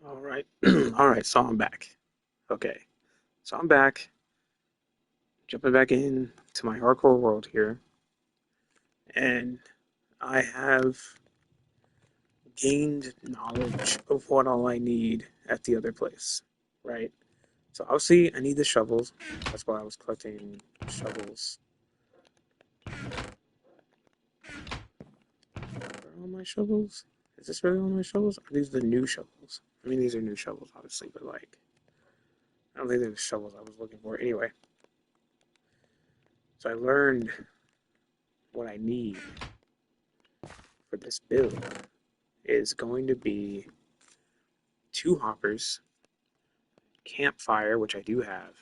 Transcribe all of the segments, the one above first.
All right. All right. So I'm back. Okay. So I'm back, jumping back in to my hardcore world here, and I have gained knowledge of what all I need at the other place, right? So obviously I need the shovels. That's why I was collecting shovels. Are all my shovels? Is this really all my shovels? Are these the new shovels? I mean, these are new shovels, obviously, but like, I don't think they're the shovels I was looking for. Anyway, so I learned what I need for this build is going to be two hoppers, campfire, which I do have,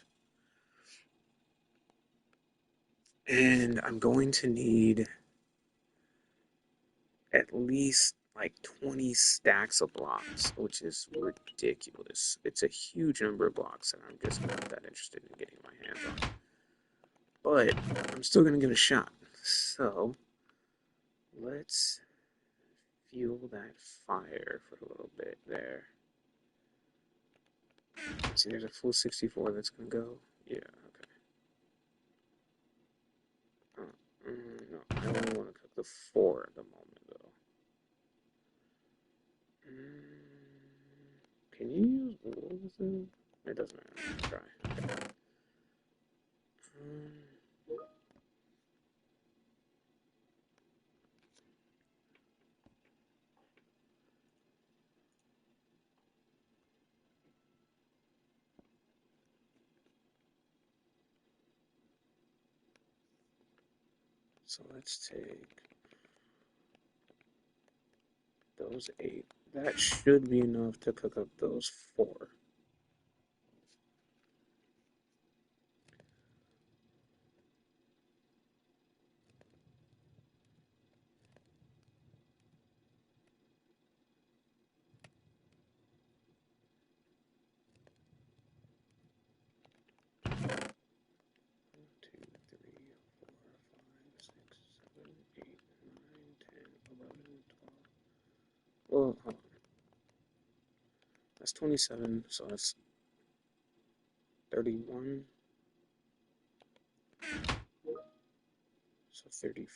and I'm going to need at least like 20 stacks of blocks, which is ridiculous. It's a huge number of blocks, and I'm just not that interested in getting my hands on. But I'm still going to get a shot. So let's fuel that fire for a little bit there. See, there's a full 64 that's going to go. Yeah, okay. No, I only want to cook the four at the moment, though. Can you use what was it? It doesn't matter. Try. Okay. Um, so let's take those 8. That should be enough to cook up those 4. 2, 3, 4, 5, 6, 7, 8, 9, 10, 11, 12. Well, hold on. That's 27, so that's 31, so 35.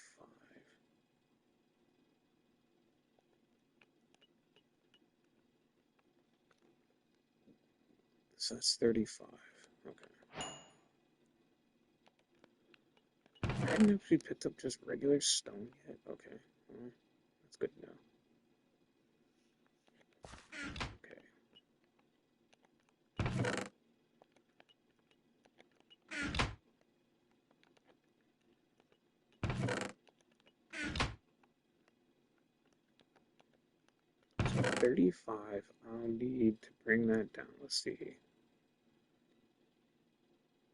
So that's 35. Okay. I hadn't actually picked up just regular stone yet. Okay. Well, that's good to know. Okay. So 35, I'll need to bring that down. Let's see.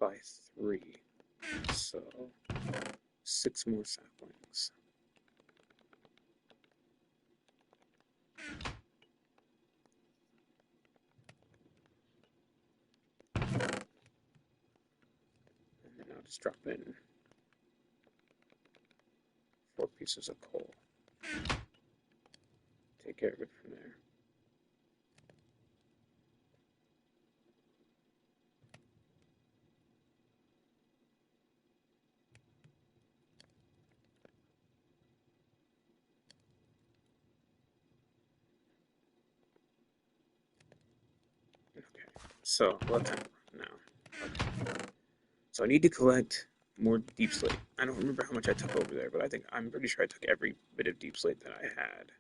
By 3. So 6 more saplings. And then I'll just drop in 4 pieces of coal. Take care of it from there. Okay. So what time now? Okay. So I need to collect more deep slate. I don't remember how much I took over there, but I'm pretty sure I took every bit of deep slate that I had,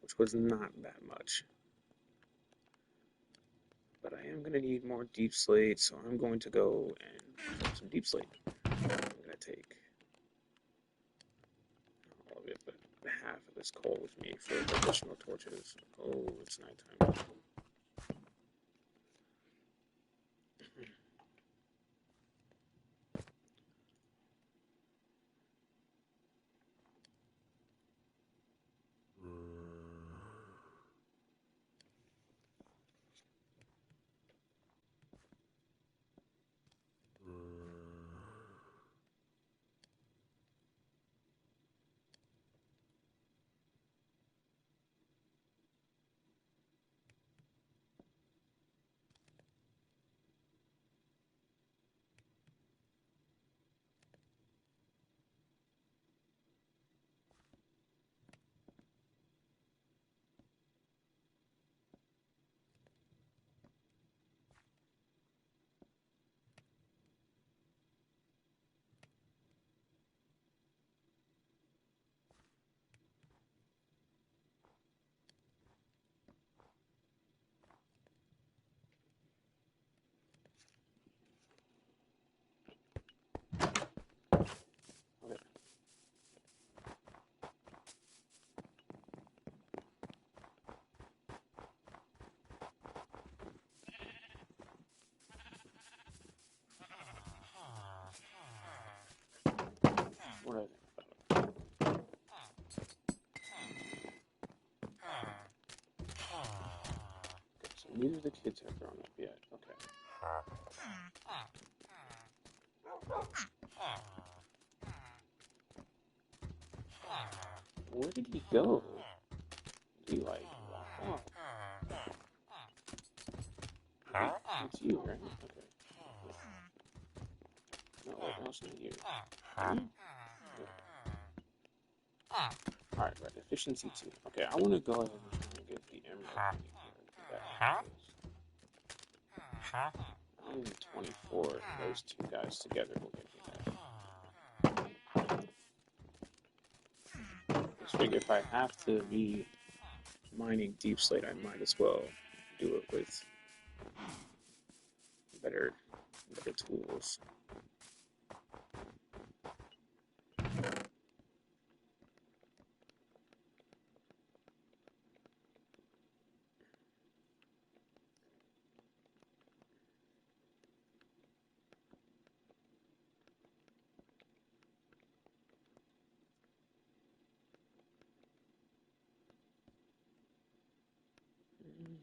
which was not that much. But I am going to need more deep slate, so I'm going to go and get some deep slate. I'm going to take all of it, but half of this coal with me for additional torches. Oh, it's nighttime. Neither of the kids have grown up yet. Okay. Where did he go? Did he like walk off? Okay. It's you, right? Okay. No, wait, no, it's not you. You? Alright, right. Efficiency 2. Okay, I want to go ahead and try and get the emerald here. 124. Those two guys together will get me that. Just figure if I have to be mining deep slate, I might as well do it with better tools.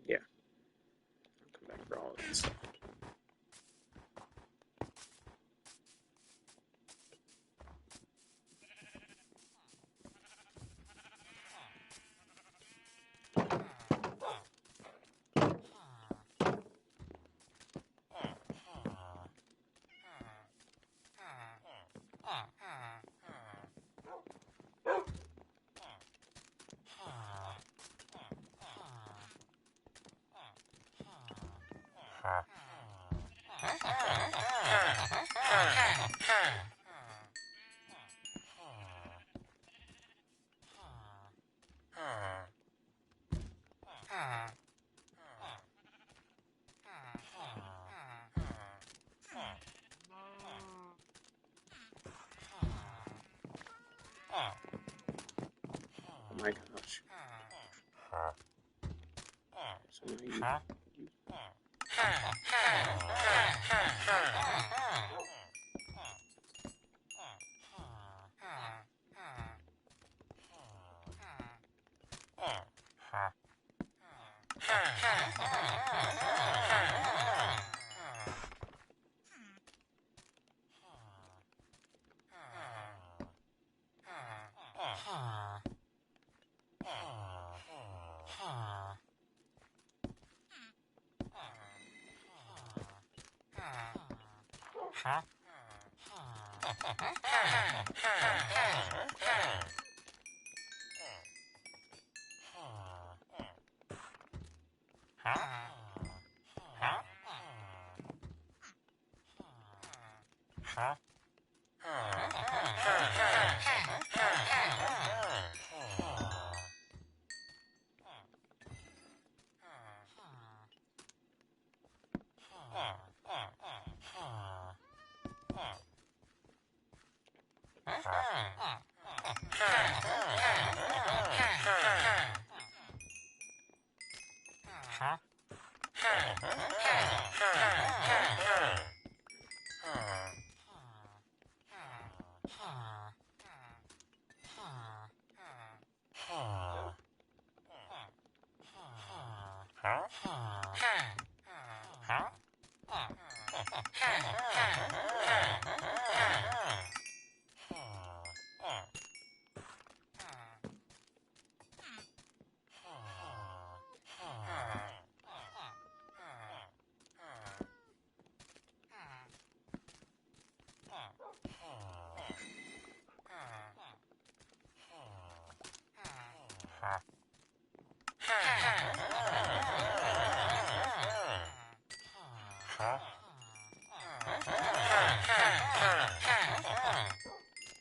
Yeah, I'll come back for all of that stuff. Oh my gosh. So now you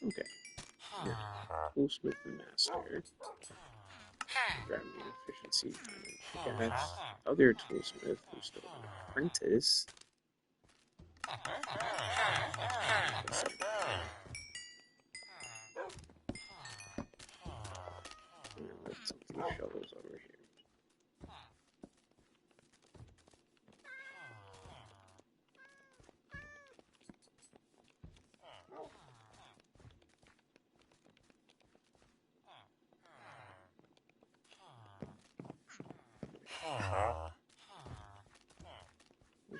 okay. You're Toolsmith Master. Grab me an efficiency. I guess other Toolsmith who's still an apprentice. Let's some of these shovels over here.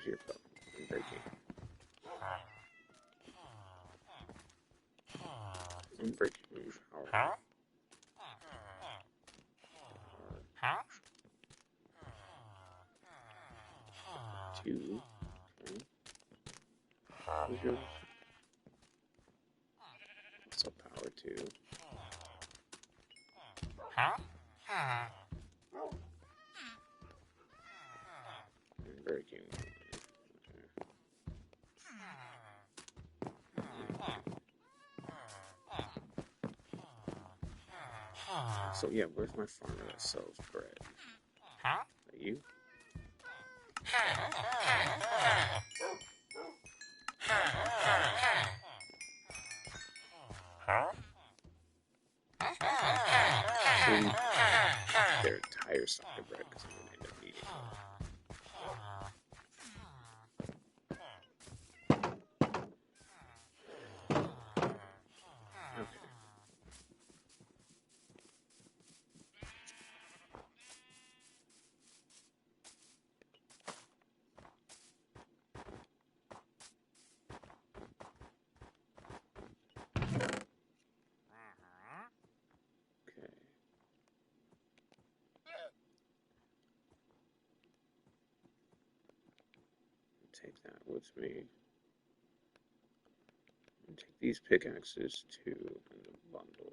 Where's your bow? I'm breaking. I'm breaking. Power. Two. Okay. Where's yours? Also power two. I'm breaking. So yeah, where's my farmer that sells bread? Are you? Actually, their entire stock of bread because I'm gonna end up eating it. Okay. Okay. Take that with me. And take these pickaxes too in the bundle.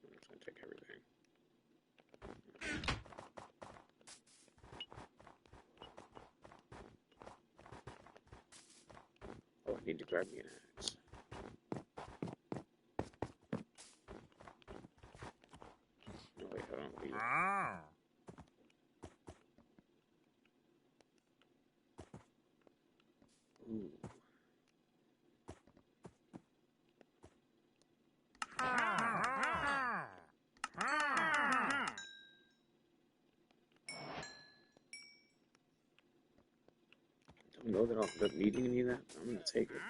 I'm just gonna take everything. Oh, I need to grab me an axe. No, wait, I don't need it. Ooh. Don't know that I'll end up needing any of that, but I'm gonna take it.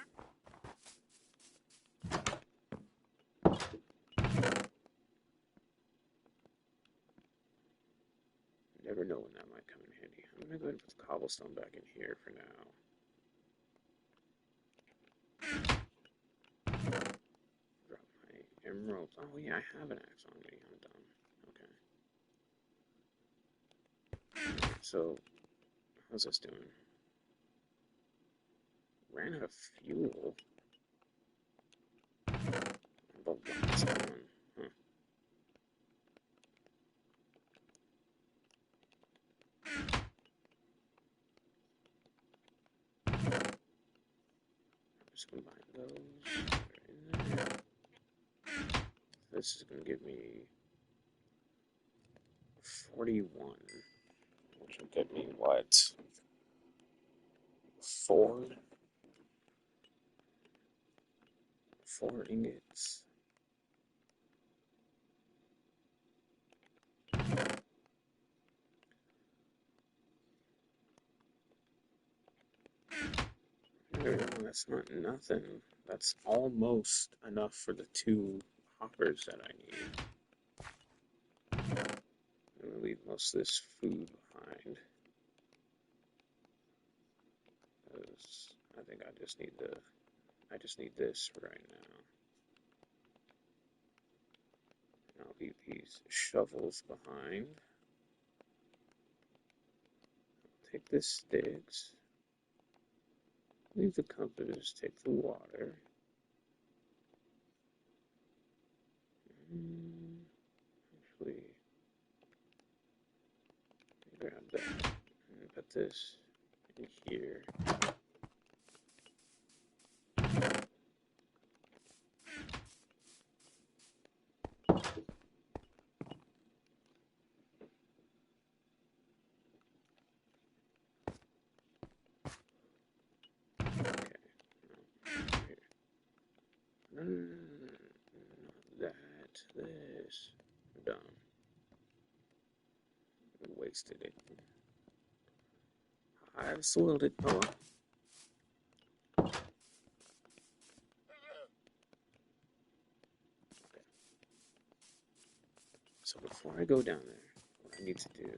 Never know when that might come in handy. I'm gonna go ahead and put the cobblestone back in here for now. Drop my emeralds. Oh yeah, I have an axe on me. I'm dumb. Okay. So, how's this doing? Ran out of fuel. But what's on? Huh. Just combine those. They're in there. This is gonna give me 41, which will get me what? 4 ingots. That's not nothing. That's almost enough for the 2 hoppers that I need. I'm gonna leave most of this food behind. Because I think I just need this right now. And I'll leave these shovels behind. Take the sticks. Leave the compass, take the water. Actually, grab that and put this in here. Okay, no, not that, this. I'm done. I wasted it. I've soiled it, oh well. Okay. So before I go down there, what I need to do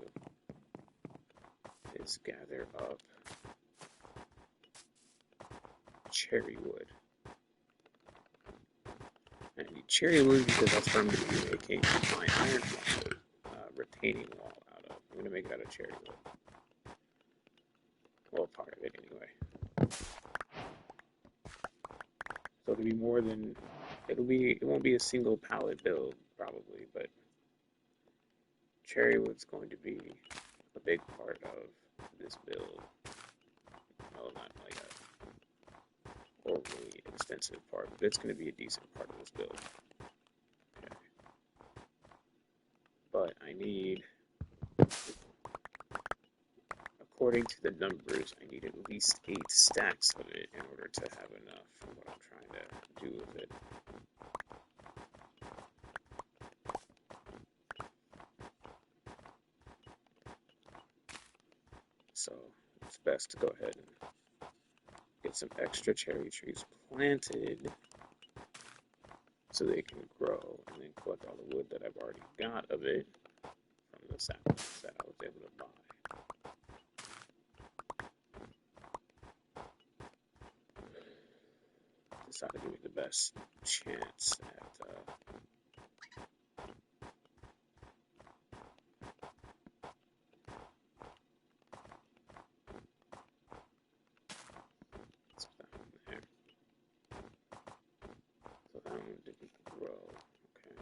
is gather up cherry wood. I need cherry wood because that's what I'm going to be making my iron retaining wall out of. I'm going to make it out of cherry wood. Well, part of it anyway. So it'll be more than it won't be a single pallet build probably, but cherry wood's going to be a big part of this build. Well, not like a overly extensive part, but it's going to be a decent part of this build. Okay. But I need, according to the numbers, I need at least 8 stacks of it in order to have enough for what I'm trying to do with it. So it's best to go ahead and get some extra cherry trees planted so they can grow, and then collect all the wood that I've already got of it from the saplings that I was able to buy. This ought to give me the best chance at there. So that one didn't grow. Okay.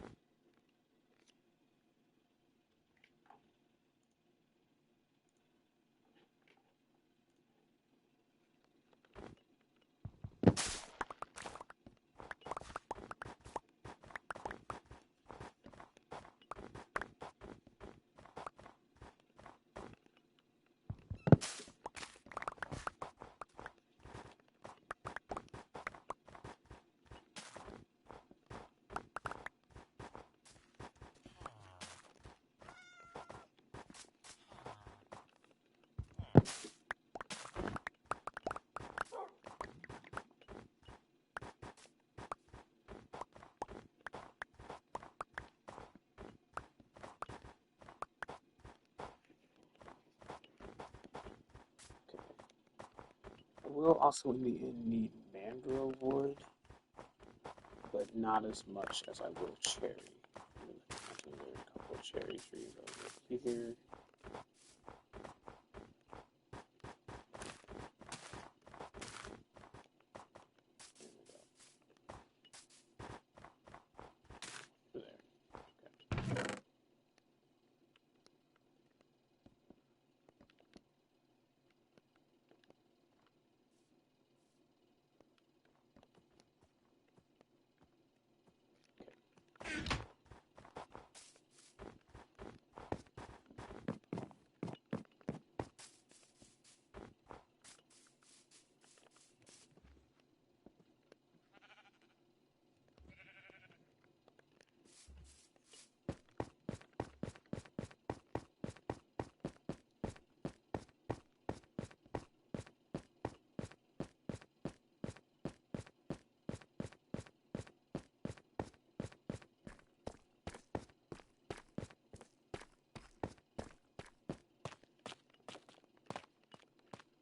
I will also in the end need mangrove wood, but not as much as I will cherry. I think there are a couple of cherry trees over here.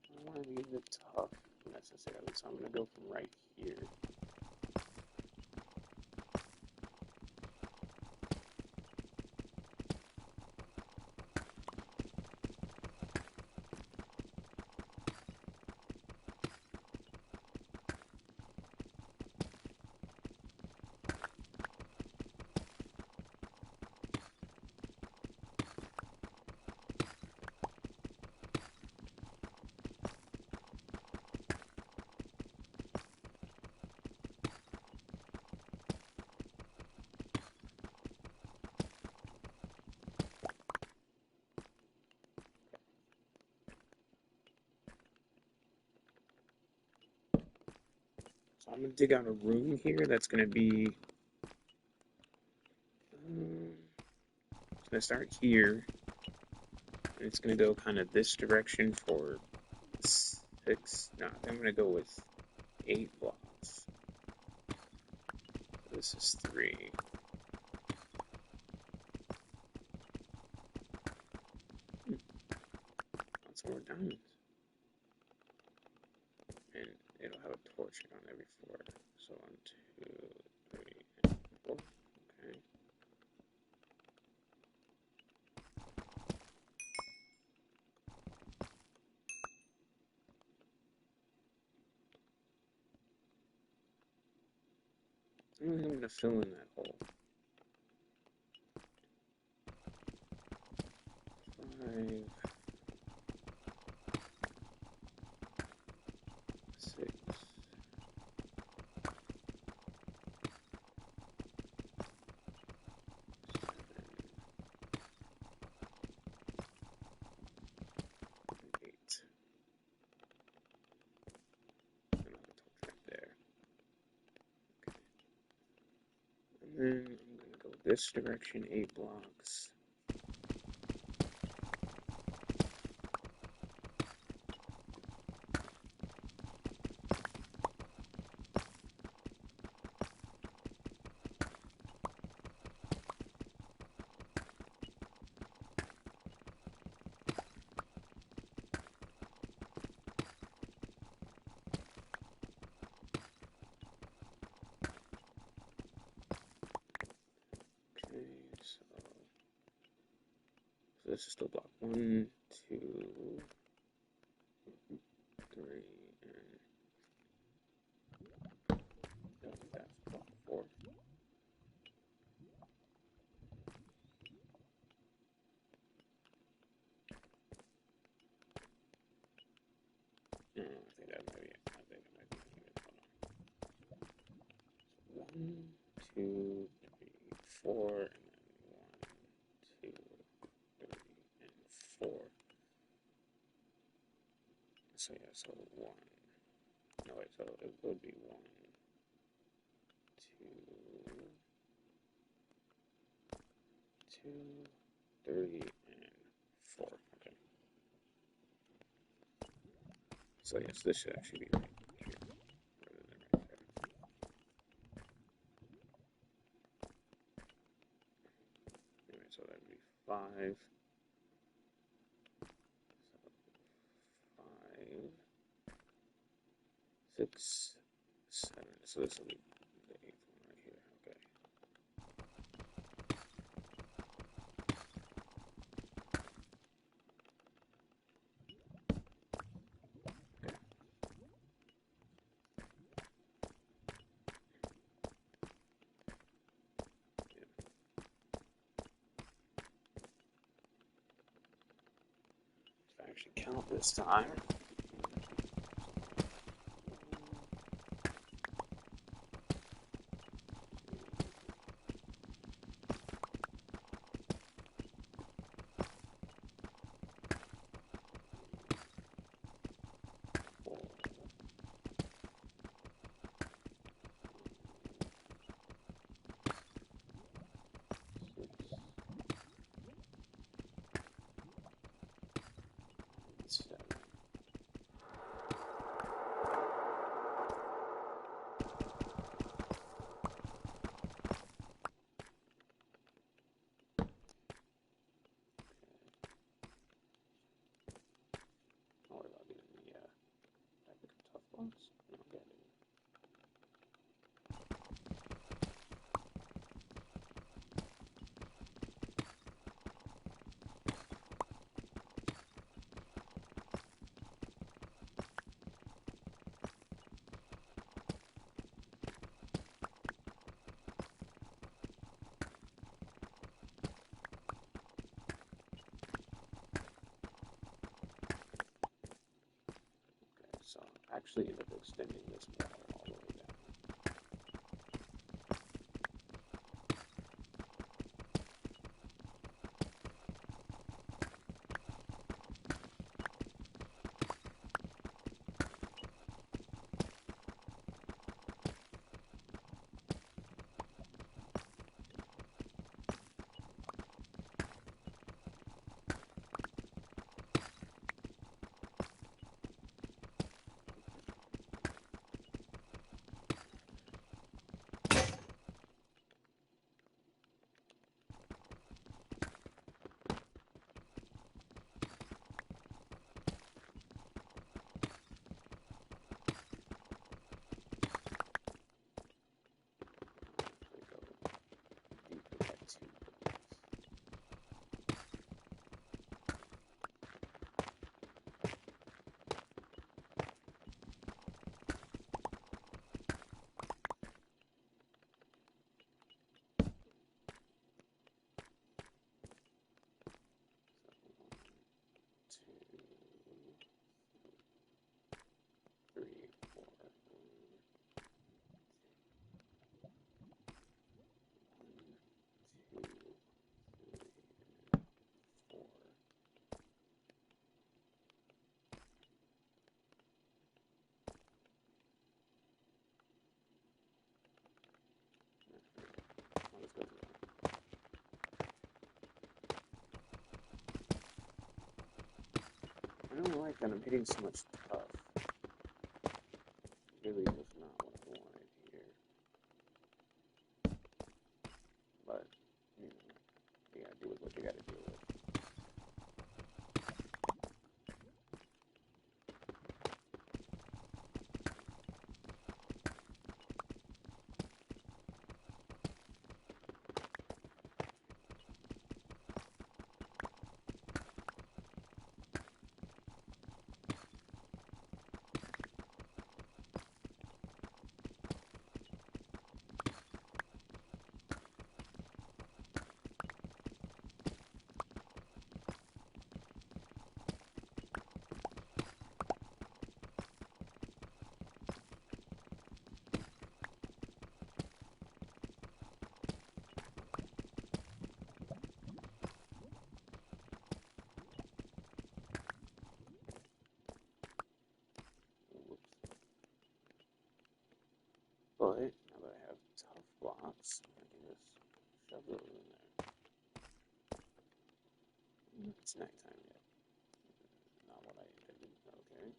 I don't want to leave it tough necessarily, so I'm going to go from right here. So I'm going to dig out a room here that's going to be, it's going to start here, and it's going to go kind of this direction for 6, no, I'm going to go with 8 blocks. This is 3. That's 4 diamonds. And it'll have a torch on every 4. So 1, 2, 3, and 4. Okay. I'm going to fill in that hole. 5, 6, 8. And I'll have a torch right there. Okay. And then I'm going to go this direction, 8 blocks. So this is still block 1, 2, 3, and I think that's block 4. No, I think that might be it. I think that might be it. Hold on. 1, 2, 3, 4, and then 1, 2, 3, and 4. So yeah, so 1. No wait, so it would be 1, 2, 3, and 4. Okay. So yes, this should actually be right here, rather than right there. Anyway, so that would be 5. So 5, 6, 7. So this will be the 8th one right here. Okay. If I actually count this time. So actually end up extending this wall all the way down. and I'm hitting so much tough. Really was not what I wanted here. But, you know, you gotta deal with what you gotta deal with. But now that I have tough blocks, I can just shove those in there. It's nighttime yet. Not what I intended. Okay.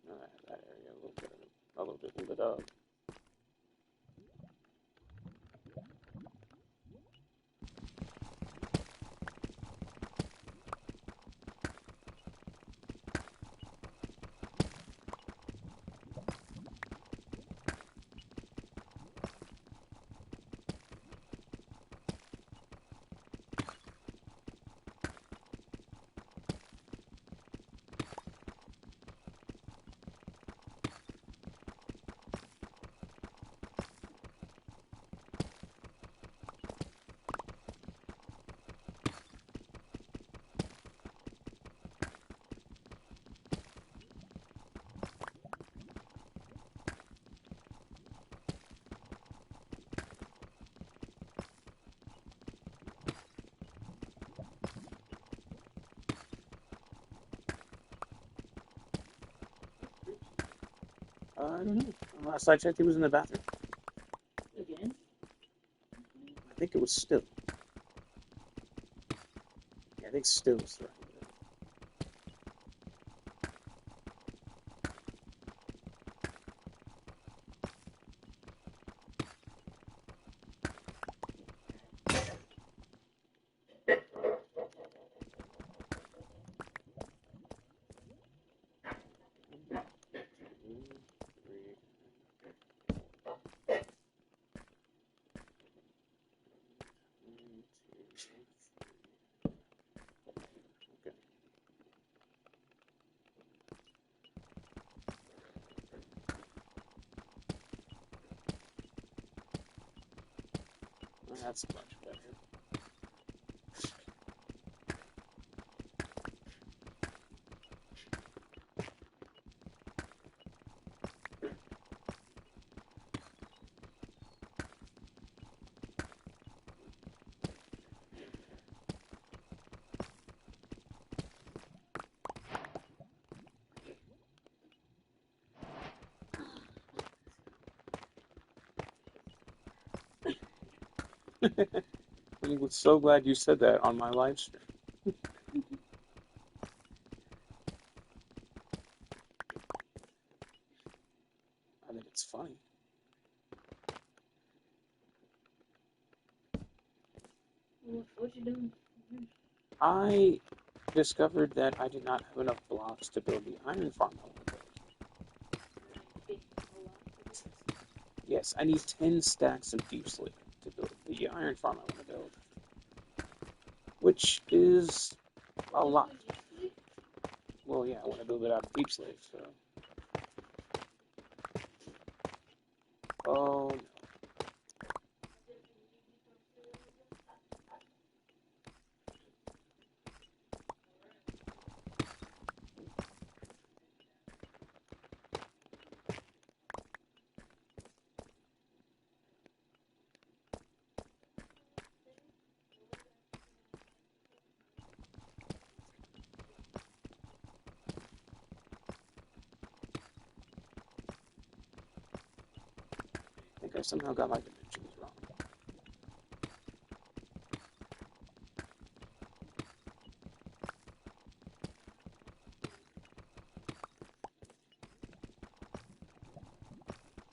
Now I have that area a little bit lit up. I don't know. Last I checked, he was in the bathroom. Again? I think it was still. Yeah, I think still was right. That's much better. I'm so glad you said that on my live stream. I think it's funny. What you doing? I discovered that I did not have enough blocks to build the iron farm I want to build. Yes, I need 10 stacks of deep slate to build the iron farm I want to build. Which is a lot. Well, yeah, I want to build it out of deep slate, so. Oh, no. I think I somehow got my dimensions wrong.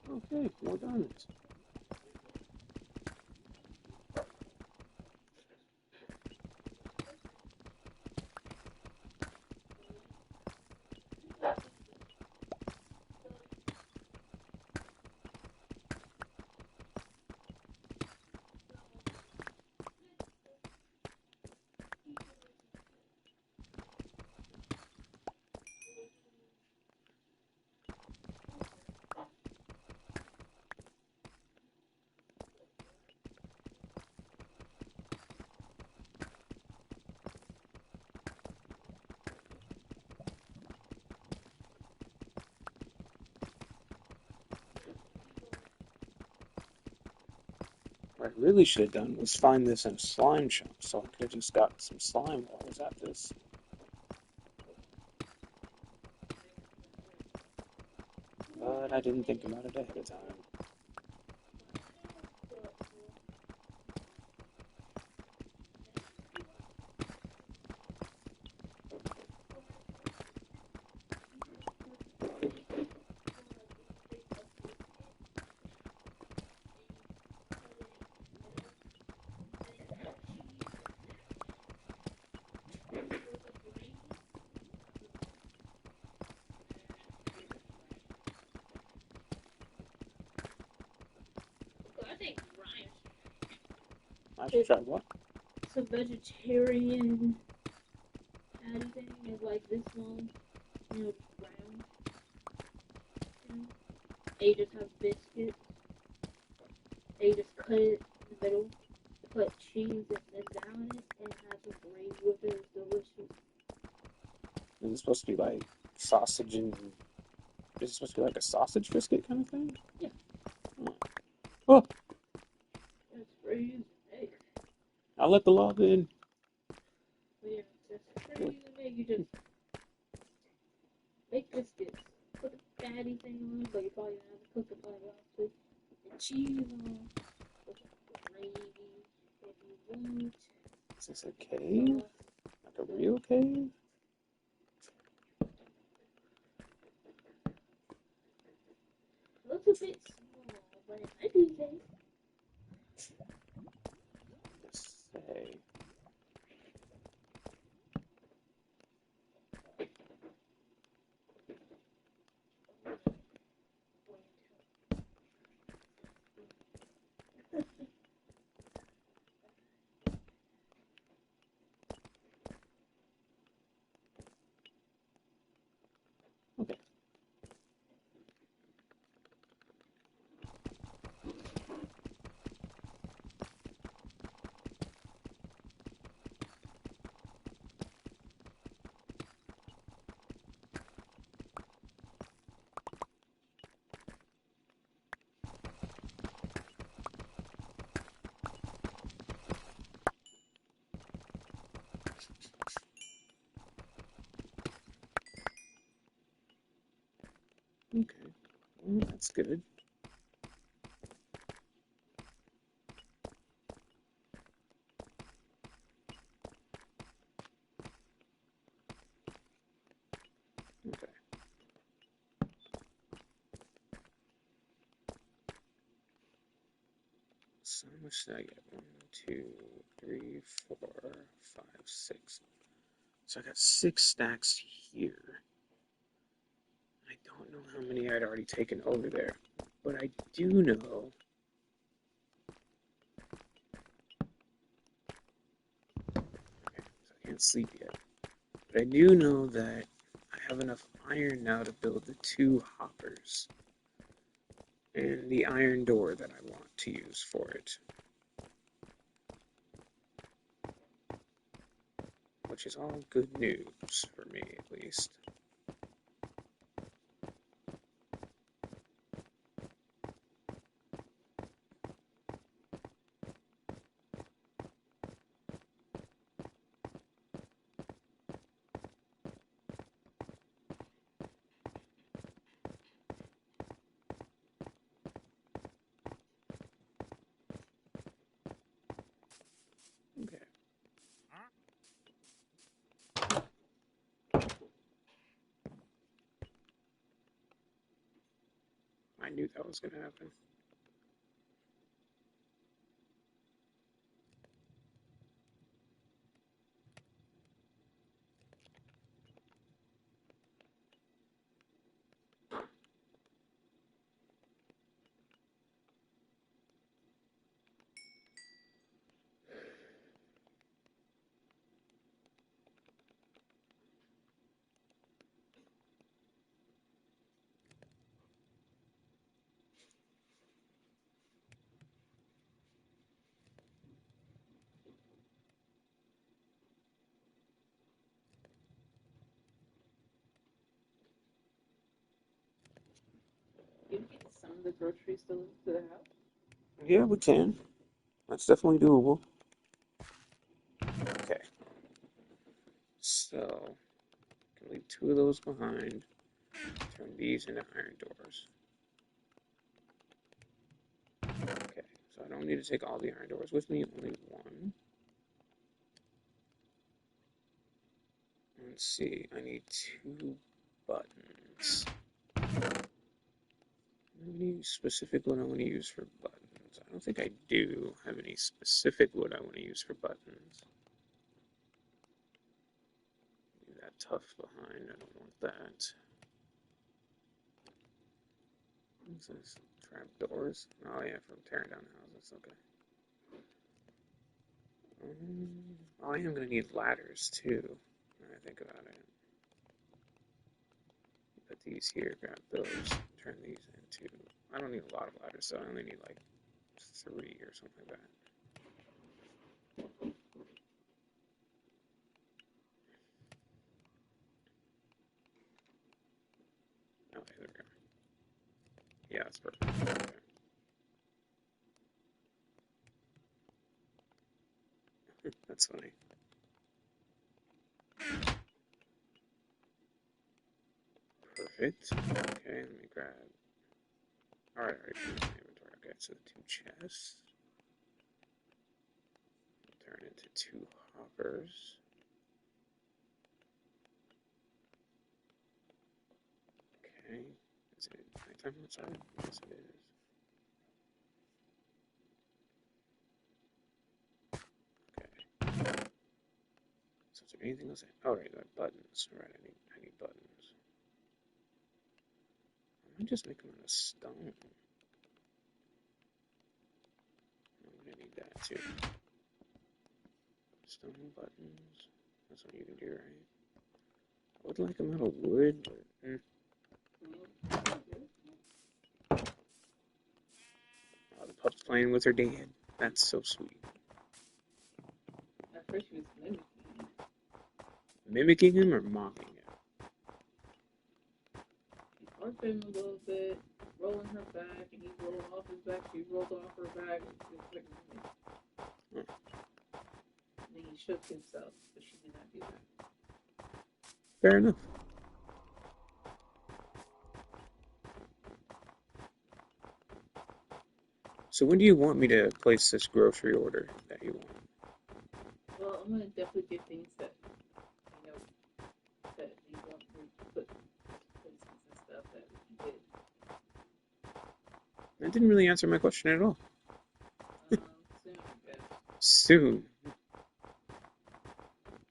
Okay, more diamonds. What I really should have done was find this in a slime shop, so I could have just got some slime while I was at this. But I didn't think about it ahead of time. I think Ryan I should try what? it's a vegetarian patty thing is like this long, just round. And you just have biscuits. And you just cut it in the middle, put cheese and then down it, and have some gravy with it. It's delicious. Is it supposed to be like sausage and... Is it supposed to be like a sausage biscuit kind of thing? Yeah. Oh. Oh, It's gravy and egg. I'll let the lava in. But yeah, it's pretty easy to make. You just make biscuits. Put the fatty thing on, but you probably have to cook it by obviously. Put the cheese on. Put the gravy if you want. Is this a cave? Like a real cave? Looks a bit small, but it might be safe. Let's say. Okay. Okay. Well, that's good. Okay. So how much did I get? 1, 2, 3, 4, 5, 6. So I got 6 stacks here. I don't know how many I'd already taken over there, but I do know. Okay, so I can't sleep yet. But I do know that have enough iron now to build the 2 hoppers and the iron door that I want to use for it. Which is all good news for me, at least. Okay. I knew that was going to happen. You can get some of the groceries delivered to the house. Yeah, we can. That's definitely doable. Okay. So, can leave 2 of those behind. Turn these into iron doors. Okay, so I don't need to take all the iron doors with me, only 1. Let's see, I need 2 buttons. Any specific wood I want to use for buttons? I don't think I do have any specific wood I want to use for buttons. Leave that tough behind, I don't want that. What's this? Trap doors? Oh yeah, from tearing down houses, okay. Oh, I am going to need ladders too, when I think about it. Put these here, grab those, turn these into... I don't need a lot of ladders, so I only need like 3 or something like that. Okay, there we go. Yeah, that's perfect. Okay. That's funny. Perfect. Okay, let me grab... Alright, inventory. Okay, so the 2 chests. Turn into 2 hoppers. Okay. Is it nighttime outside? Yes, it is. Okay. So is there anything else? Oh, right, buttons. Right, I need buttons. I'm just make them out of stone. I'm gonna need that too. Stone buttons. That's what you can do, right? I would like them out of wood, but oh, the pup's playing with her dad. That's so sweet. At first, she was mimicking him. Mimicking him or mocking him? She's harping a little bit, rolling her back, and he's rolling off his back. She rolled off her back. It's like hmm. And then he shook himself, but she did not do that. Fair enough. So when do you want me to place this grocery order that you want? Well, I'm gonna definitely get things that you know that you want to put places and stuff that we can get. That didn't really answer my question at all. Soon, I guess. Soon.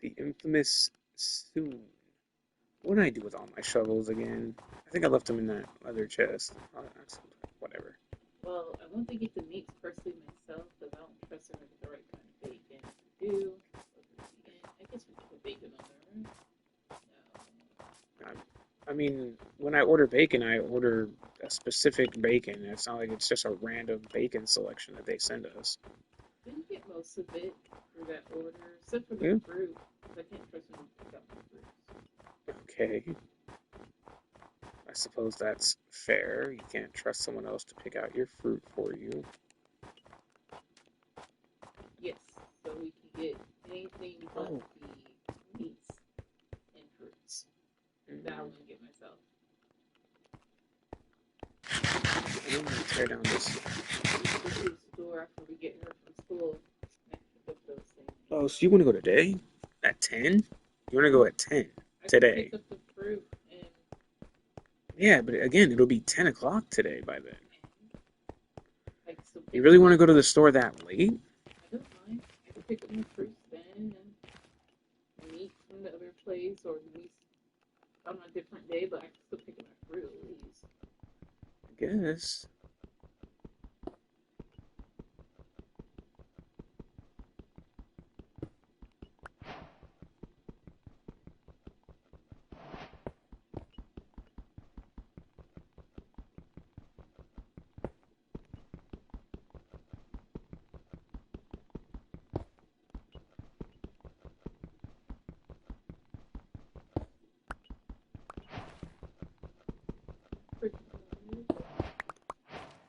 The infamous soon. What did I do with all my shovels again? I think I left them in that leather chest. Oh, whatever. Well, I want to get the meats personally myself, but I don't trust them with the right kind of bacon to do. I guess we can put bacon on there, right? No. I mean, when I order bacon, I order a specific bacon. It's not like it's just a random bacon selection that they send us. But you get most of it for that order, except for the Yeah. fruit. 'Cause I can't trust anyone to pick out my fruits. Okay. I suppose that's fair. You can't trust someone else to pick out your fruit for you. Yes, so we can get anything but Oh. the meats and fruits that I Mm, want to get myself. I didn't want to tear down this. We can go to the store after we get her from school and pick up those Oh, things. so you want to go today? At 10? You want to go No, at 10 I can today? pick up the fruit and Yeah, but again, it'll be 10 o'clock today by then. I can still You pick really up want my to go to the fruit. store that late? I don't mind. I can pick up my fruits then and meat from the other place or at least on a different day, but I can still pick up my fruit at least. I guess.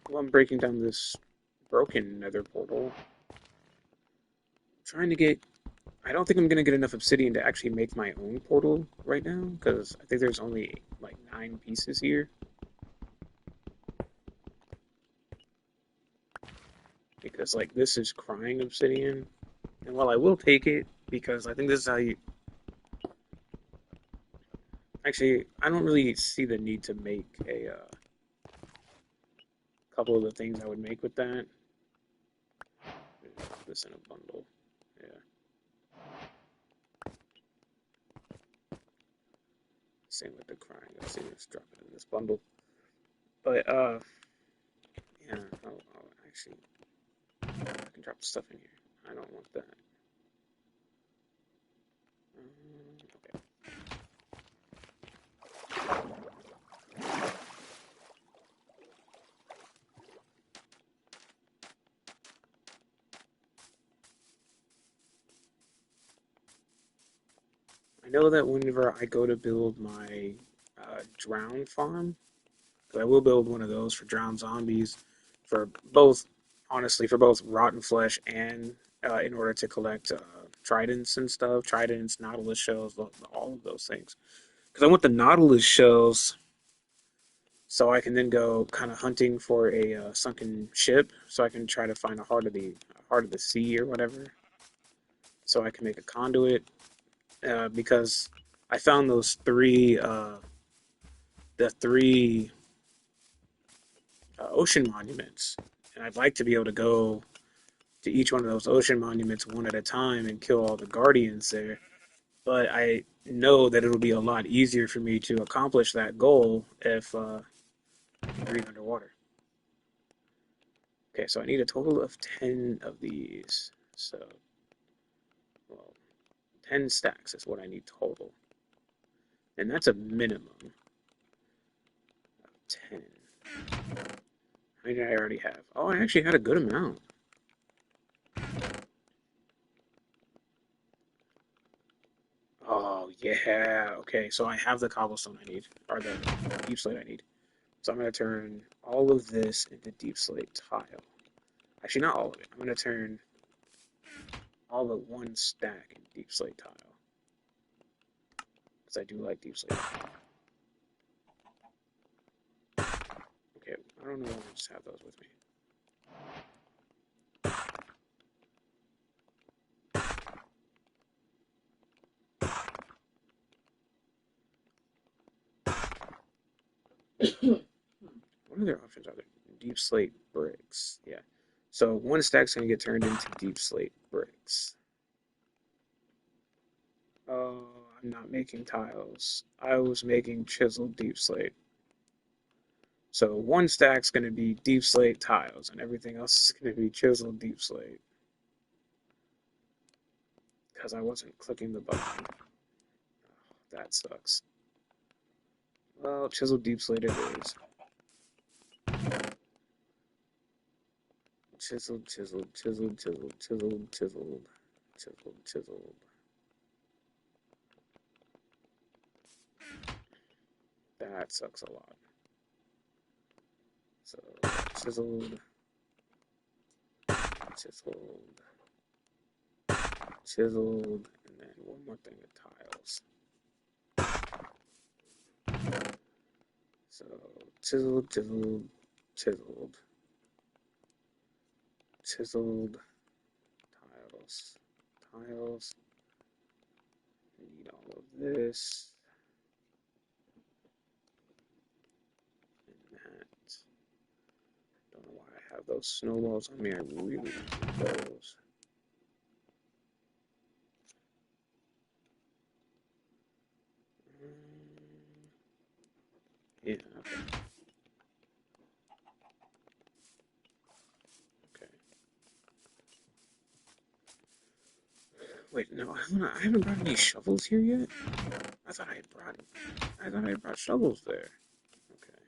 Well, I'm breaking down this broken nether portal. Trying to get. I don't think I'm gonna get enough obsidian to actually make my own portal right now, because I think there's only like 9 pieces here. Because like this is crying obsidian, and while I will take it, because I think this is how you. Actually, I don't really see the need to make a couple of the things I would make with that. Put this in a bundle. Yeah, same with the crying obsidian. Let's drop it in this bundle. But yeah, I'll actually I can drop stuff in here. I don't want that. Okay. I know that whenever I go to build my drown farm, because I will build one of those for drowned zombies, for both, honestly, for both rotten flesh and in order to collect tridents and stuff, tridents, nautilus shells, all of those things. Because I want the nautilus shells so I can then go kind of hunting for a sunken ship, so I can try to find a heart of the sea or whatever, so I can make a conduit. Because I found those the three ocean monuments, and I'd like to be able to go to each one of those ocean monuments one at a time and kill all the guardians there. But I know that it'll be a lot easier for me to accomplish that goal if I can breathe underwater. Okay, so I need a total of 10 of these. So, well, 10 stacks is what I need total. And that's a minimum of 10. How many did I already have? Oh, I actually had a good amount. Oh, yeah. Okay, so I have the cobblestone I need, or the deep slate I need. So I'm going to turn all of this into deep slate tile. Actually, not all of it. I'm going to turn all but one stack into deep slate tile. Because I do like deep slate. Okay, I don't know why I just have those with me. What other options are there? Deep slate bricks. Yeah. So one stack's going to get turned into deep slate bricks. Oh, I'm not making tiles. I was making chiseled deep slate. So one stack's going to be deep slate tiles, and everything else is going to be chiseled deep slate. Because I wasn't clicking the button. Oh, that sucks. Well, chisel deep slate it is. Chiseled, chiseled, chiseled, chiseled, chiseled, chiseled, chiseled, chiseled. That sucks a lot. So, chiseled, chiseled, chiseled, and then one more thing of tiles. So, chiseled, chiseled, chiseled, chiseled, tiles, tiles. Need all of this and that. Don't know why I have those snowballs on me. I really need those. Yeah, okay. Okay. Wait, no, I haven't brought any shovels here yet. I thought I had brought shovels there. Okay.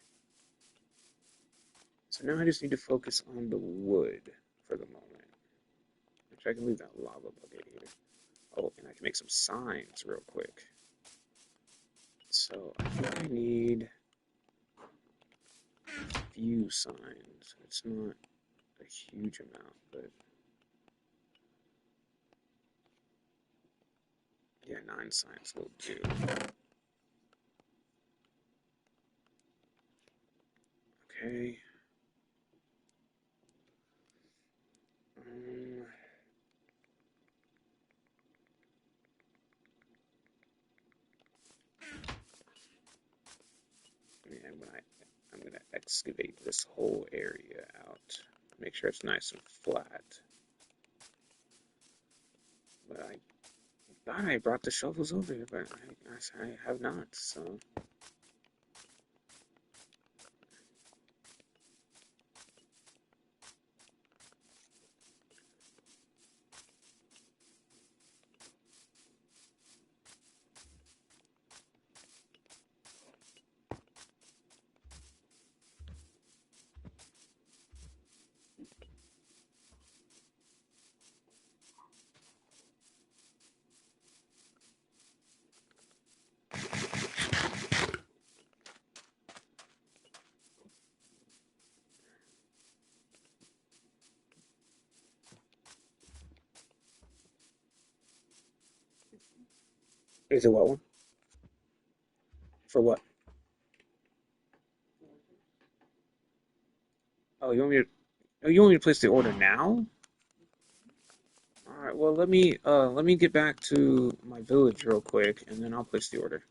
So now I just need to focus on the wood for the moment. Actually, I can leave that lava bucket here. Oh, and I can make some signs real quick. So I think I need a few signs. It's not a huge amount, but yeah, 9 signs will do. Okay. Um, and I'm gonna excavate this whole area out. Make sure it's nice and flat. But I thought I brought the shovels over here, but I have not, so. Is it what one? For what? Oh, you want me to place the order now? All right. Well, let me get back to my village real quick, and then I'll place the order.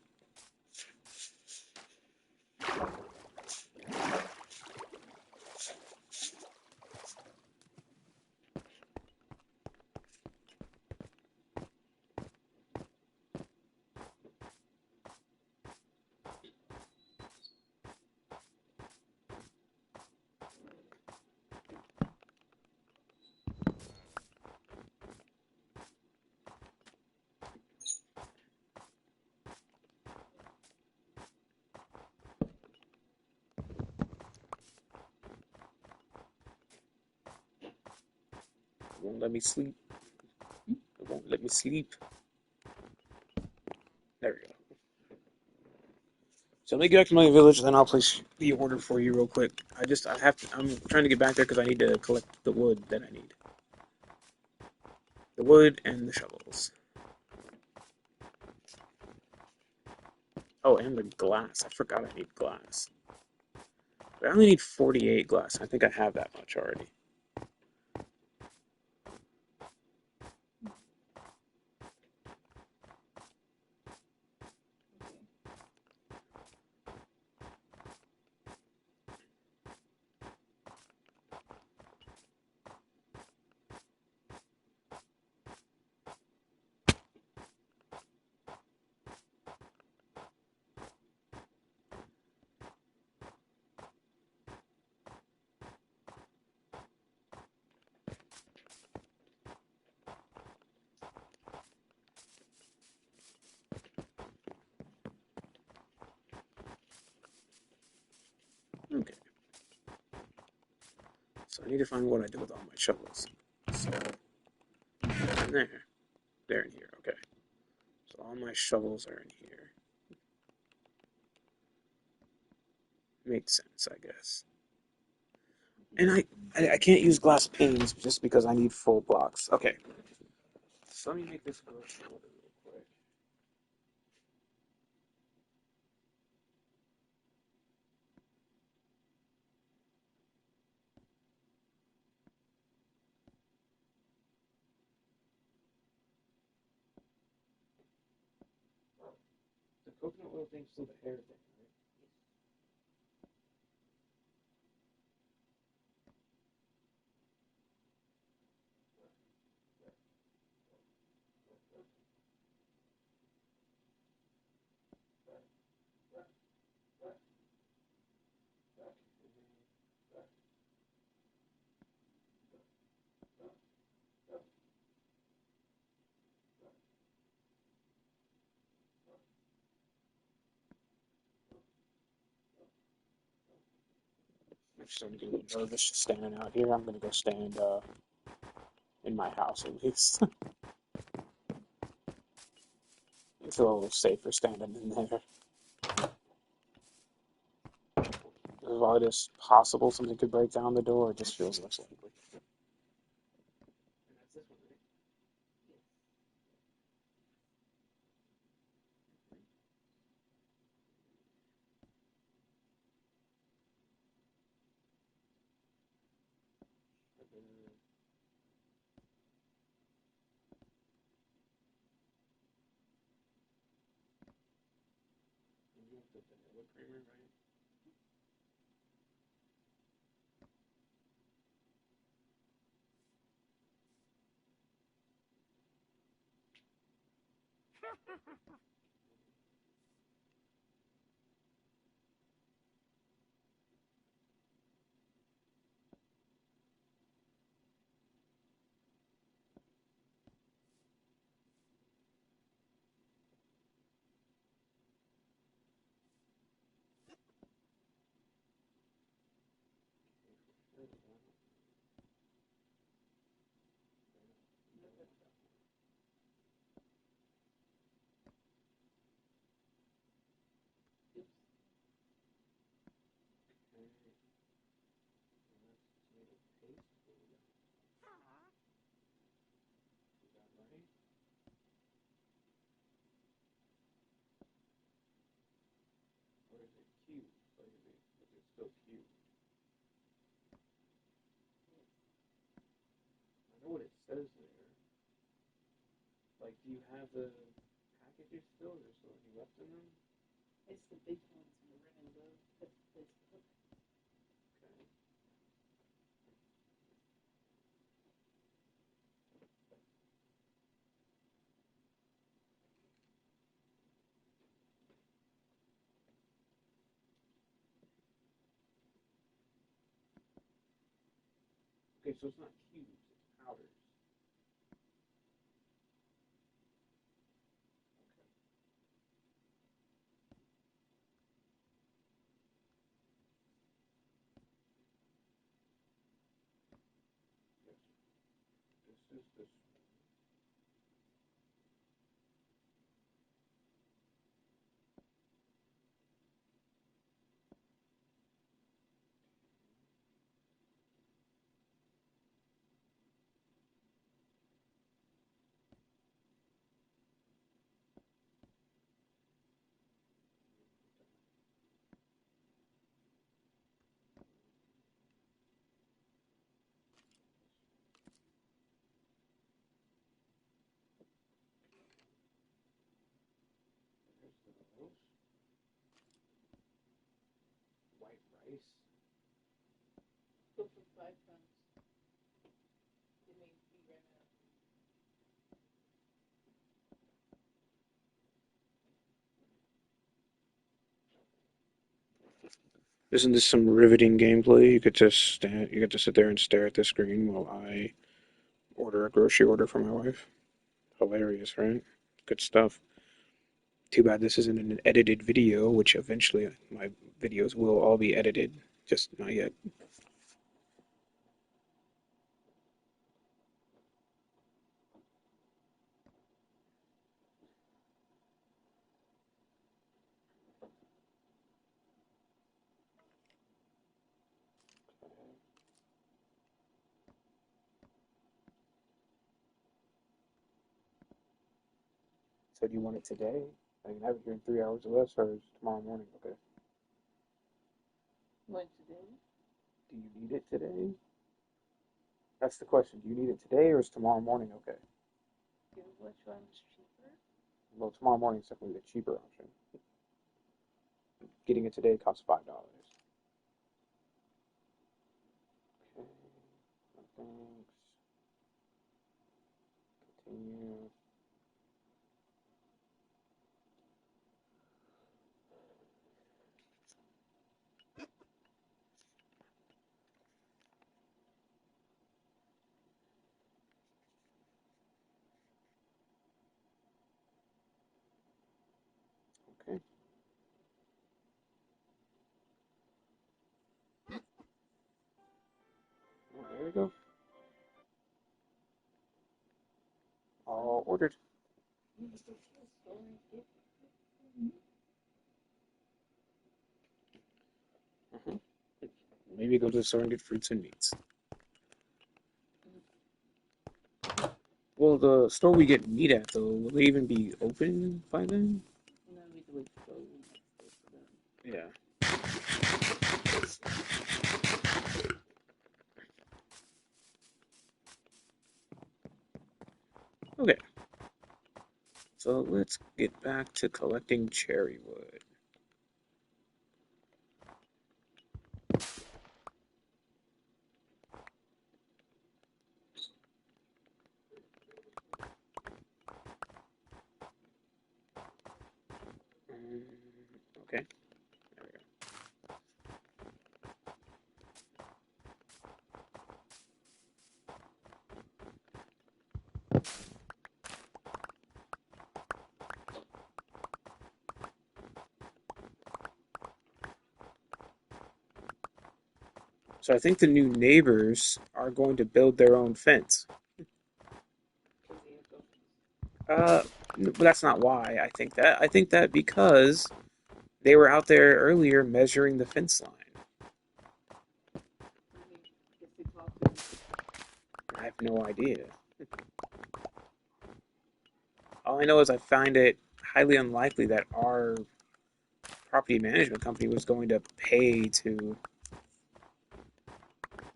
It won't let me sleep. It won't let me sleep. There we go. So let me get back to my village, then I'll place the order for you real quick. I'm trying to get back there because I need to collect the wood that I need. The wood and the shovels. Oh, and the glass. I forgot I need glass. But I only need 48 glass. I think I have that much already. I need to find what I do with all my shovels. So, in there. They're in here, okay. So all my shovels are in here. Makes sense, I guess. And I can't use glass panes just because I need full blocks. Okay. So let me make this go shorter real quick. The coconut oil thing's still the hair thing, right? I'm starting to get a little nervous just standing out here. I'm gonna go stand in my house at least. I feel a little safer standing in there. While it is possible something could break down the door, it just feels less likely. I know what it says there. Like, do you have the packages still? Is there still any left in them? It's the big ones in the ribbon, though. That's Okay. Okay, so it's not cubes, it's powders. Okay. This is this. There's those. White rice. go for 5 pounds. It may be ran out. Isn't this some riveting gameplay? You could just stand, you get to sit there and stare at the screen while I order a grocery order for my wife. Hilarious, right? Good stuff. Too bad this isn't an edited video, which eventually my videos will all be edited, just not yet. So do you want it today? I can have it here in 3 hours or less, or is tomorrow morning okay? When today? Do you need it today? That's the question. Do you need it today, or is tomorrow morning okay? Which one's cheaper? Well, tomorrow morning is definitely the cheaper option. Getting it today costs $5. Okay, no thanks. Continue. Okay. Oh, there we go. All ordered. Uh-huh. Maybe go to the store and get fruits and meats. Well, the store we get meat at, though, will they even be open by then? No, we do it slowly next day for them. Yeah. Okay. So let's get back to collecting cherry wood. Okay. There we go. So I think the new neighbors are going to build their own fence. Because they have goats. Uh, but that's not why I think that. I think that because they were out there earlier measuring the fence line. Okay. Guess they talked to them. I have no idea. All I know is I find it highly unlikely that our property management company was going to pay to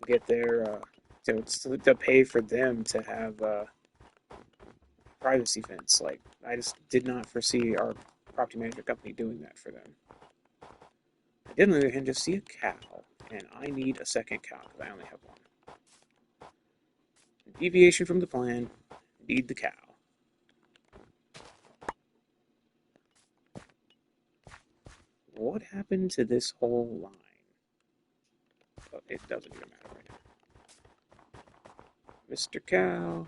get their to pay for them to have privacy fence. Like I just did not foresee our property management company doing that for them. I did on the other hand just see a cow, and I need a second cow because I only have one. Deviation from the plan. Need the cow. What happened to this whole line? Oh, it doesn't even matter right now. Mr. Cow.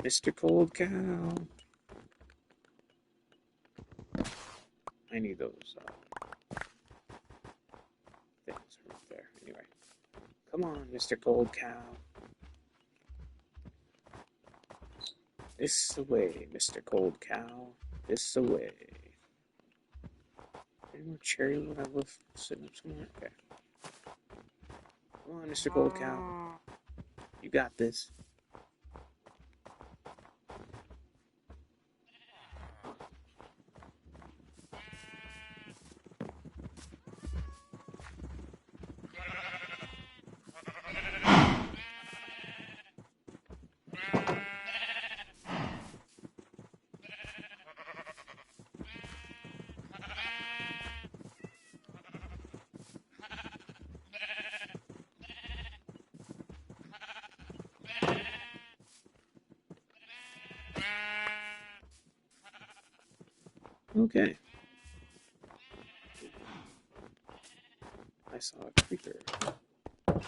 Mr. Cold Cow. I need those things right there. Anyway. Come on, Mr. Cold Cow. This away, Mr. Cold Cow. This away. Any more cherry wood I left sitting up somewhere? Okay. Come on, Mr. Cold Cow. You got this. Okay. I saw a creeper. I'm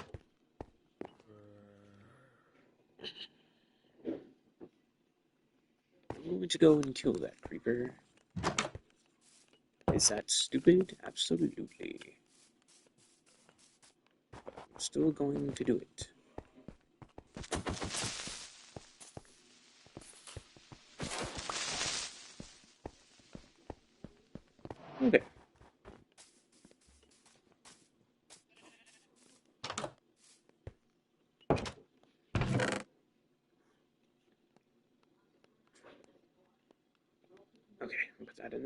going to go and kill that creeper. Is that stupid? Absolutely. But I'm still going to do it. Okay.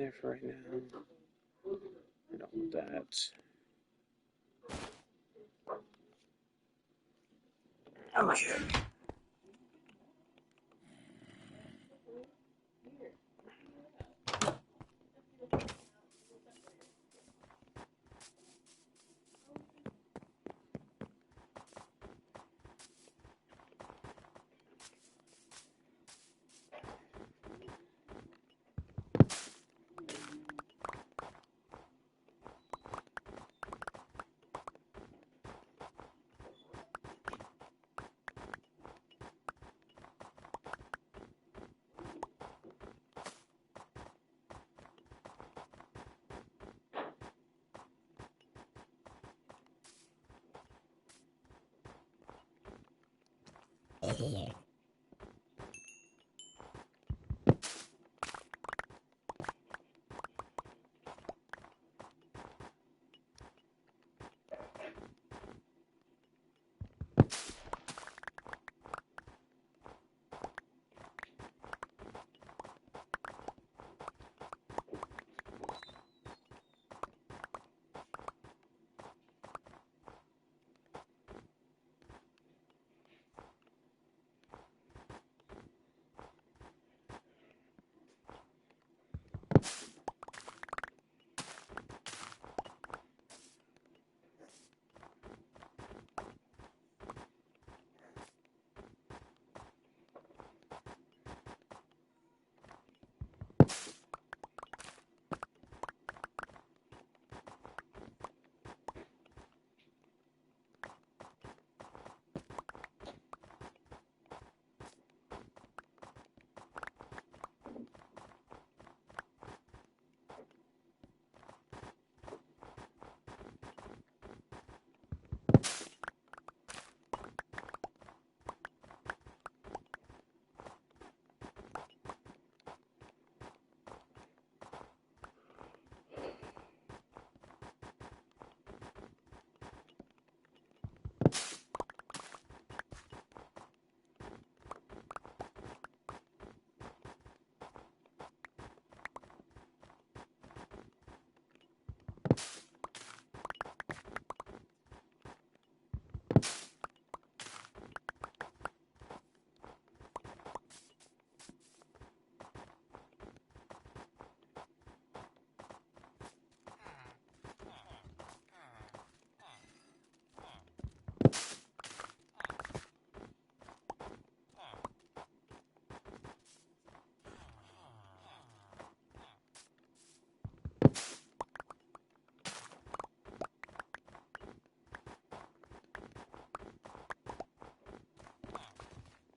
there for right now. I don't want that. Okay.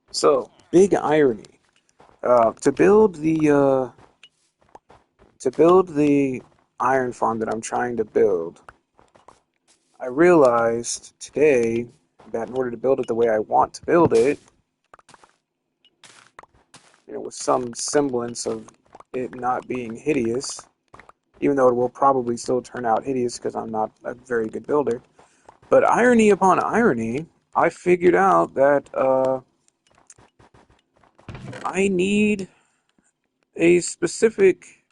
So, big irony. To build the iron farm that I'm trying to build, I realized today that in order to build it the way I want to build it, with some semblance of it not being hideous, even though it will probably still turn out hideous because I'm not a very good builder. But irony upon irony, I figured out that I need a specific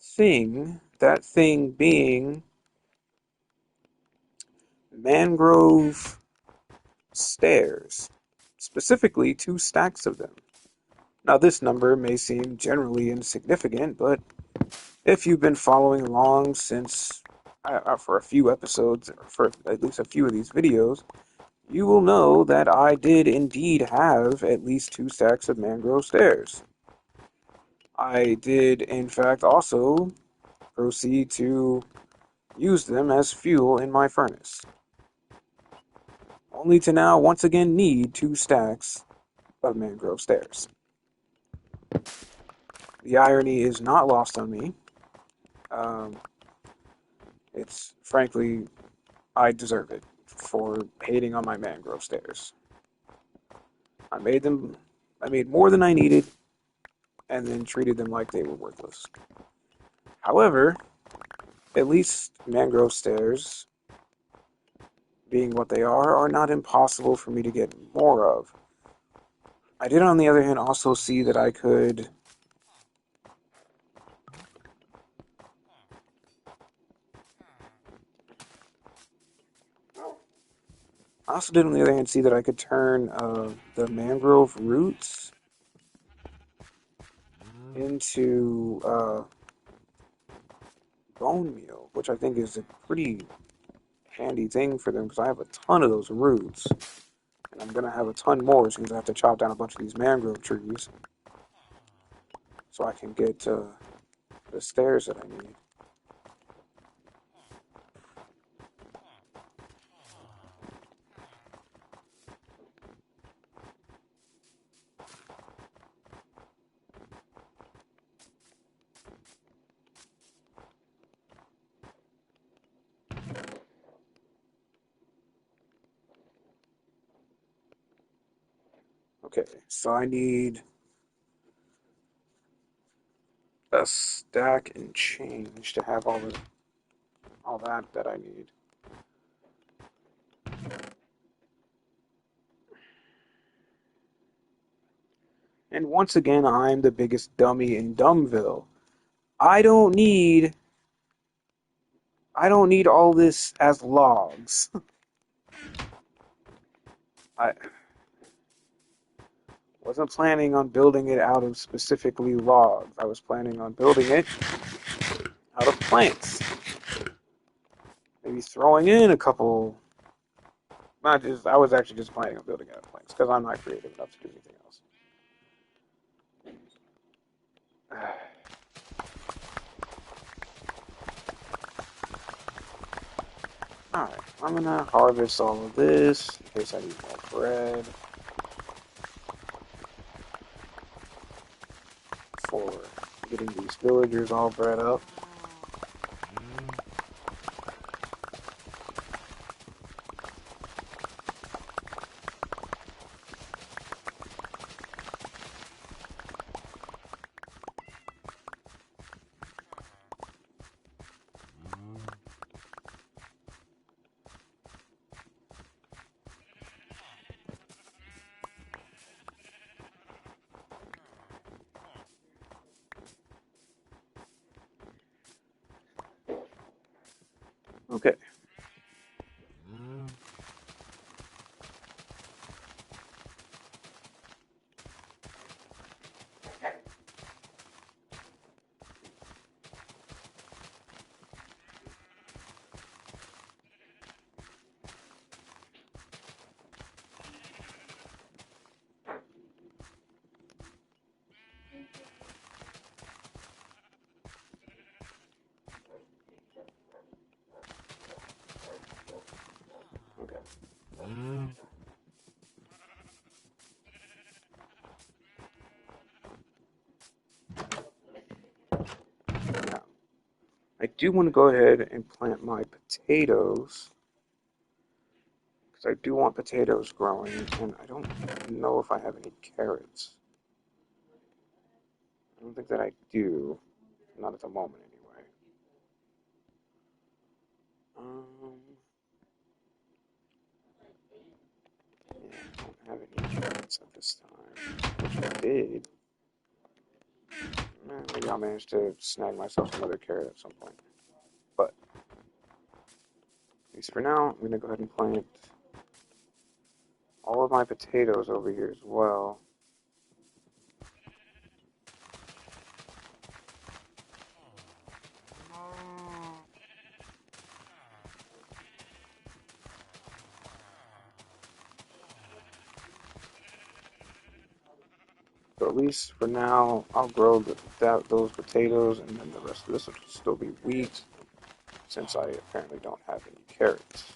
thing, that thing being mangrove stairs, specifically 2 stacks of them. Now, this number may seem generally insignificant, but if you've been following along since for a few episodes, or for at least a few of these videos, you will know that I did indeed have at least 2 stacks of mangrove stairs. I did, in fact, also proceed to use them as fuel in my furnace, only to now once again need 2 stacks of mangrove stairs. The irony is not lost on me. Um, it's frankly, I deserve it for hating on my mangrove stairs. I made them, I made more than I needed, and then treated them like they were worthless. However, at least mangrove stairs, being what they are not impossible for me to get more of. I did, on the other hand, also see that I could I also did on the other hand see that I could turn the mangrove roots into bone meal, which I think is a pretty handy thing for them because I have a ton of those roots, and I'm gonna have a ton more since I have to chop down a bunch of these mangrove trees so I can get the stairs that I need. Okay, so I need a stack and change to have all that I need. And once again, I'm the biggest dummy in Dumbville. I don't need I don't need all this as logs. I wasn't planning on building it out of specifically logs. I was planning on building it out of planks. Maybe throwing in a couple. Not just. I was actually just planning on building out of planks because I'm not creative enough to do anything else. Alright, I'm gonna harvest all of this in case I need more bread for getting these villagers all bred up. Okay. Okay. Now, I do want to go ahead and plant my potatoes because I do want potatoes growing, and I don't know if I have any carrots. I don't think that I do. Not at the moment, anyway. Um, yeah, I don't have any carrots at this time. Which I did. Maybe I'll manage to snag myself another carrot at some point. But at least for now, I'm gonna go ahead and plant all of my potatoes over here as well. So at least for now, I'll grow those potatoes, and then the rest of this will still be wheat, since I apparently don't have any carrots.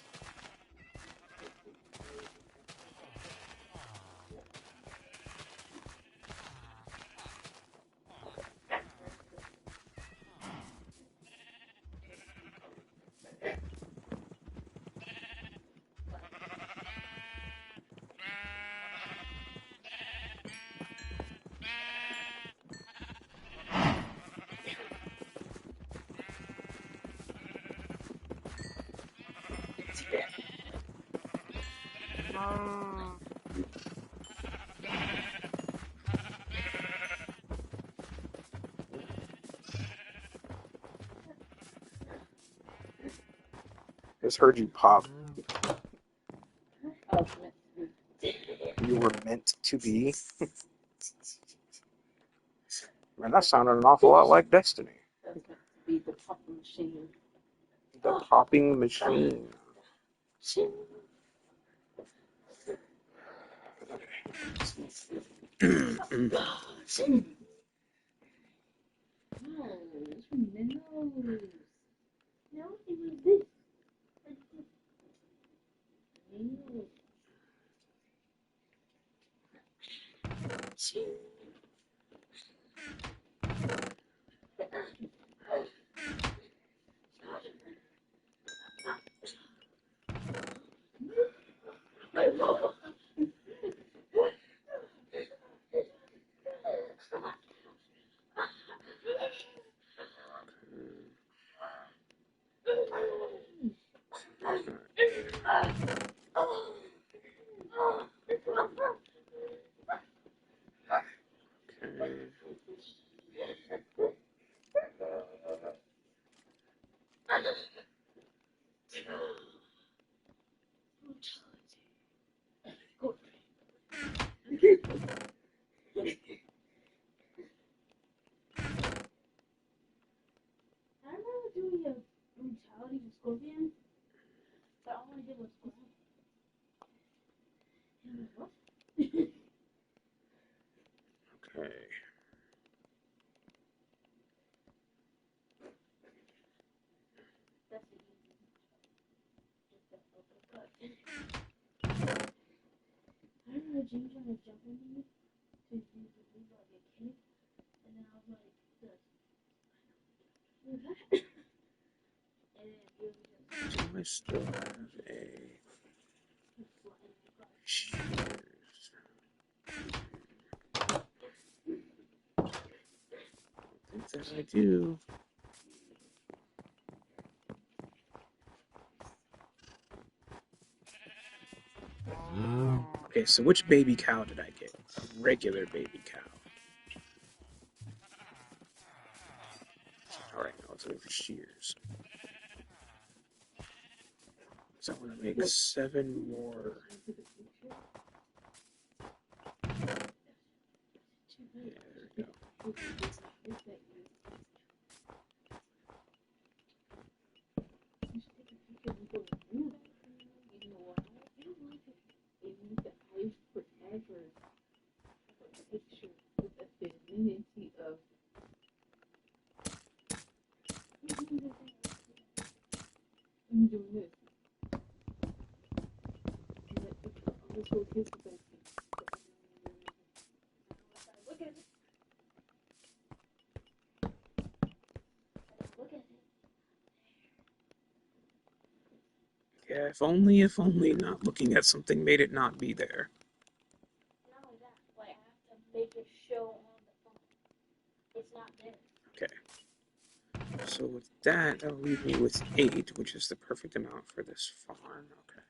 I just heard you pop. were meant to be. Man, that sounded an awful lot like Destiny. That's meant to be the popping machine. The popping machine. No, it's from nose. No, it was this. Nose. I remember doing a brutality with Scorpion, but all I did was what? Okay. That's the easy. Just that uppercut. I remember Jim trying to jump on me to use the move like a kick, and then I was like, this. And then he was just Do I still have a shears? I think that I do. Okay, so which baby cow did I get? A regular baby cow. Alright, now let's wait for shears. So I want to make 7 more. Yeah, there we go. Yeah, if only not looking at something made it not be there. Not only that, like I have to make it show on the phone. It's not there. Okay. So with that, that'll leave me with 8, which is the perfect amount for this farm. Okay.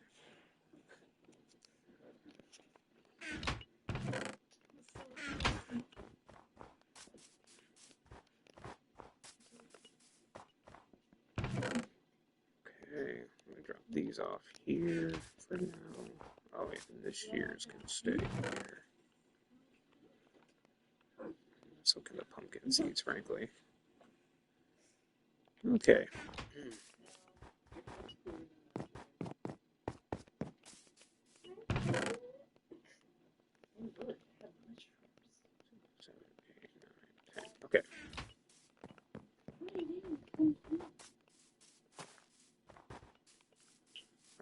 Okay, I'm gonna drop these off here for now. Oh wait, and this shears can stay here. So can the pumpkin seeds, frankly. Okay. Seven, 8, 9, 10. Okay.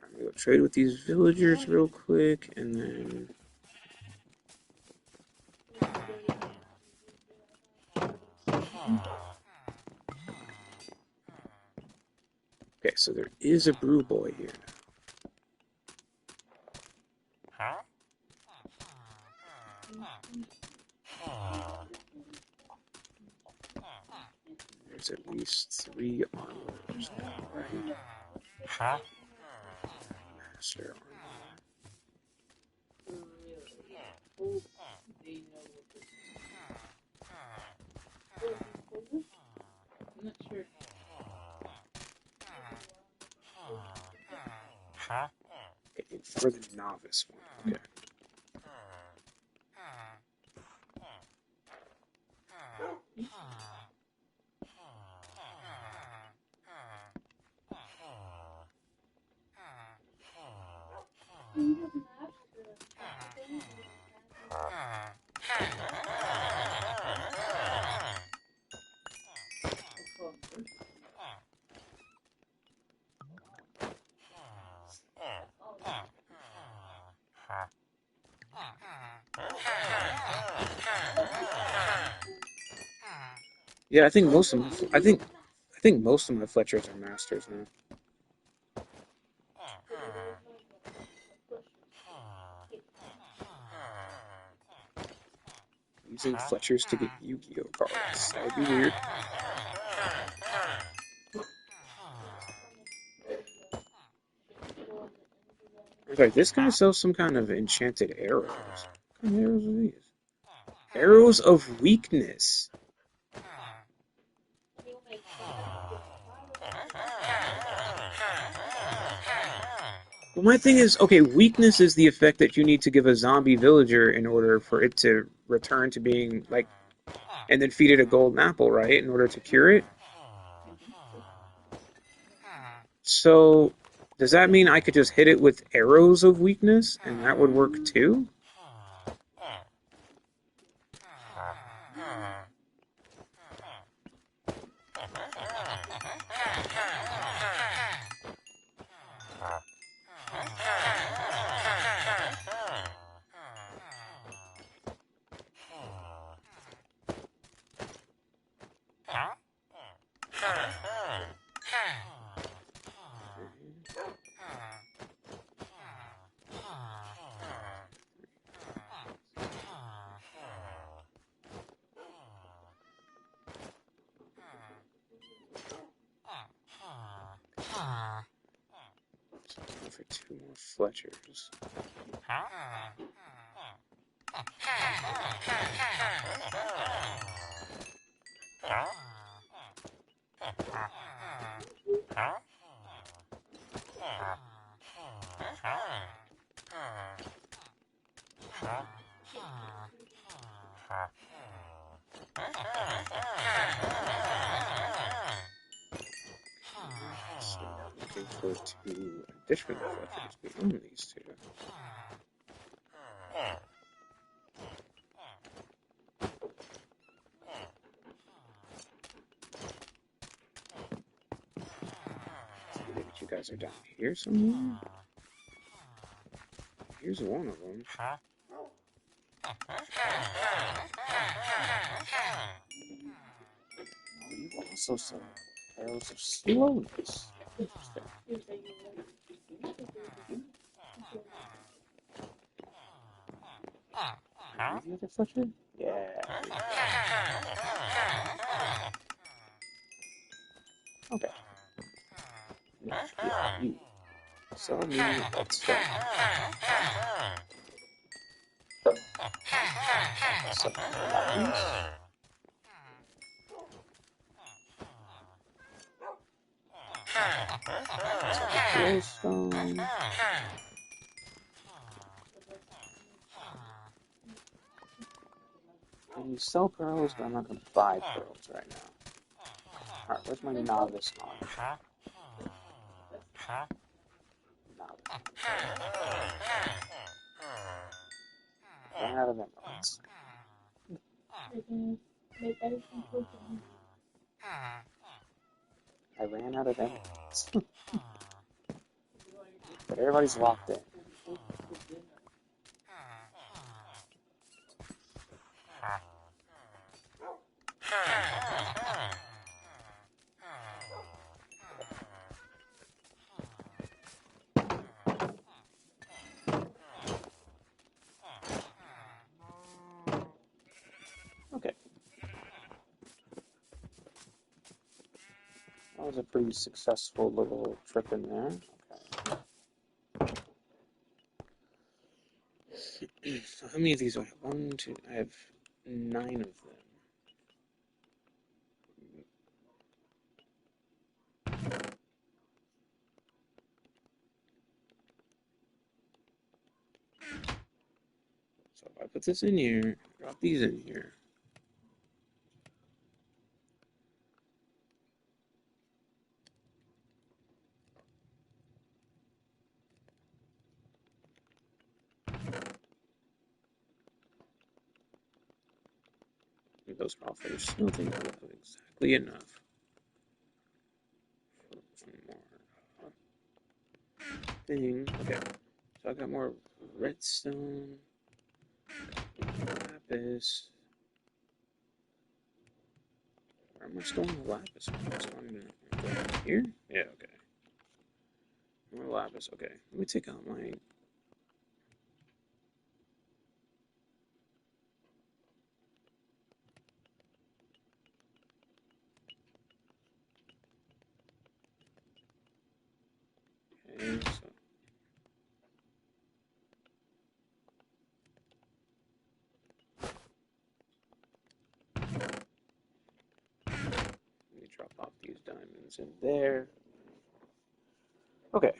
I'm gonna go trade with these villagers real quick, and then. Okay, so there is a brew boy here now. There's at least 3 armors now, right? Master armor. I'm not sure. Okay, for the novice one. Okay. Yeah, I think most of my Fletchers are masters now. Using Fletchers to get Yu-Gi-Oh cards. That would be weird. In fact, this guy sells some kind of enchanted arrows. What kind of arrows are these? Arrows of weakness. Well, my thing is, okay, weakness is the effect that you need to give a zombie villager in order for it to return to being, like, and then feed it a golden apple, right? In order to cure it. So, does that mean I could just hit it with arrows of weakness and that would work too? For two more Fletchers. So looking for two additional Fletchers beyond these two. Maybe you guys are down here somewhere. Here's one of them. You also sell arrows of slowness. Interesting. The other Fletcher? Yeah. Okay. Yeah, you. So me, that's fine. So, glowstone. I can sell pearls, but I'm not going to buy pearls right now. Alright, where's my novice on? Novice. Ran out of emeralds. I ran out of emeralds. But everybody's locked in. Okay. That was a pretty successful little trip in there. Okay. So how many of these do I have? One, two, I have 9 of them. So if I put this in here, drop these in here. Those offers smoothing will have exactly enough for one more thing. Okay, so I got more redstone, lapis. Where am I storing the lapis? I'm storing it here? Yeah, okay. More lapis. Okay, let me take out my. Okay, so let me drop off these diamonds in there. Okay,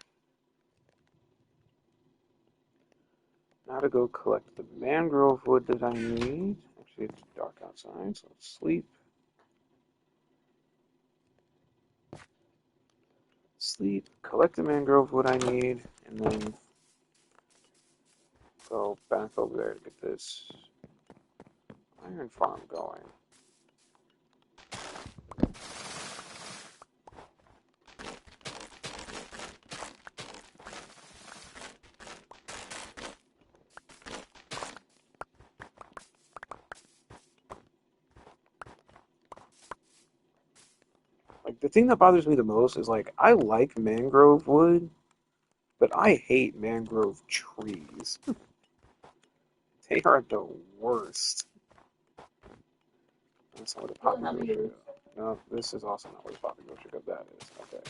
now to go collect the mangrove wood that I need. Actually, it's dark outside, so let's sleep. Sleep, collect the mangrove wood I need, and then go back over there to get this iron farm going. Like, the thing that bothers me the most is, like, I like mangrove wood, but I hate mangrove trees. They are the worst. That's not where the poppy go should go. No, this is also not where the poppy go should go. That is. Okay.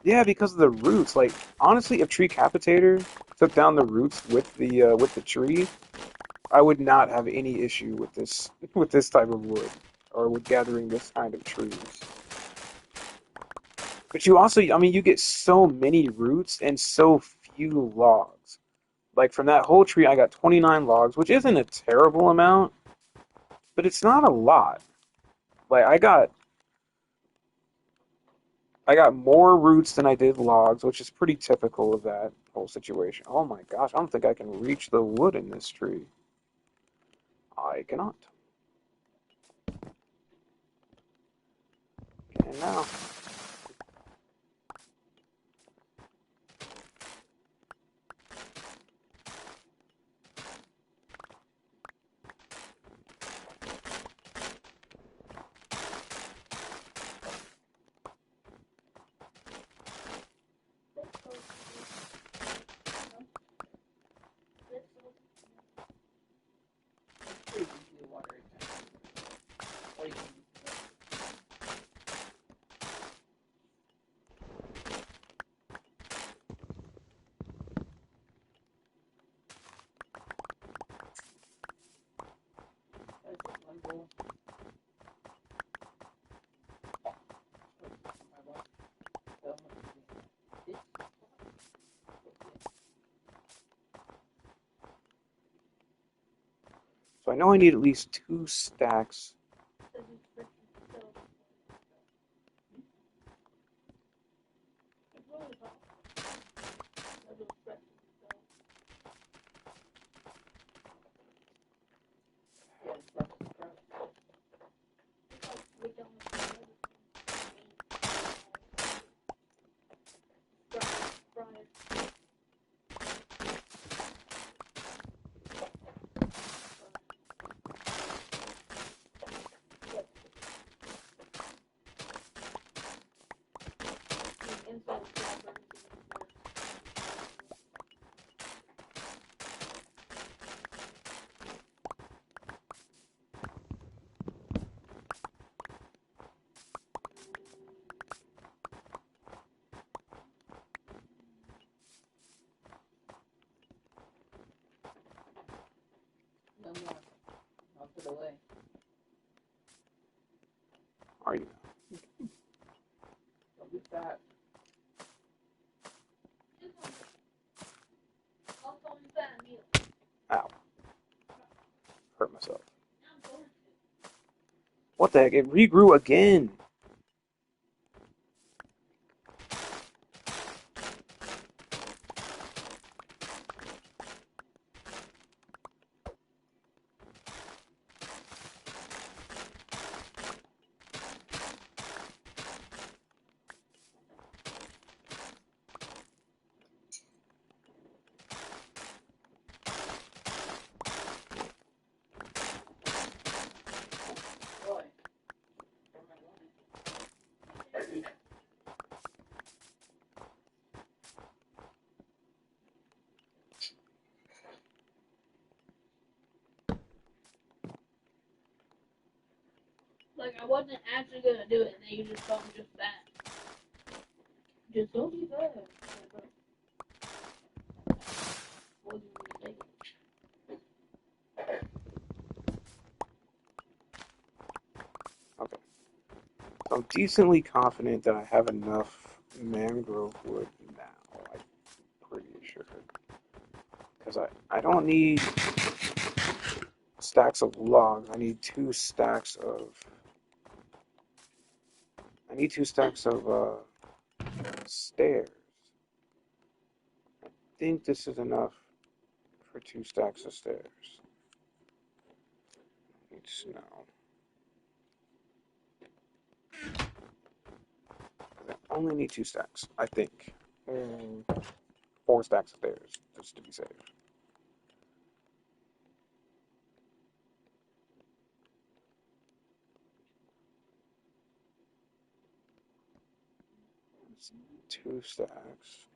Yeah, because of the roots. Like, honestly, if Tree Capitator took down the roots with the tree, I would not have any issue with this type of wood or with gathering this kind of trees. But you also, I mean, you get so many roots and so few logs. Like from that whole tree, I got 29 logs, which isn't a terrible amount, but it's not a lot. Like I got more roots than I did logs, which is pretty typical of that whole situation. Oh my gosh, I don't think I can reach the wood in this tree. I cannot. And now. So I know I need at least 2 stacks. No more. I'll put away. Are you? Don't be fat. Ow. Hurt myself. What the heck? It regrew again. Like I wasn't actually gonna do it, and then you just told me just that. Just don't be bad. Wasn't gonna take Okay. So I'm decently confident that I have enough mangrove wood now. I'm pretty sure. Because I don't need stacks of logs. I need two stacks of stairs. I think this is enough for two stacks of stairs. Need snow. I only need two stacks, I think. Four stacks of stairs, just to be safe. That's two stacks.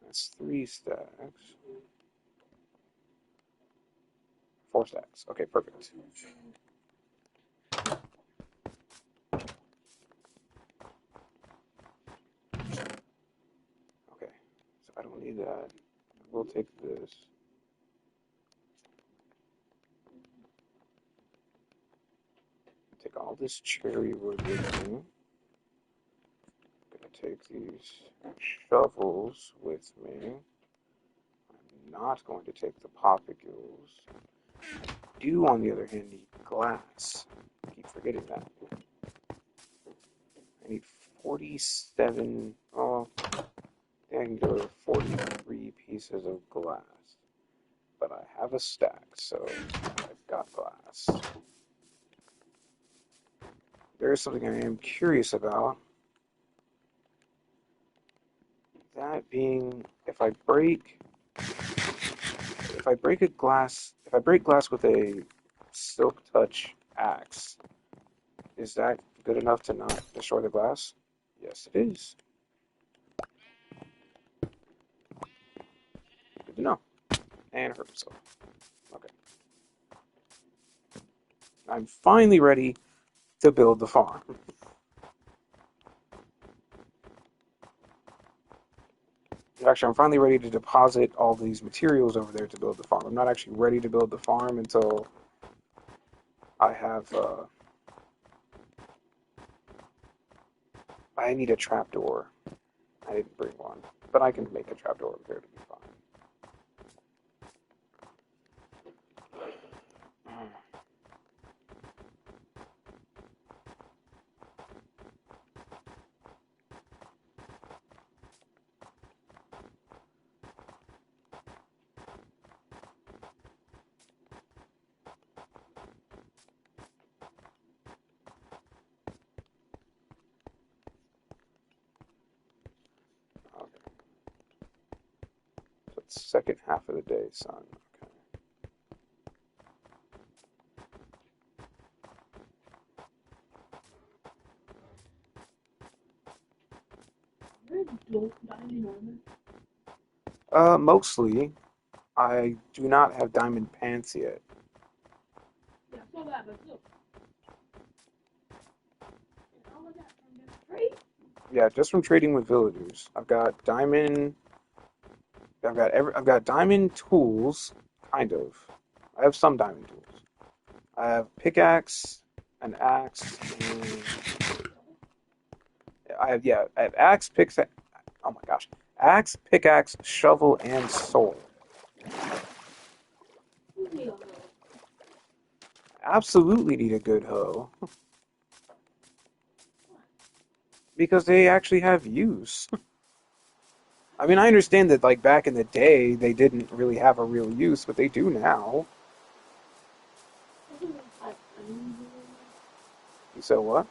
That's three stacks. Four stacks. Okay, perfect. Okay, so I don't need that. We'll take this. Take all this cherry wood with me. I'm gonna take these shovels with me. I'm not going to take the popicles. I do, on the other hand, need glass. I keep forgetting that. I need 47. Oh, I can go to 43 pieces of glass. But I have a stack, so I've got glass. There is something I am curious about. That being, if I break glass with a silk touch axe, is that good enough to not destroy the glass? Yes, it is. Good to know. And hurt myself. Okay. I'm finally ready to build the farm. Actually, I'm finally ready to deposit all these materials over there to build the farm. I'm not actually ready to build the farm until I have, I need a trapdoor. I didn't bring one, but I can make a trapdoor over there to be fine. Okay. So it's second half of the day, son. Okay. diamond armor. Mostly, I do not have diamond pants yet. Yeah, I saw that, but look. And all of that from this trade. Yeah, just from trading with villagers. I've got diamond tools, kind of. I have some diamond tools. I have pickaxe, an axe, and I have axe, pickaxe. Oh my gosh, axe, pickaxe, shovel, and sword. Absolutely need a good hoe because they actually have use. I mean, I understand that like back in the day they didn't really have a real use, but they do now. You said what?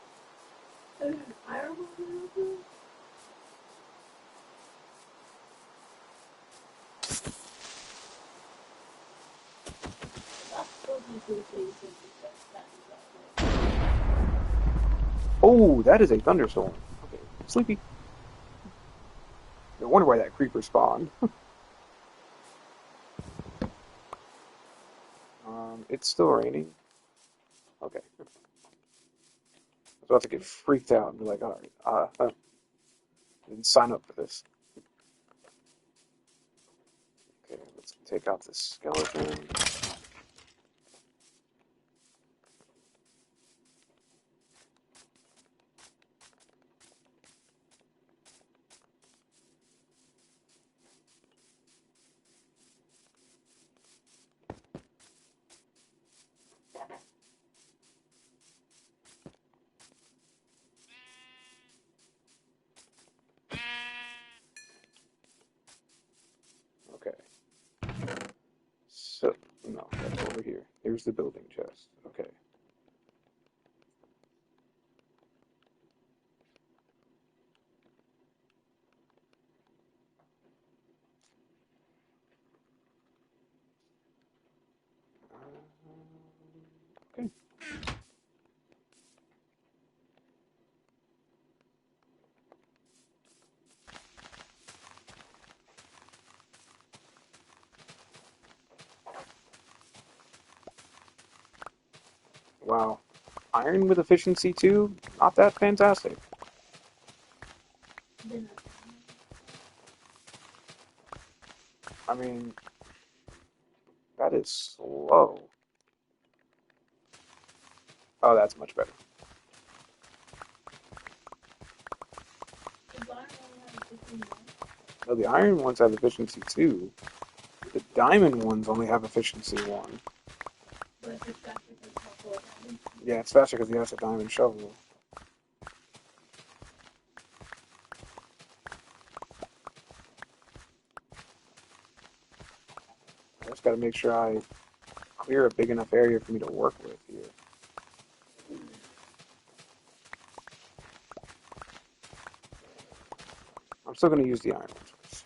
Oh, that is a thunderstorm. Okay, sleepy. No wonder why that creeper spawned. It's still raining. Okay. I was about to get freaked out and be like, all right, I didn't sign up for this. Okay, let's take out this skeleton. Okay. So, no, that's over here. Here's the building chest. Okay. Okay. Wow. Iron with efficiency too? Not that fantastic. Then I mean, that is slow. Oh, that's much better. the bar only has 15 minutes, No, the iron ones have efficiency too. The diamond ones only have efficiency one. but it's just faster because it's all full of diamonds. Yeah, it's faster because he has a diamond shovel. I just gotta make sure I clear a big enough area for me to work with here. I'm still gonna use the iron ones.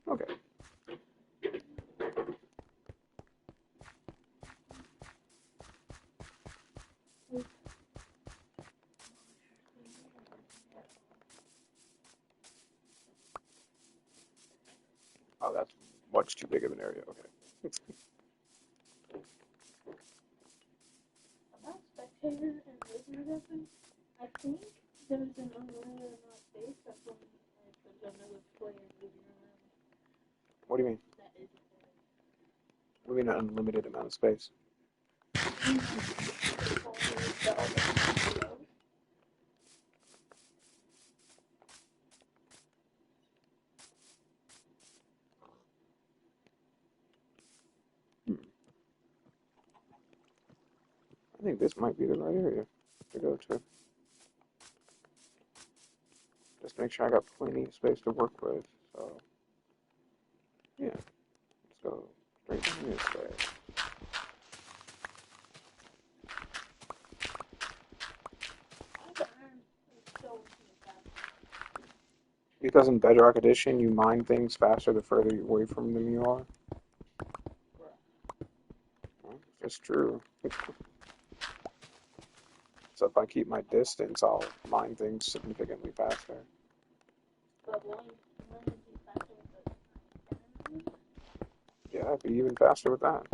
Okay. Oh, that's much too big of an area. Okay. About spectator and listener weapons, I think there's an unlimited amount of space. That's when like there's another player moving around. What do you mean? That isn't there. What do you mean an unlimited amount of space? Hmm. I think this might be the right area to go to. Just make sure I got plenty of space to work with. So, yeah, let's go straight down this way. Because in Bedrock Edition, you mine things faster the further away from them you are. Well, that's true. So if I keep my distance, I'll mine things significantly faster. But won't it be faster with the time? Yeah, it'd be even faster with that.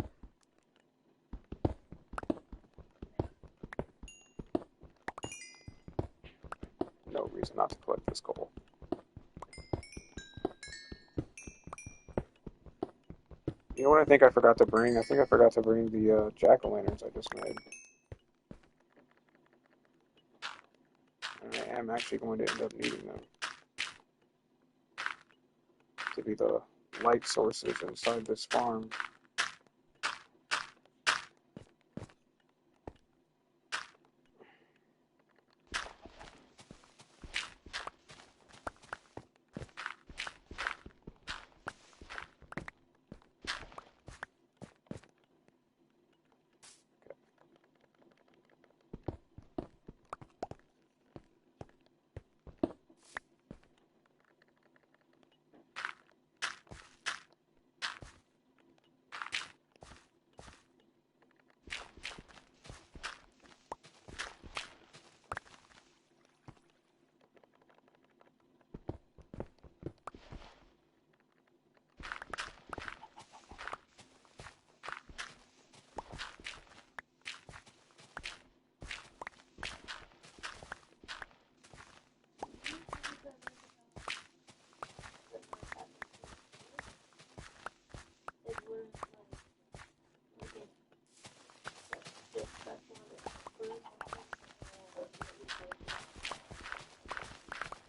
No reason not to collect this coal. You know what I think I forgot to bring? I think I forgot to bring the jack-o'-lanterns I just made. And I am actually going to end up needing them to be the light sources inside this farm.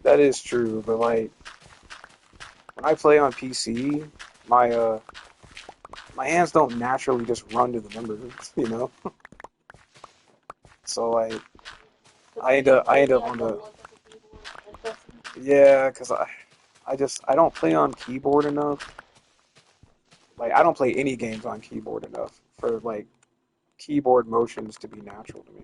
That is true, but like when I play on PC, my my hands don't naturally just run to the numbers, you know. So like I end up on the yeah, cause I don't play on keyboard enough. Like I don't play any games on keyboard enough for like keyboard motions to be natural to me.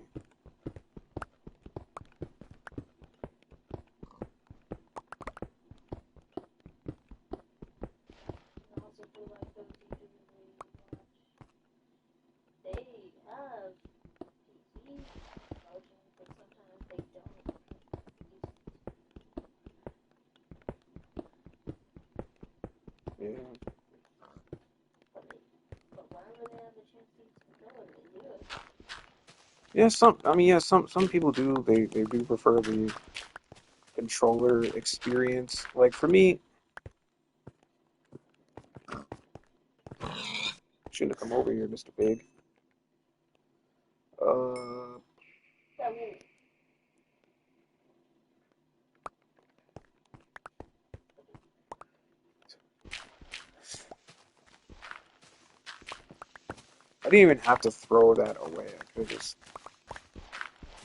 Yeah. Yeah, some people do. They do prefer the controller experience. Like for me, shouldn't have come over here, Mr. Big. Uh, I didn't even have to throw that away. I could have just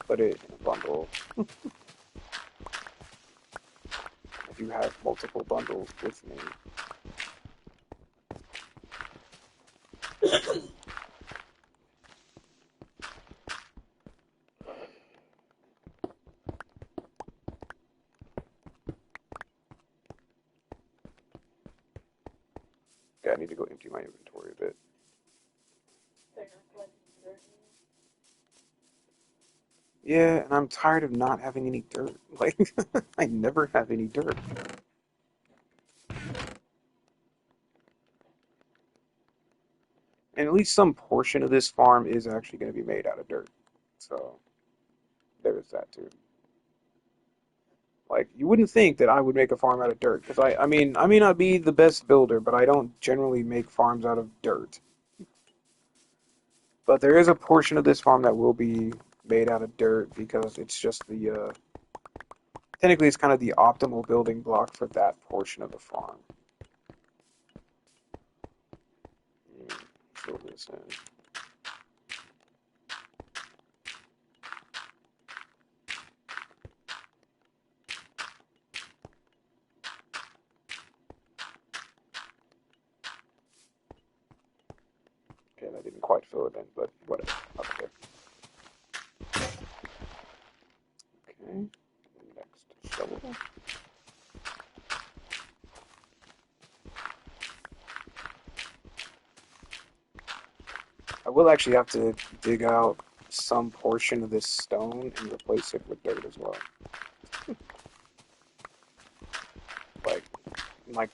put it in a bundle. I do have multiple bundles with me. Okay, I need to go empty my inventory a bit. Yeah, and I'm tired of not having any dirt. Like, I never have any dirt. And at least some portion of this farm is actually going to be made out of dirt. So, there's that too. Like, you wouldn't think that I would make a farm out of dirt, because I mean, I may not be the best builder, but I don't generally make farms out of dirt. But there is a portion of this farm that will be made out of dirt because it's just technically it's kind of the optimal building block for that portion of the farm. Fill this in. Okay, that didn't quite fill it in, but whatever. Okay. Okay. Next shovel. I will actually have to dig out some portion of this stone and replace it with dirt as well. Like like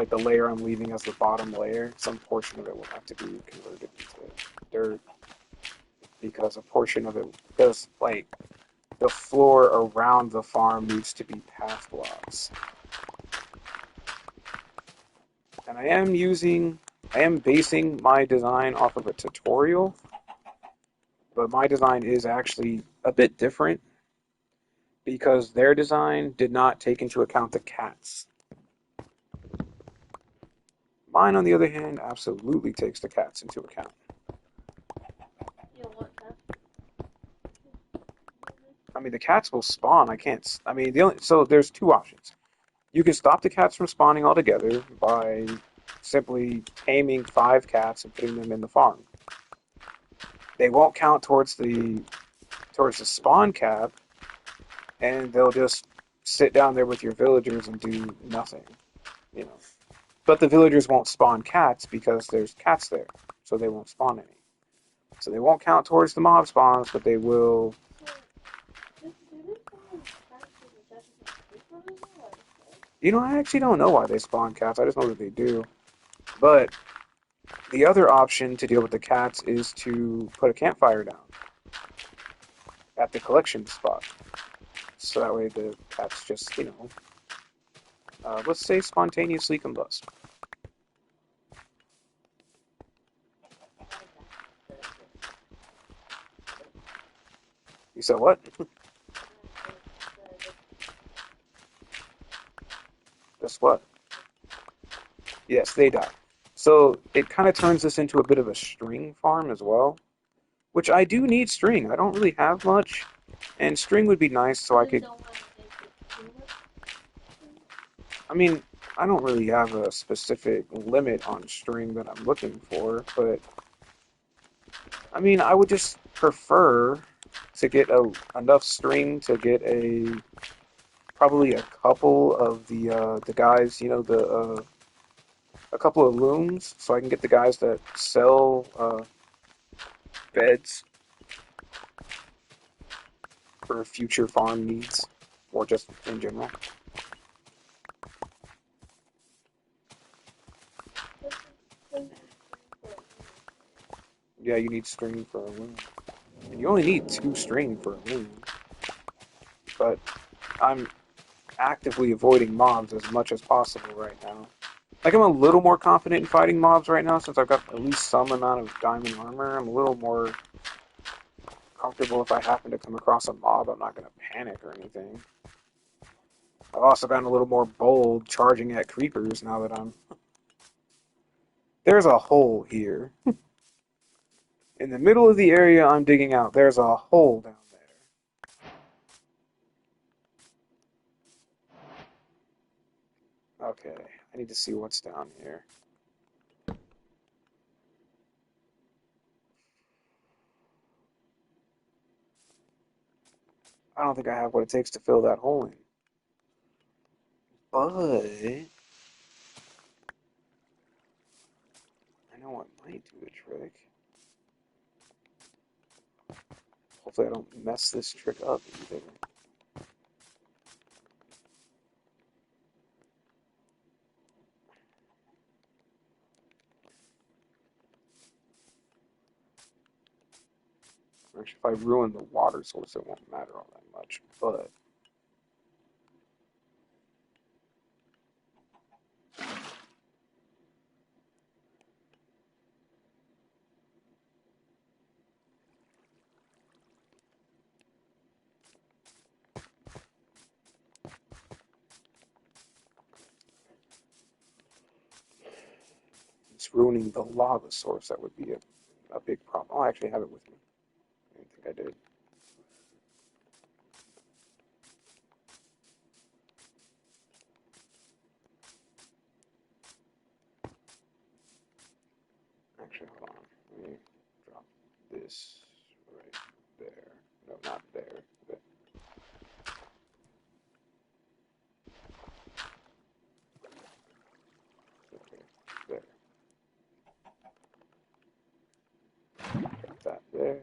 the layer I'm leaving as the bottom layer, some portion of it will have to be converted into dirt because a portion of it, because like the floor around the farm needs to be path blocks. And I am basing my design off of a tutorial, but my design is actually a bit different because their design did not take into account the cats. Mine, on the other hand, absolutely takes the cats into account. You know what? I mean, the cats will spawn. I can't. I mean, so there's two options. You can stop the cats from spawning altogether by simply taming 5 cats and putting them in the farm. They won't count towards the spawn cap, and they'll just sit down there with your villagers and do nothing, you know. But the villagers won't spawn cats because there's cats there, so they won't spawn any. So they won't count towards the mob spawns, but they will. You know, I actually don't know why they spawn cats. I just know that they do. But the other option to deal with the cats is to put a campfire down at the collection spot. So that way the cats just, let's say spontaneously combust. You said what? Guess what? Yes, they die. So it kind of turns this into a bit of a string farm as well, which I do need string. I don't really have much, and string would be nice so I could. I mean, I don't really have a specific limit on string that I'm looking for, but I mean, I would just prefer to get enough string to get probably a couple of the guys, a couple of looms, so I can get the guys that sell beds for future farm needs, or just in general. Yeah, you need string for a loom, and you only need 2 string for a loom. But I'm actively avoiding mobs as much as possible right now. Like I'm a little more confident in fighting mobs right now since I've got at least some amount of diamond armor. I'm a little more comfortable if I happen to come across a mob. I'm not going to panic or anything. I've also gotten a little more bold charging at creepers now that I'm. There's a hole here. In the middle of the area I'm digging out, there's a hole down there. Okay, I need to see what's down here. I don't think I have what it takes to fill that hole in. But I know what might do the trick. Hopefully I don't mess this trick up either. Actually, if I ruin the water source, it won't matter all that much. But it's ruining the lava source. That would be a big problem. Oh, I actually have it with me. I didn't think I did. Actually, hold on. Let me drop this right there. No, not there. But okay, there. Drop that there.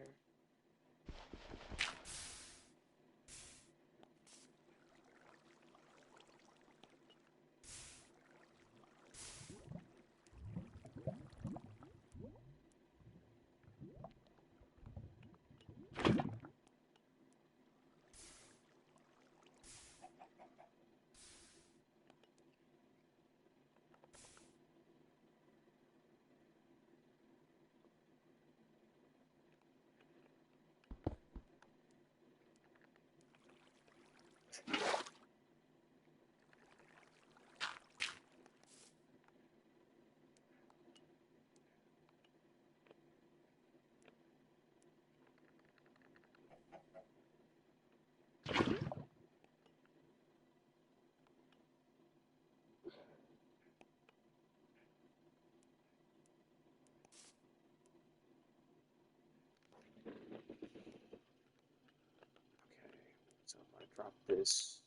drop this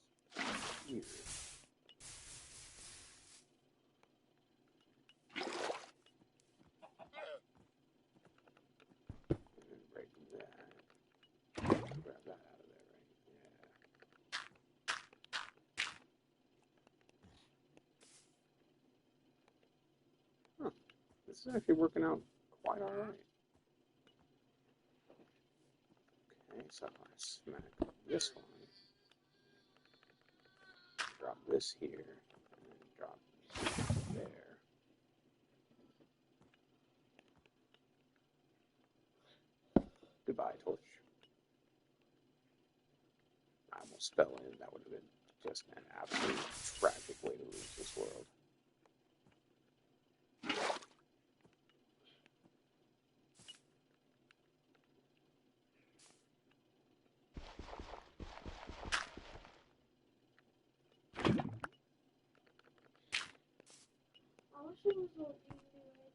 here. And break that. Grab that out of there, right? Yeah. Huh. This is actually working out quite alright. Okay, so I smack this one. Drop this here. And drop there. Goodbye, torch. I almost fell in. That would have been just an absolute tragic way to lose this world.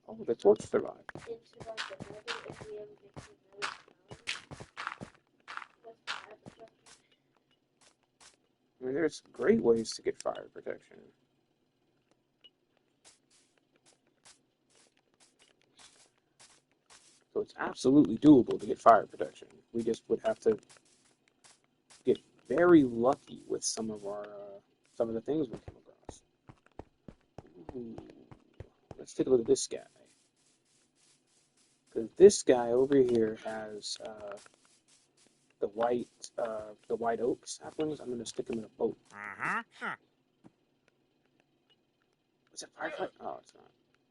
Oh, the torch survived. I mean, there's great ways to get fire protection. So it's absolutely doable to get fire protection. We just would have to get very lucky with some of the things we come across. Ooh. Let's take a look at this guy. Because this guy over here has the white oak saplings. I'm going to stick him in a boat. Is it firefly? Oh, it's not.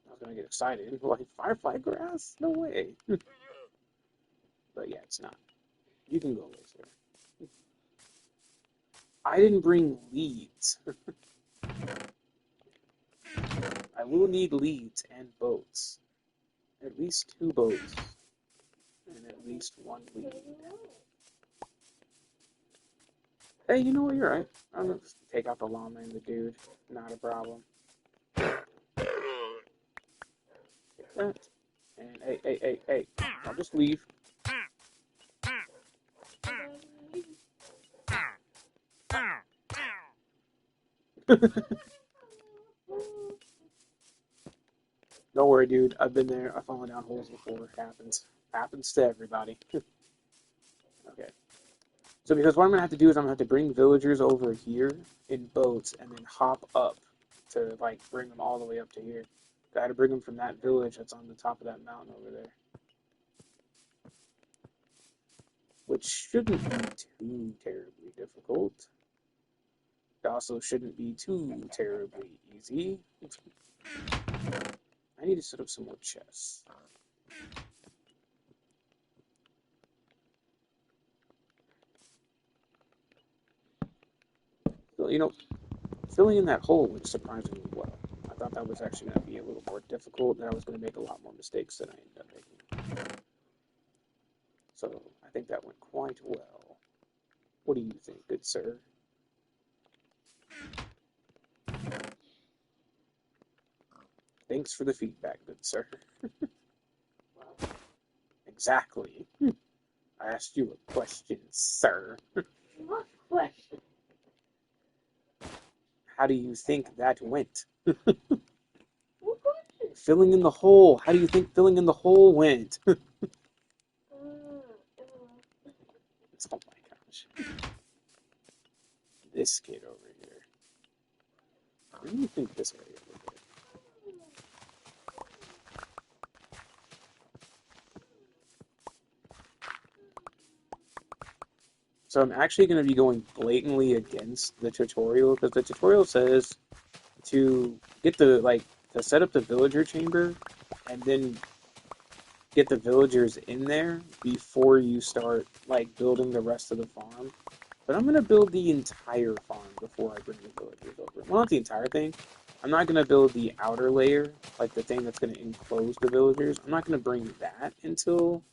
I was going to get excited. Like, firefly grass? No way. But yeah, it's not. You can go away, sir. I didn't bring leads. I will need leads and boats. At least 2 boats. And at least 1 lead. Hey, you know what? You're right. I'm going to take out the llama and the dude. Not a problem. Get that. And hey. I'll just leave. Don't worry, dude. I've been there. I've fallen down holes before. It happens. Happens to everybody. Okay. So because what I'm going to have to do is I'm going to have to bring villagers over here in boats and then hop up to, like, bring them all the way up to here. I had to bring them from that village that's on the top of that mountain over there. Which shouldn't be too terribly difficult. It also shouldn't be too terribly easy. I need to set up some more chests. So, you know, filling in that hole went surprisingly well. I thought that was actually going to be a little more difficult, and I was going to make a lot more mistakes than I ended up making. So, I think that went quite well. What do you think, good sir? Thanks for the feedback, good sir. Exactly. I asked you a question, sir. What question? How do you think that went? What question? Filling in the hole. How do you think filling in the hole went? Oh my gosh. This kid over here. What do you think this way over here? So I'm actually going to be going blatantly against the tutorial because the tutorial says to get the to set up the villager chamber and then get the villagers in there before you start building the rest of the farm. But I'm going to build the entire farm before I bring the villagers over. Well, not the entire thing. I'm not going to build the outer layer, like the thing that's going to enclose the villagers. I'm not going to bring that until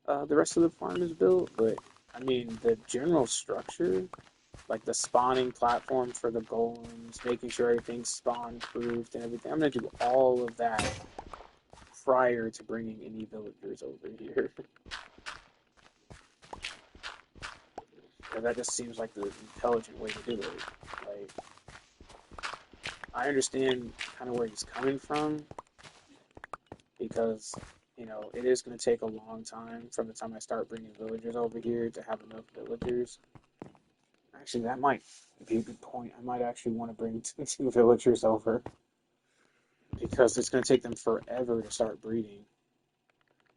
the rest of the farm is built. But, I mean, the general structure, like the spawning platform for the golems, making sure everything's spawn-proofed and everything, I'm going to do all of that prior to bringing any villagers over here. And that just seems like the intelligent way to do it. Like, I understand kind of where he's coming from because, it is going to take a long time from the time I start bringing villagers over here to have enough villagers. Actually, that might be a good point. I might actually want to bring two villagers over because it's going to take them forever to start breeding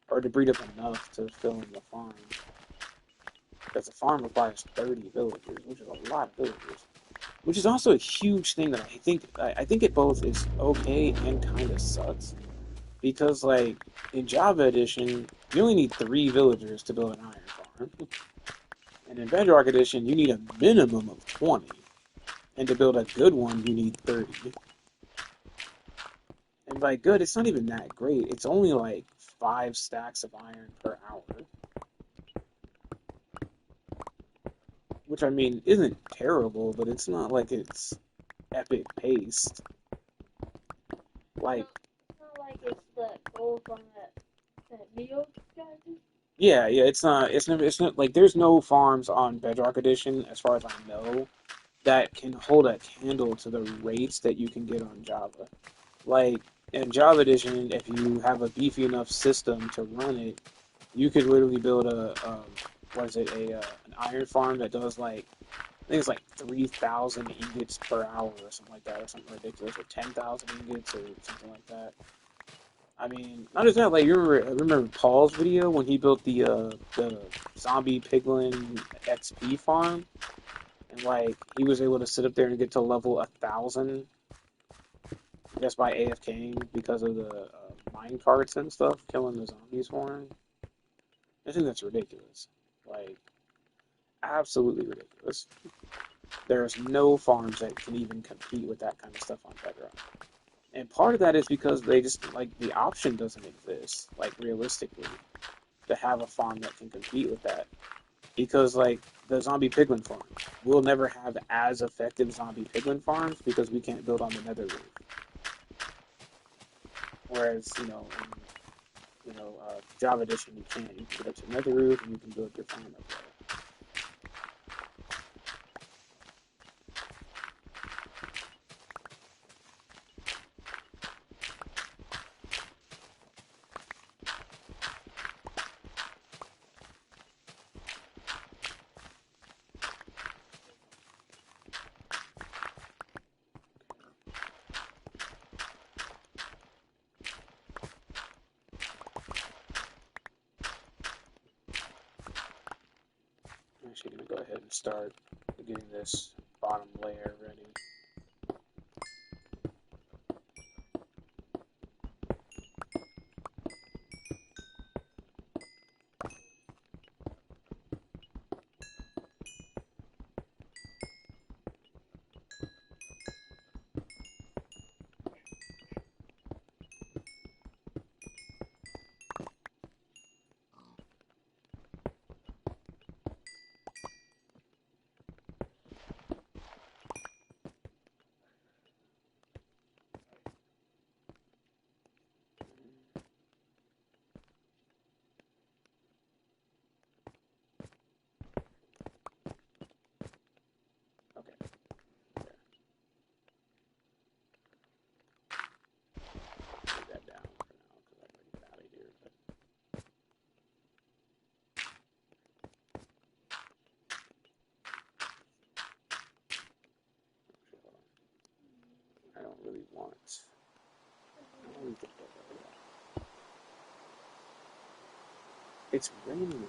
or to breed up enough to fill in the farm. Because the farm requires 30 villagers, which is a lot of villagers. Which is also a huge thing that I think it both is okay and kind of sucks because like in Java Edition you only need 3 villagers to build an iron farm, and in Bedrock Edition you need a minimum of 20, and to build a good one you need 30. And by good, it's not even that great. It's only like 5 stacks of iron per hour, which I mean isn't terrible, but it's not like it's epic paced. Like, It's not like it's the gold from that video guy did. yeah, it's not like there's no farms on Bedrock Edition, as far as I know, that can hold a candle to the rates that you can get on Java. Like in Java Edition, if you have a beefy enough system to run it, you could literally build what is it, an iron farm that does like I think it's like 3,000 ingots per hour or something like that, or something ridiculous, or 10,000 ingots or something like that. I mean, not just that. Like remember Paul's video when he built the zombie piglin XP farm, and like he was able to sit up there and get to level 1,000 just by AFKing because of the mine carts and stuff, killing the zombies for him. I think that's ridiculous. Like absolutely ridiculous. There's no farms that can even compete with that kind of stuff on Bedrock. And part of that is because they just like the option doesn't exist, like realistically, to have a farm that can compete with that. Because like the zombie piglin farm, we'll never have as effective zombie piglin farms because we can't build on the nether roof. Whereas, Java Edition you can. You can get up to the nether roof and you can build your farm up there. I'm actually gonna go ahead and start getting this bottom layer ready. Okay, there. Put that down for now because I'm ready to get out of here. But actually, hold on. I don't really want. I don't really think that. It's raining.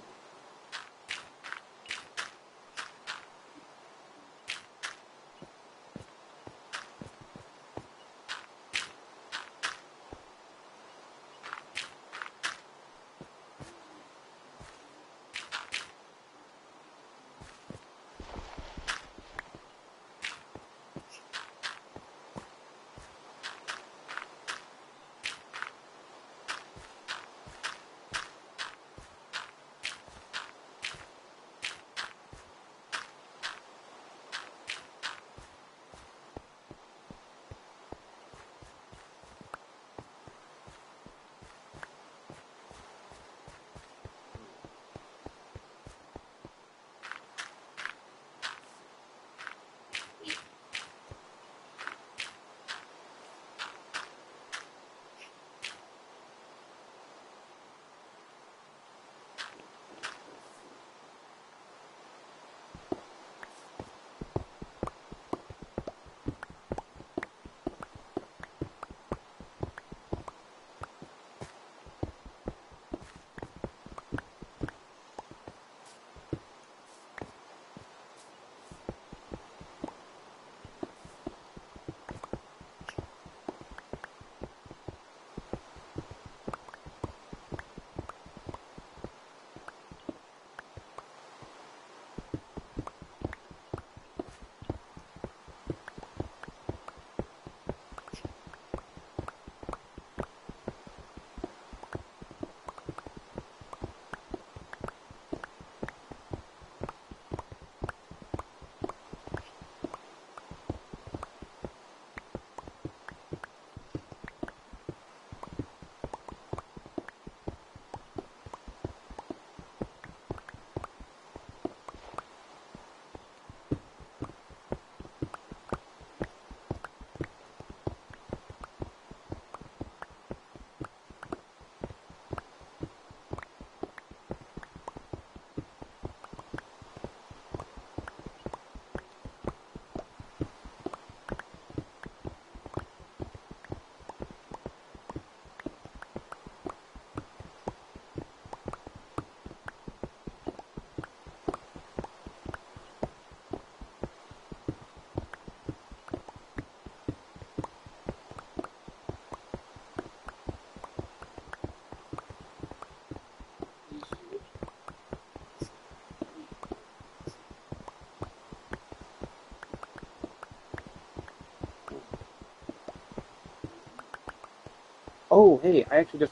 Oh, hey, I actually just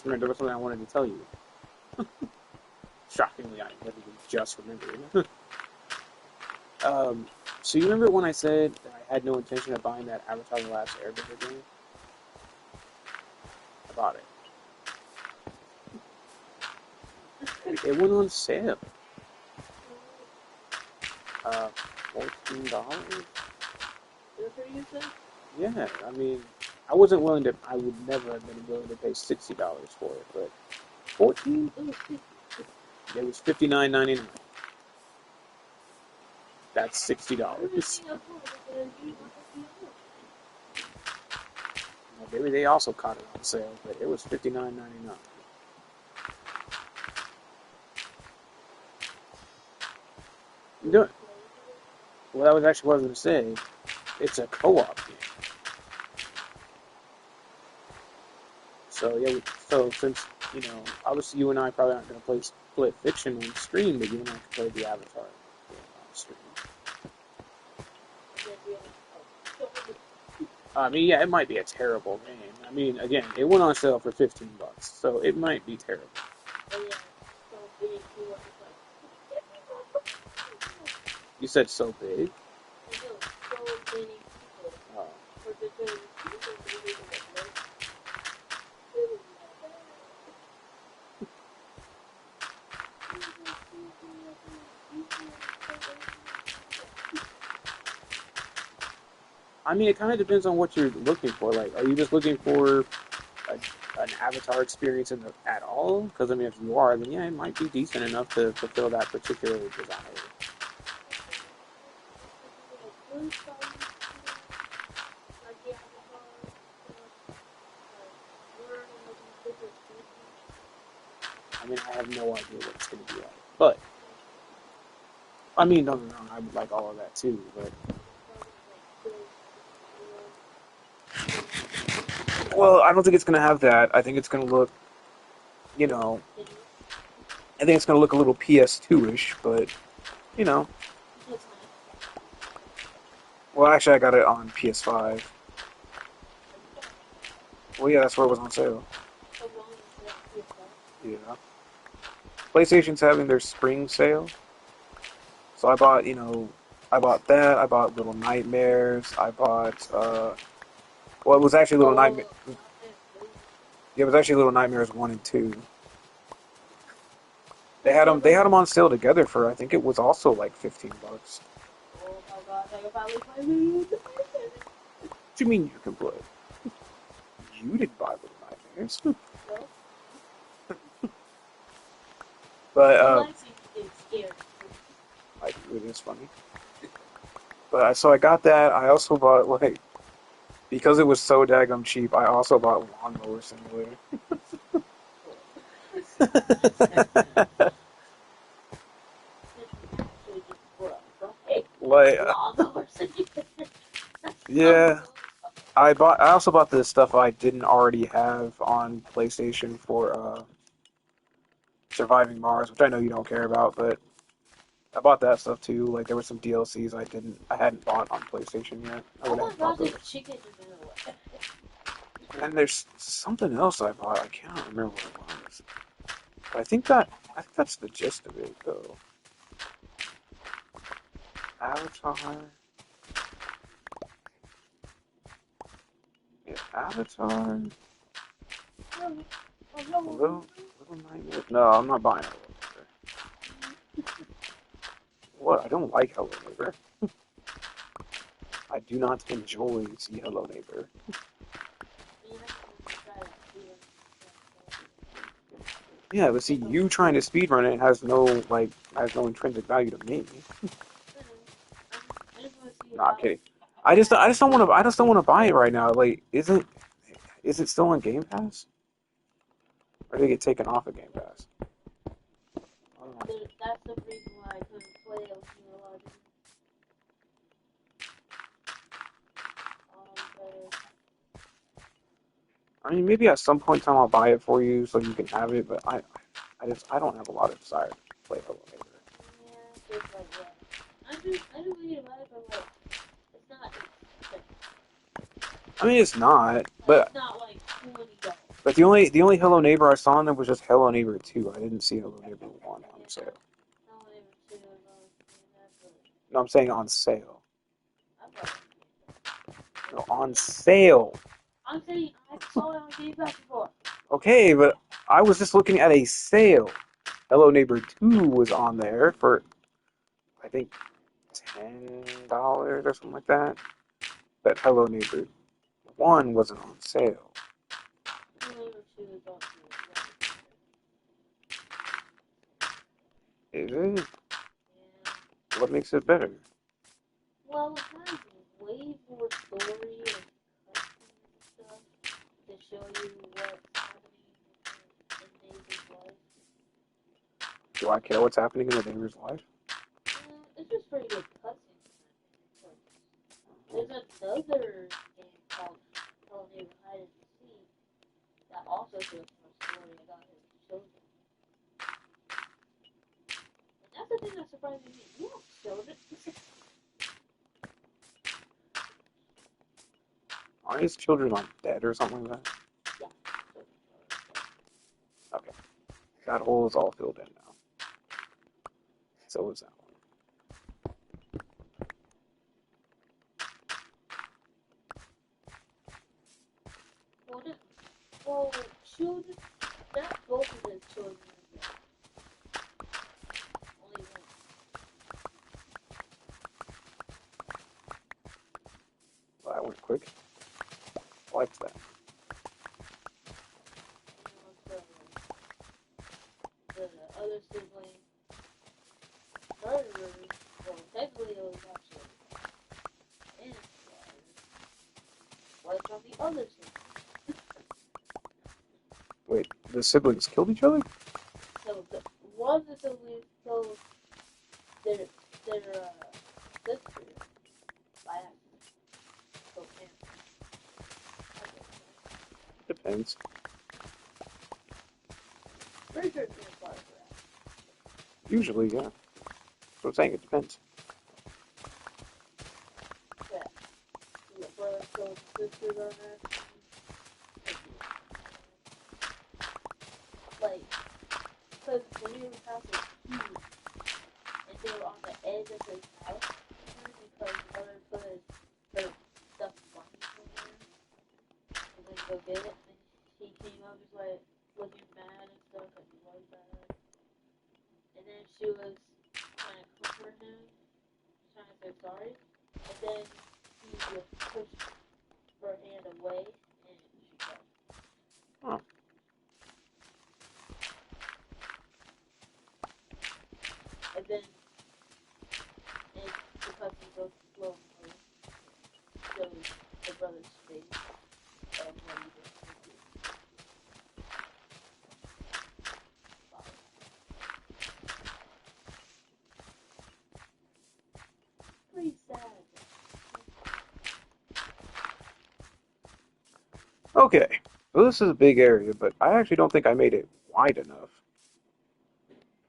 remembered there was something I wanted to tell you. Shockingly, I literally just remembered. um, so you remember when I said that I had no intention of buying that Avatar: The Last Airbender game? I bought it. It went on sale. Uh, $14. Good for you, sis? Yeah, I mean, I wasn't willing to. I would never have been willing to pay $60 for it, but 14. It was 50. It was $59.99. That's $60. Everything else was because you not the other. Well, maybe they also caught it on sale, but it was $59.99. No, well, that was actually what I was going to say. It's a co-op game. So yeah, so since obviously you and I probably aren't going to play Split Fiction on stream, but you and I can play the Avatar game on stream. I mean, yeah, it might be a terrible game. I mean, again, it went on sale for $15, so it might be terrible. You said so big. Oh. I mean, it kind of depends on what you're looking for. Like, are you just looking for an Avatar experience at all? Because I mean, if you are, then yeah, it might be decent enough to fulfill that particular desire. I mean, I have no idea what it's going to be like, but I mean, don't get me wrong, I would like all of that too. But well, I don't think it's going to have that. I think it's going to look, you know, I think it's going to look a little PS2-ish, but you know. Well, actually, I got it on PS5. Well, yeah, that's where it was on sale. Yeah. PlayStation's having their spring sale, so I bought that. I bought Little Nightmares. I bought, well, it was actually Little Nightmares. Yeah, it was actually Little Nightmares 1 and 2. They had them on sale together for I think it was also like $15. Oh my gosh, I can finally play me. What do you mean you can play? You didn't buy Little Nightmares. But it is funny. But so I got that. I also bought like because it was so daggum cheap. I also bought Lawnmower Simulator. Like yeah, I also bought the stuff I didn't already have on PlayStation for Surviving Mars, which I know you don't care about, but I bought that stuff too. Like there were some DLCs I hadn't bought on PlayStation yet. I oh would my have bought god, those. this chicken is in the way. And there's something else I bought. I can't remember what it was. But I think that's the gist of it though. Avatar. Yeah, Avatar. Little Nightmare. No, I'm not buying Hello Neighbor. What? I don't like Hello Neighbor. I do not enjoy See Hello Neighbor. Yeah, but see, you trying to speedrun it has no intrinsic value to me. Not kidding. I just don't want to buy it right now. Like, is it still on Game Pass? Or did it get taken off of Game Pass? That's the reason why I couldn't play it with you a lot. I mean, maybe at some point in time I'll buy it for you so you can have it, but I don't have a lot of desire to play Hello Neighbor. Yeah, just like that. I do really about it, but like, it's not expensive. I mean, it's not, Like, but it's not like $20. But the only Hello Neighbor I saw in there was just Hello Neighbor 2. I didn't see Hello Neighbor 1 on Yeah, sale. no one even two was on that, but No, I'm saying on sale. I probably No, on sale. I'm saying I saw it on Game Pass before. Okay, but I was just looking at a sale. Hello Neighbor 2 was on there for, I think, $10 or something like that. But Hello Neighbor 1 wasn't on sale. No one even two was on Is it? Yeah. What makes it better? Well, it has way more story and cutscenes and stuff to show you what's happening in David's life. Do I care what's happening in the neighbor's life? It's just pretty good cutscenes in my opinion. There's another game called Hello Neighbor Hide and Seek that also shows more story about his children. And that's the thing that surprised me. You have children? Are his children like dead or something like that? Yeah. Okay. That hole is all filled in now. So is that one. Well, children, not both of his children are dead. Only one. Well, that went quick. I liked that. The other sibling murderer, well, technically it was not children. And was from the other sibling. Wait, the siblings killed each other? So one of the siblings killed their sister by accident. So cancer. Depends. Pretty sure it's gonna start for that. Usually, yeah. That's what I'm saying. It depends. Yeah. The brother killed his sister on accident. Like, because the neighbor's house was huge, and they were on the edge of his house because the mother put her stuffed bunny somewhere, and then go get it, and he came up just like looking mad and stuff, like he was bad, and then she was trying to comfort him, trying to say sorry, and then he just pushed her hand away, and she fell. Oh. And then, and because he goes slow mo, shows the brother's face of what he did. Pretty sad. Okay. So this is a big area, but I actually don't think I made it wide enough.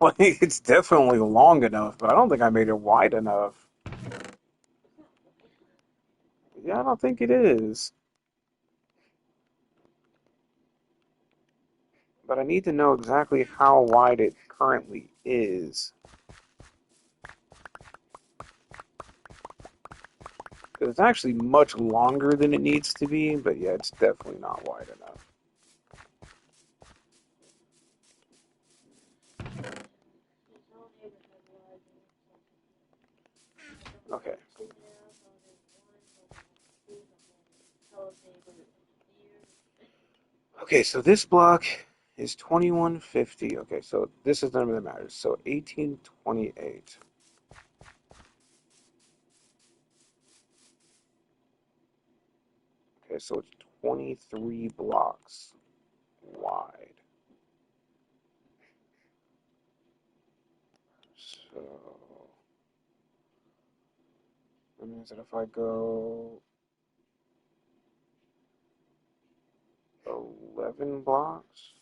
Like, it's definitely long enough, but I don't think I made it wide enough. Yeah, I don't think it is. But I need to know exactly how wide it currently is. Because it's actually much longer than it needs to be, but yeah, it's definitely not wide enough. Okay. Okay, so this block is 2150. Okay, so this is the number that matters. So 1828. Okay, so it's 23 blocks wide. So that means that if I go 11 blocks,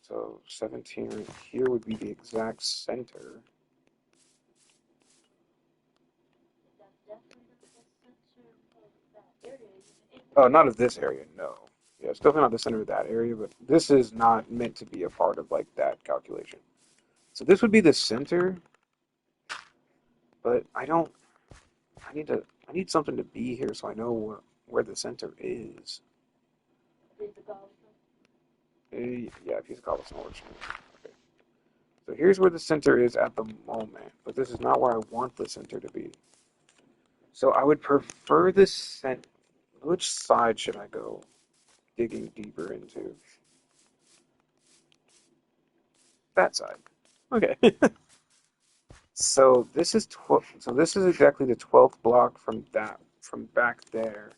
so 17 right here would be the exact center. Oh, not of this area, no. Yeah, it's definitely not the center of that area, but this is not meant to be a part of like that calculation. So this would be the center, but I don't. I need something to be here so I know where the center is. Piece of cobblestone. Yeah, a piece of cobblestone works for me. Okay. So here's where the center is at the moment, but this is not where I want the center to be. So I would prefer this center. Which side should I go digging deeper into? That side. Okay. So this is 12. So this is exactly the 12th block from back there.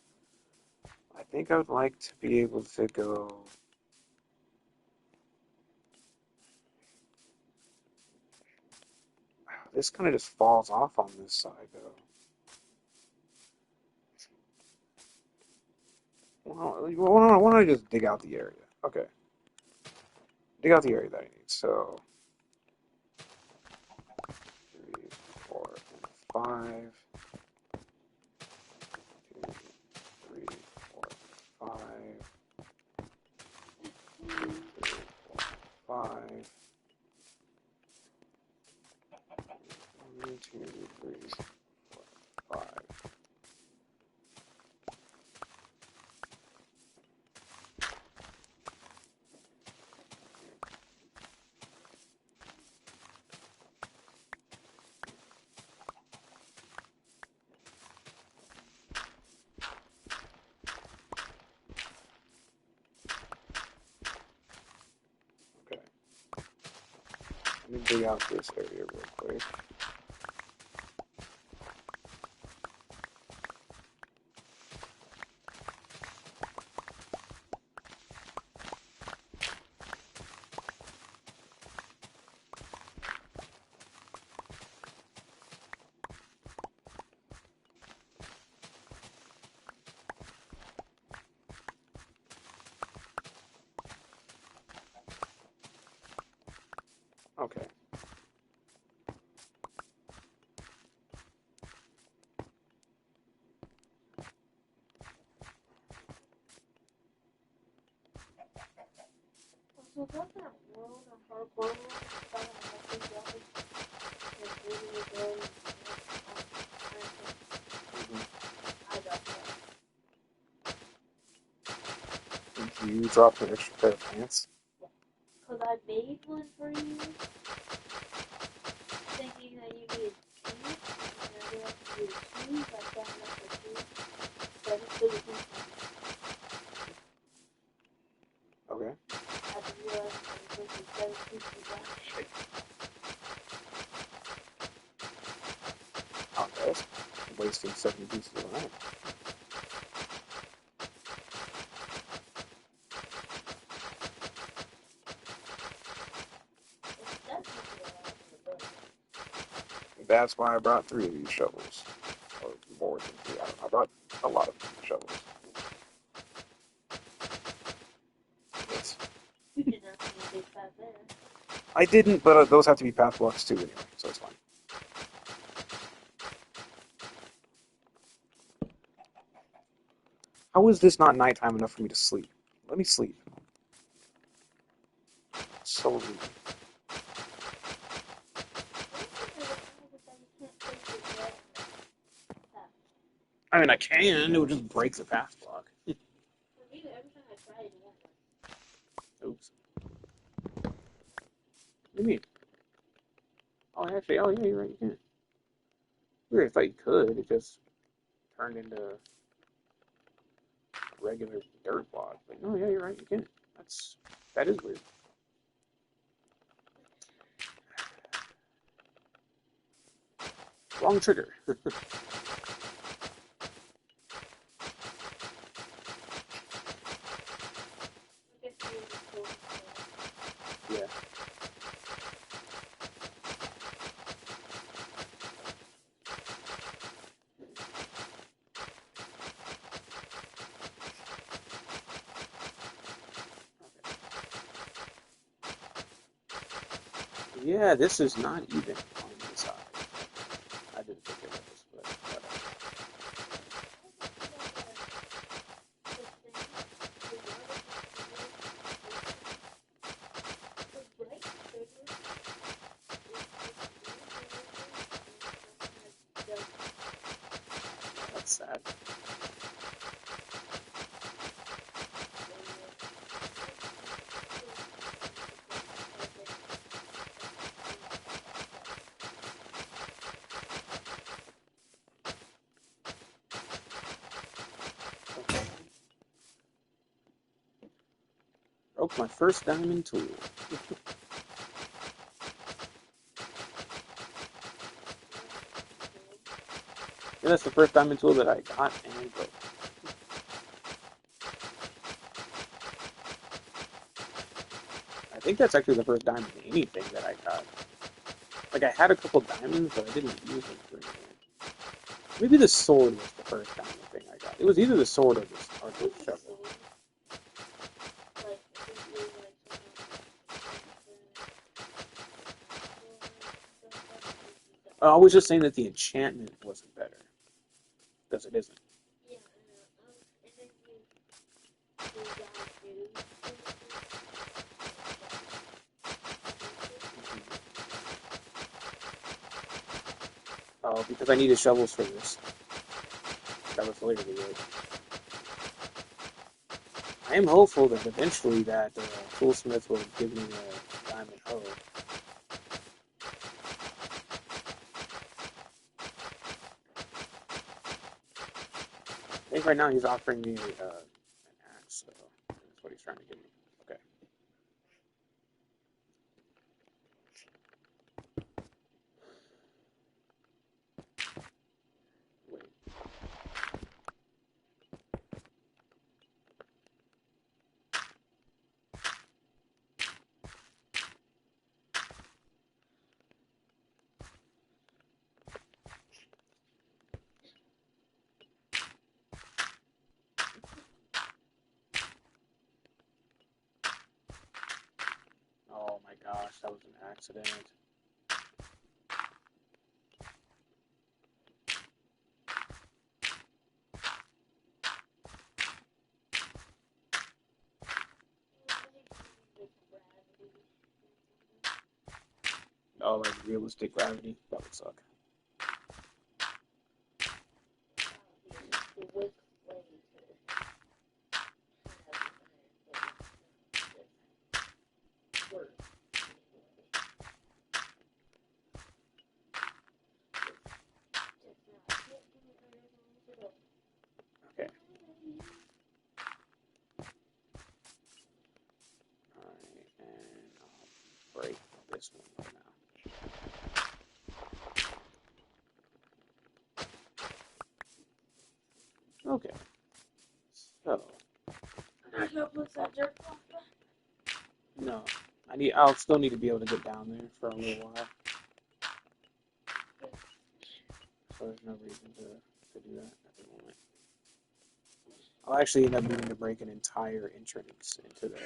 I think I would like to be able to go. This kind of just falls off on this side though. Well, why don't I just dig out the area? Okay, dig out the area that I need. So 3, 4, and 5. 2, 3, 4, 5. 2, 3, 4, 5. 1, 2, 3, 4, 5. Okay, let me dig out this area real quick. Okay. So does that world and hardcore world sound like nothing else? Like really good. Mm-hmm. I got that. You dropped an extra pair of pants. Cause I made one for you, thinking that you needed pants, and I realized you needed shoes. I found out for shoes, but I just put it in. Okay. I didn't realize I was supposed to 7 pieces of that. Oh, that's wasting 70 pieces of iron. That's usually what I do, but That's why I brought 3 of these shovels. Or more than 3. I don't know. I brought a lot of shovels. Yes. you did not see a big fat there. I didn't, but those have to be path blocks too anyway, so it's fine. How is this not nighttime enough for me to sleep? Let me sleep. So rude. I mean, I can. It would just break the path block. For me, every time I try it, Oops. What do you mean? Oh, actually, oh yeah, you're right. You can. Weird. I thought you could. It just turned into a regular dirt block. But no, yeah, you're right. You can. That is weird. Wrong trigger. Yeah. Yeah, this is not even on the side. I didn't think it was, but whatever. sad. Okay. Broke my first diamond tool. And that's the first diamond tool that I got and broke. I think that's actually the first diamond in anything that I got. Like, I had a couple diamonds, but I didn't use them for anything. Maybe the sword was the first diamond thing I got. It was either the sword or the shovel. I was just saying that the enchantment wasn't better. Because it isn't. Oh, because I needed shovels for this. That was literally it. I am hopeful that eventually that toolsmith will give me a diamond hoe. I think right now he's offering me an axe, so that's what he's trying to give me. Okay. Wait. Oh my gosh, that was an accident. Oh, like realistic gravity? That would suck. Okay. Alright, and I'll break this one right now. Okay. So. No. I'll still need to be able to get down there for a little while. So there's no reason to do that at the moment. I'll actually end up needing to break an entire entrance into the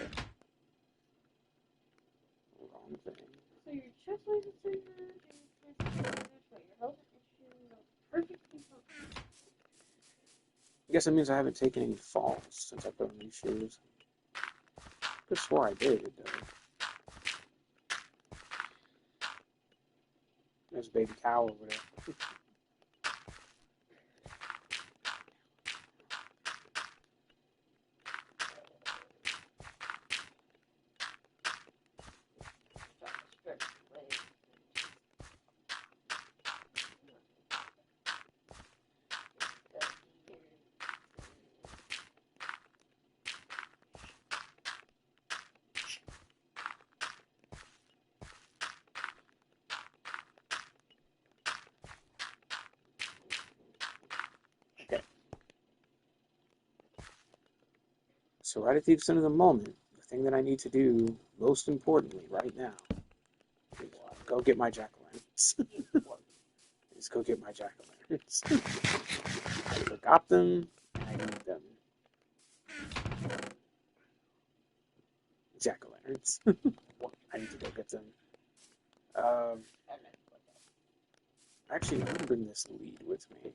wrong thing. So your chest weight is your health is perfectly fine. I guess it means I haven't taken any falls since I put on these shoes. I could have swore I did, though. There's a baby cow over there. Okay. So right at the extent of the moment, the thing that I need to do, most importantly, right now, is go get my jack-o'-lanterns. Is go get my jack-o'-lanterns. I forgot them, and I need them. Jack-o'-lanterns. I need to go get them. Actually, I'm going to bring this lead with me.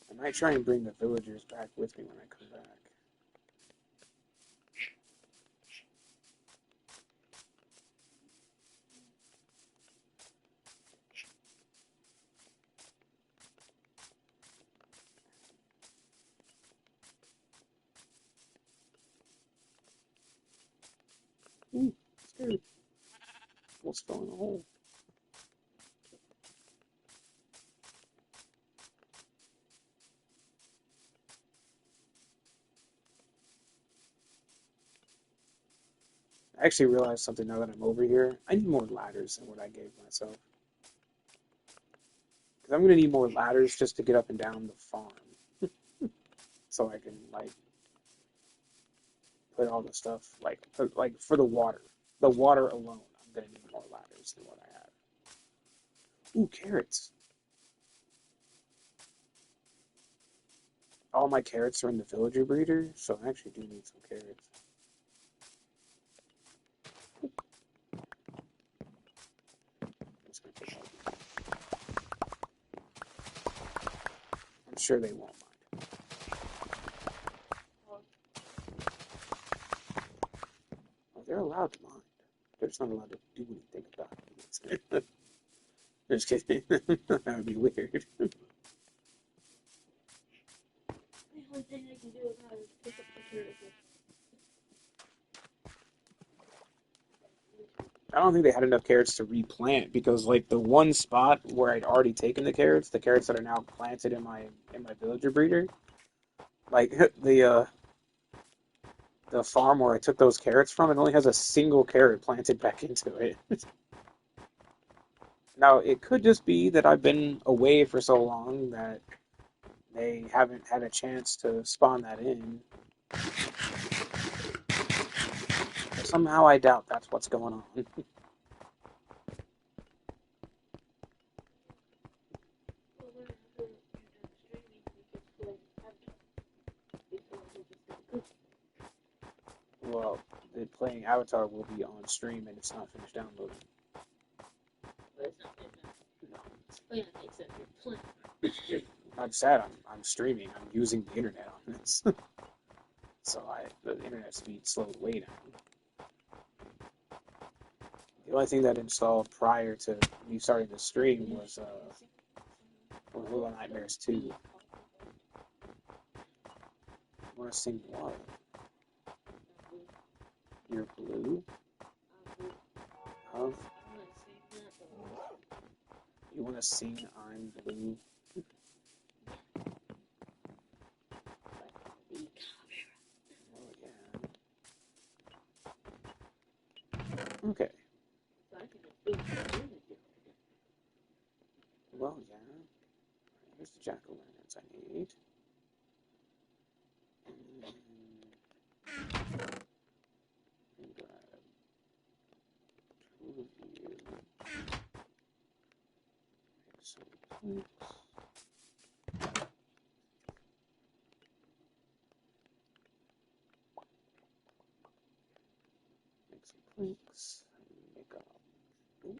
I might try and bring the villagers back with me when I come back. Ooh, scared. Almost fell in a hole. I actually realized something now that I'm over here. I need more ladders than what I gave myself. Because I'm going to need more ladders just to get up and down the farm. So I can, like, put all the stuff, like for the water. The water alone, I'm going to need more ladders than what I have. Ooh, carrots. All my carrots are in the villager breeder, so I actually do need some carrots. I'm sure they won't mind. Oh, they're allowed to mind. They're just not allowed to do anything about it. Just kidding. That would be weird. The only thing I can do about it is pick up the carrots. I don't think they had enough carrots to replant because, like, the one spot where I'd already taken the carrots that are now planted in my villager breeder, like the farm where I took those carrots from, it only has a single carrot planted back into it. Now, it could just be that I've been away for so long that they haven't had a chance to spawn that in. But somehow I doubt that's what's going on. Well, the playing Avatar will be on stream and it's not finished downloading. No. Like I said, I'm streaming. I'm using the internet on this, so the internet speed slowed way down. The only thing that installed prior to me starting the stream was Little Nightmares 2. You want to sing what? You're blue? Huh? You want to sing I'm blue? Oh yeah. Okay. Well, yeah. Here's the jack-o'-lanterns I need. And grab two of you. Make some planks. Make some planks. Make a. Ooh.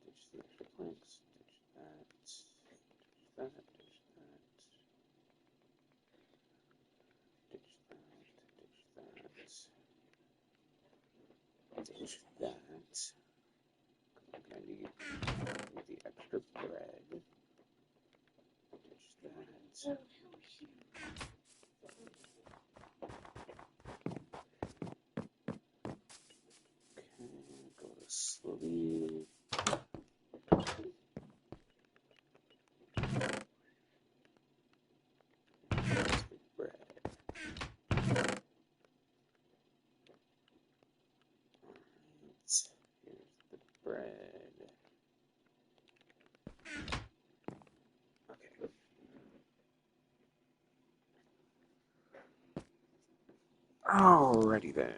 Ditch the extra planks. Ditch that. Ditch that. Ditch that. Ditch that. Ditch that. I'm gonna need the extra bread. Ditch that. Okay, go to sleep. Here's the bread. Alright, here's the bread. Okay. Alrighty then.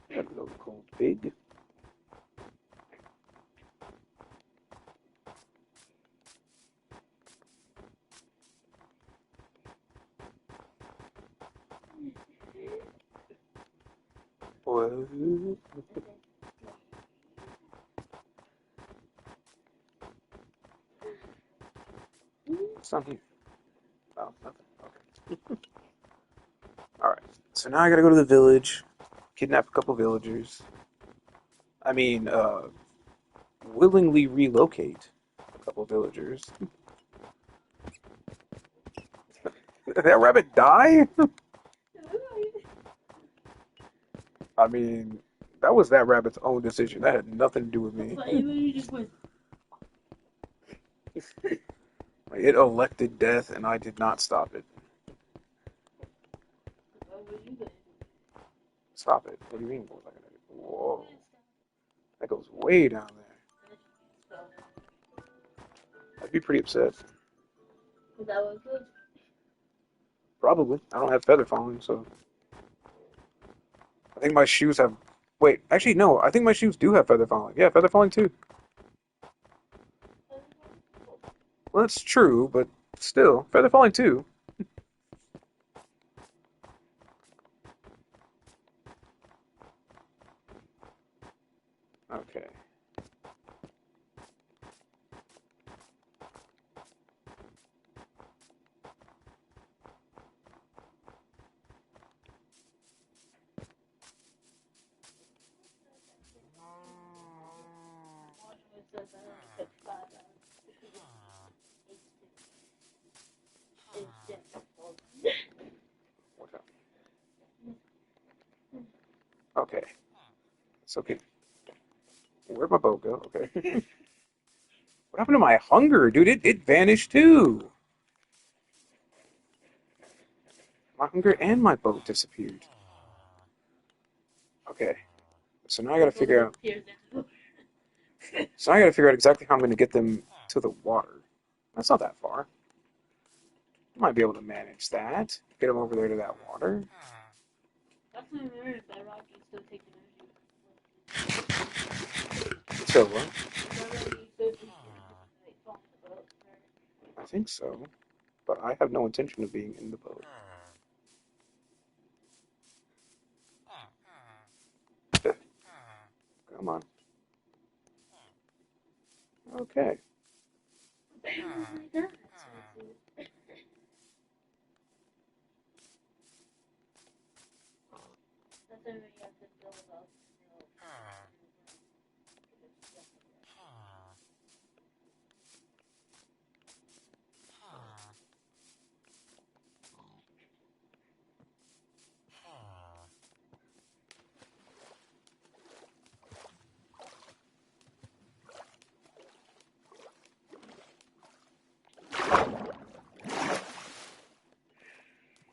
Gotta go cold pig. What? What's down here? Oh, nothing. Okay. Alright. So now I gotta go to the village, kidnap a couple villagers. I mean, willingly relocate a couple villagers. Did that rabbit die? I mean, that was that rabbit's own decision. That had nothing to do with me. But you just went. Like, it elected death, and I did not stop it. What were you gonna Stop it. What do you mean? What was I gonna do? Whoa. That goes way down there. I'd be pretty upset. Is that what good? Probably. I don't have feather falling, so. I think my shoes have. Wait, actually, no. I think my shoes do have feather falling. Yeah, feather falling too. Well, that's true, but still. Feather falling too. Okay. Says I only took 5 hours because it's difficult. What's up? Okay. It's okay. Where'd my boat go? Okay. What happened to my hunger, dude? It vanished too. My hunger and my boat disappeared. Okay. So now I gotta figure out. So now I gotta figure out exactly how I'm gonna get them to the water. That's not that far. I might be able to manage that. Get them over there to that water. That's when we were in Bedrock, you still take energy. So what? Already 50 on the boat, right? I think so. But I have no intention of being in the boat. Come on. Okay. That's when we have to build up.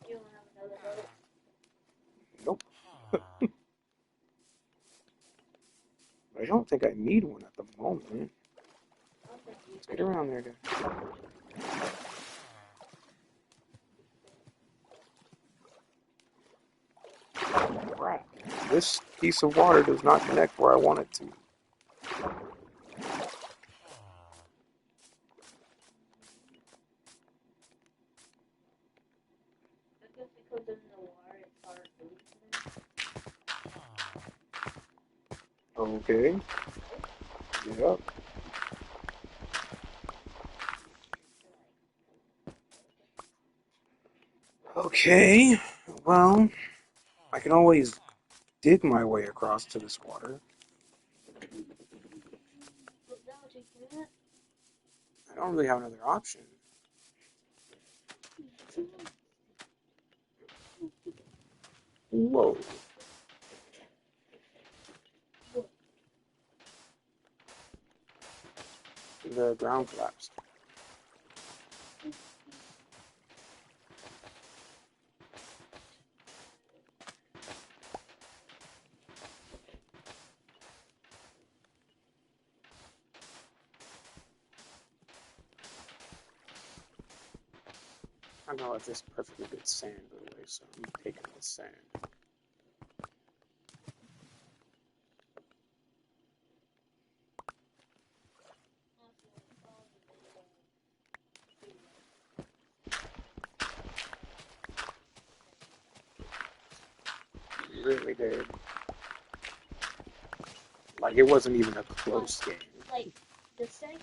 You don't have another boat? Nope. I don't think I need one at the moment. Let's get around there, guys. Crap. This piece of water does not connect where I want it to. I guess because in the water it's hard to lose. Okay. Yep. Okay. Well, I can always dig my way across to this water. I don't really have another option. Whoa. The ground collapsed. I know it's just perfectly good sand, by the way, so I'm taking the sand. Really did. Like, it wasn't even a close game. Like, the second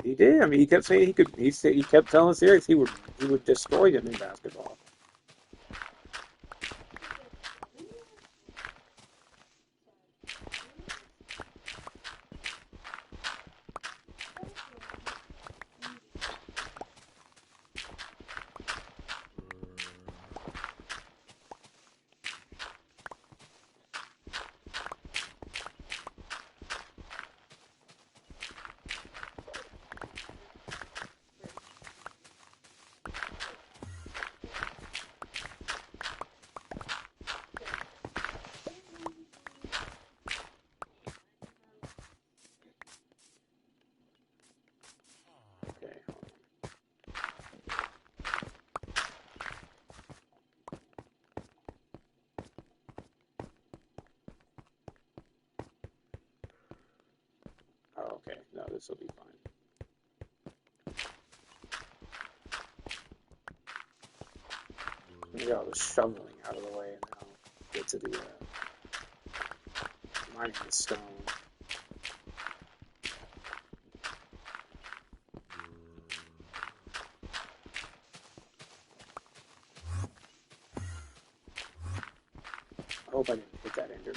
He did. I mean, he kept saying he could. He said he kept telling Sirius he would destroy him in basketball. Okay. Oh, okay. No, this will be fine. Maybe I'll just shoveling out of the way, and then I'll get to the mining the stone. I hope I didn't hit that ender.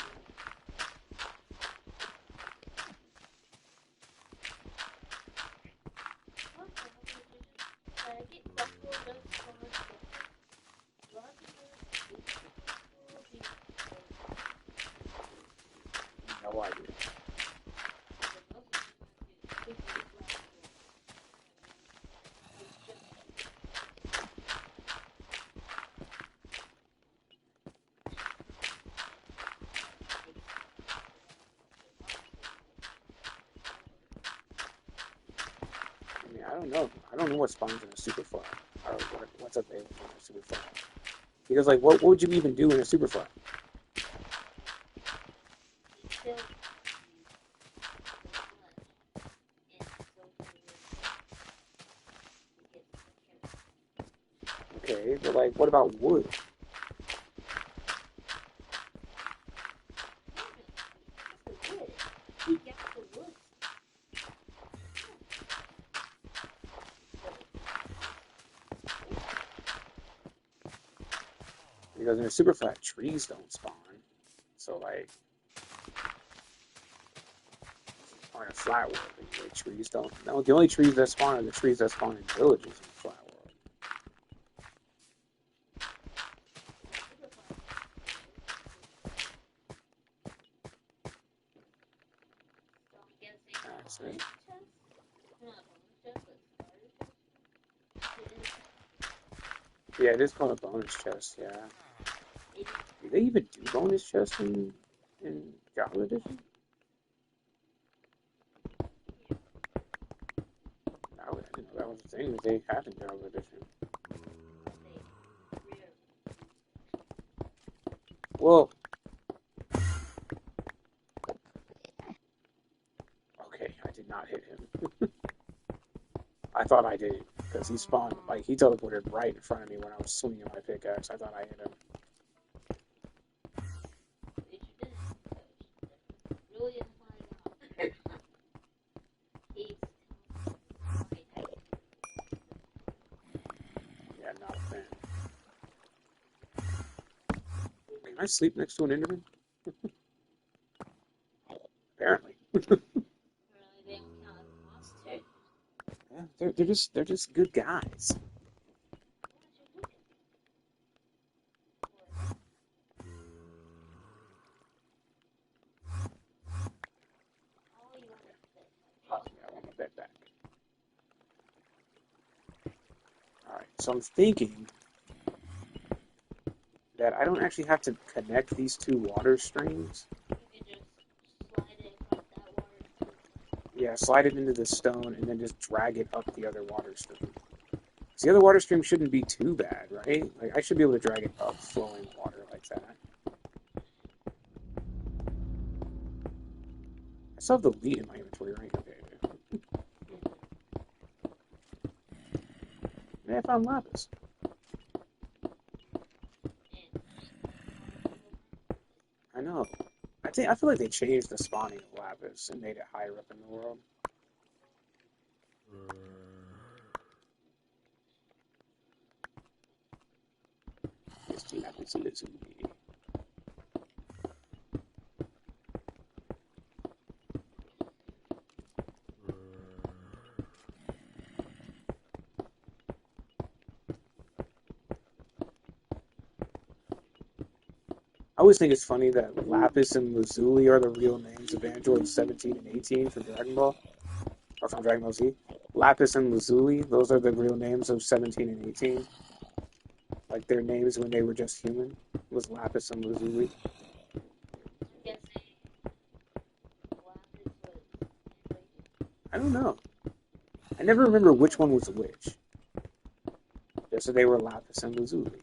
No idea. I mean, I don't know. I don't know what spawns in a superfly, or what's available in a superfly. Because, like, what would you even do in a superfly? Okay, but like, what about wood? Because in a superfly, trees don't spawn. So, like, on a flat world, anyway, trees don't. No, the only trees that spawn are the trees that spawn in villages in the flat world. That's it. Yeah, it is called a bonus chest. Yeah. Do they even do bonus chests in Java Edition? I didn't know that was a thing that they had in Java Edition. Well, okay, I did not hit him. I thought I did because he spawned like he teleported right in front of me when I was swinging my pickaxe. I thought I hit him. Yeah, not a fan. Can I sleep next to an Enderman? Apparently. Yeah, they're just good guys. Oh, yeah, I want my bed back. All right, so I'm thinking that I don't actually have to connect these two water streams. Yeah, slide it into the stone and then just drag it up the other water stream. So the other water stream shouldn't be too bad, right? Like I should be able to drag it up flowing water like that. I still have the lead in my inventory, right? Okay. Man, I found lapis. I know. I feel like they changed the spawning of lapis and made it higher up in the world. Lapis Lazuli. I always think it's funny that Lapis and Lazuli are the real names of androids 17 and 18 from Dragon Ball, or from Dragon Ball Z. Lapis and Lazuli, those are the real names of 17 and 18. Like their names when they were just human was Lapis and Lazuli. I'm guessing Lapis was Android. I don't know. I never remember which one was which. Just that they were Lapis and Lazuli.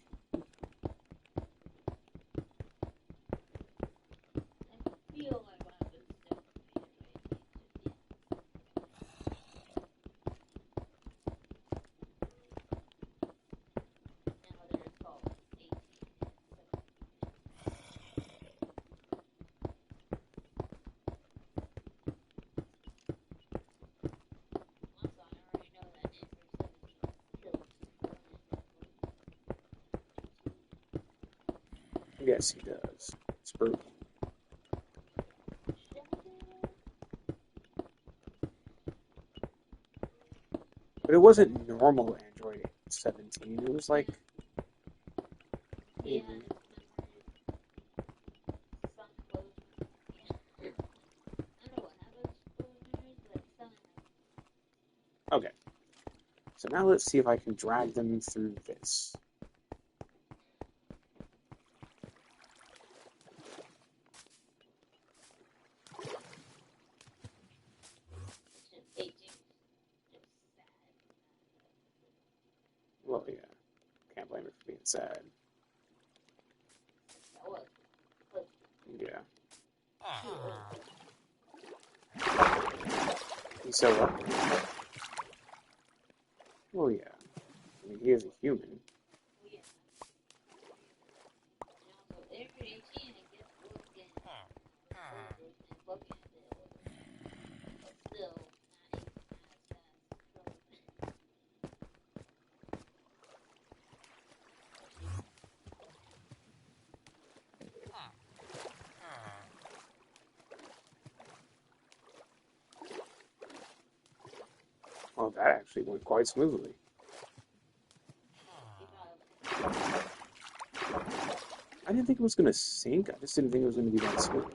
I feel like Lapis is definitely Android. Now they're called 18 and 17. Also, I already know that Android 17 kills. Yes, he does. It's brutal. But it wasn't normal Android 17. It was like, Yeah, mhm. some clothes. Yeah. I don't know what happens to clothes, but some Okay. So now let's see if I can drag them through this. it's just 18. Just sad. Well, yeah. Can't blame it for being sad. That was close. Yeah. Too early. He said what? Well, yeah. I mean, he is a human. Oh, yeah. And also, every 18, I guess, was getting soldiers and looking at it, but still not even as fast. Well, that actually went quite smoothly. I didn't think it was going to sink. I just didn't think it was going to be that smooth.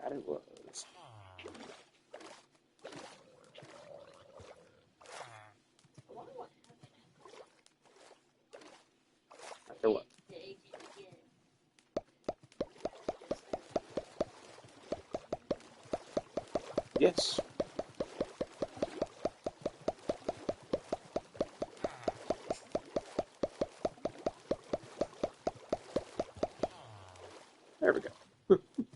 That it was. I wonder what happened After what? the 18 again. Yes. There we go. Did you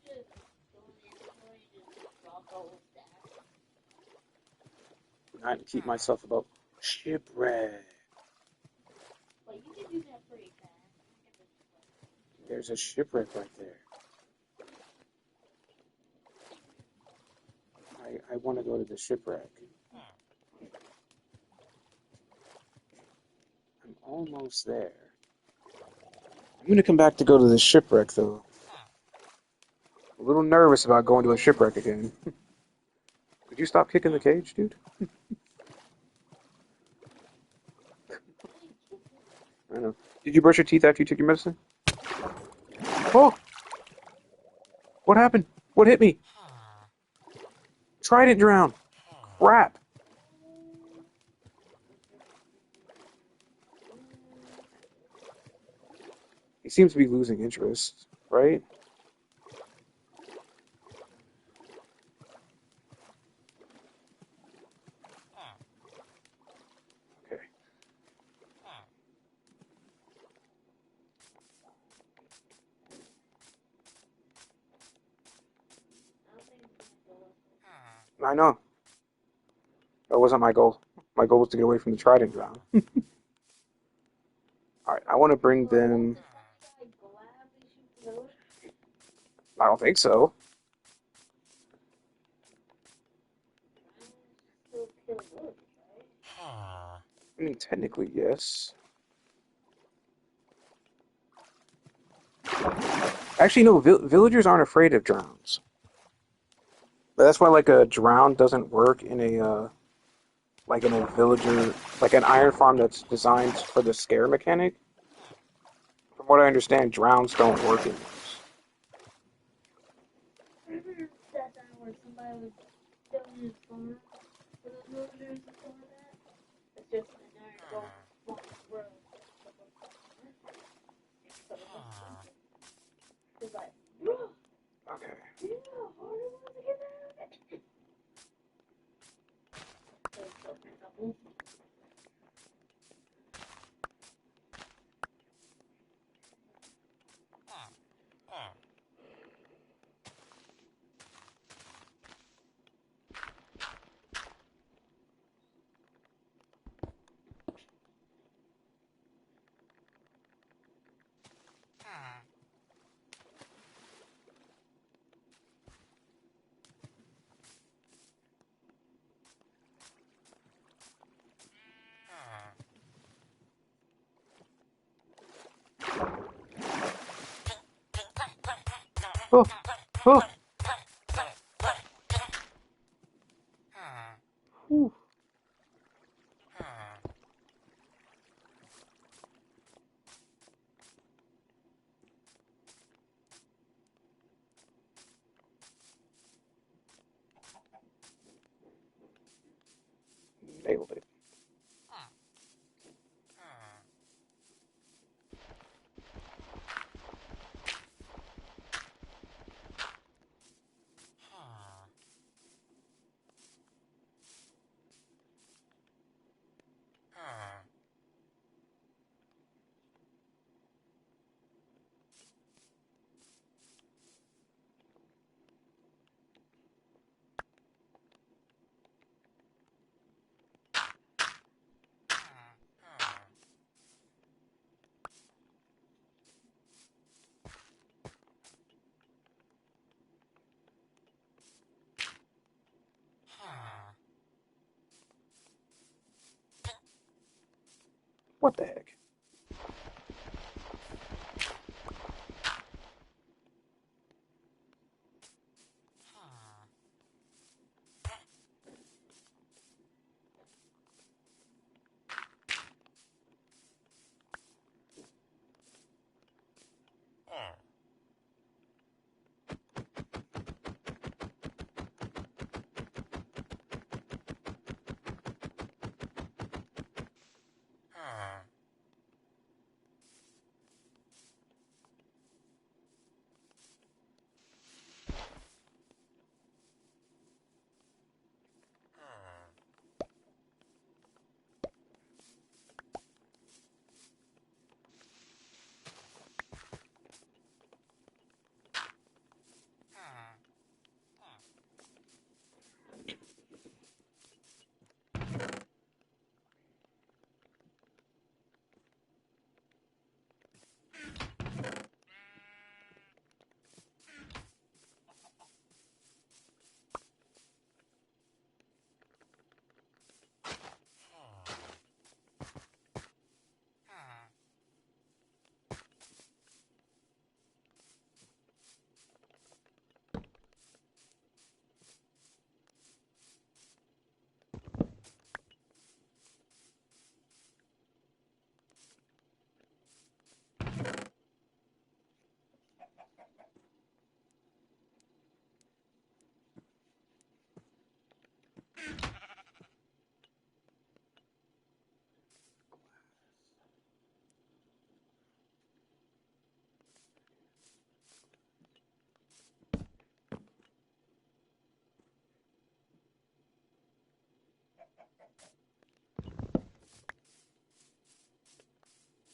just go in the inventory and just drop all the stacks? I had to keep myself above shipwreck. Well, you can do that pretty fast. There's a shipwreck right there. I want to go to the shipwreck. I'm almost there. I'm going to come back to go to the shipwreck, though. A little nervous about going to a shipwreck again. Could you stop kicking the cage, dude? I know. Did you brush your teeth after you took your medicine? Oh! What happened? What hit me? Trident drown. Crap. He seems to be losing interest, right? Okay. I know. That wasn't my goal. My goal was to get away from the trident drown. Alright, I want to bring them... I don't think so. Still killing technically, yes. Actually, no, villagers aren't afraid of drowns. But that's why, like, a drown doesn't work in a villager, like an iron farm that's designed for the scare mechanic. From what I understand, drowns don't work in those. Remember that time where somebody was building his farm for those villagers and stuff like that? It's just an iron golem world. It's like, bro, Okay. you know how hard it was to get that? So it's so simple. Oh, oh. Whew. Nailed it. What the heck?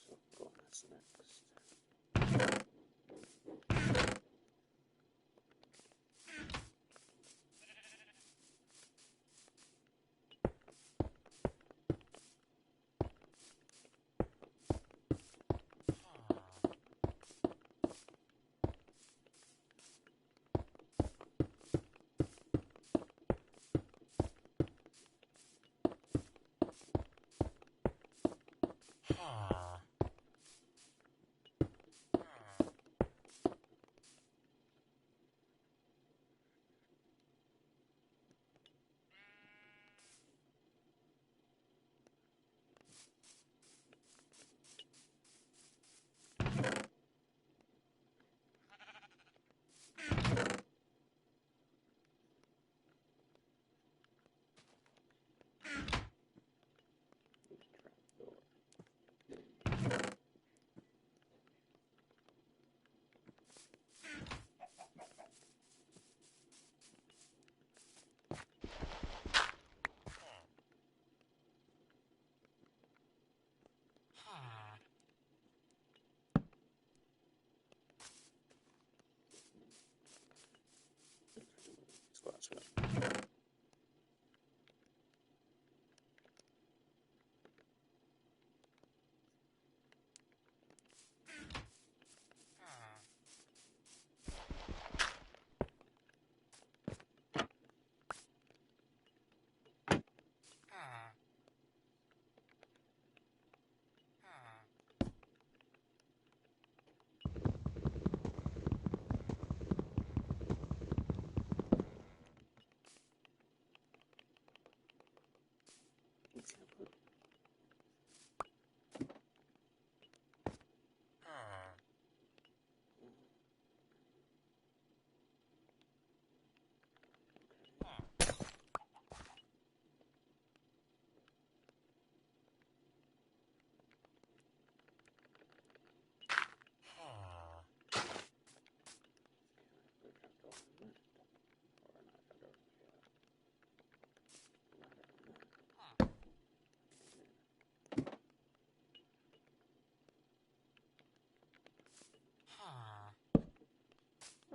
So, what's next? That's right.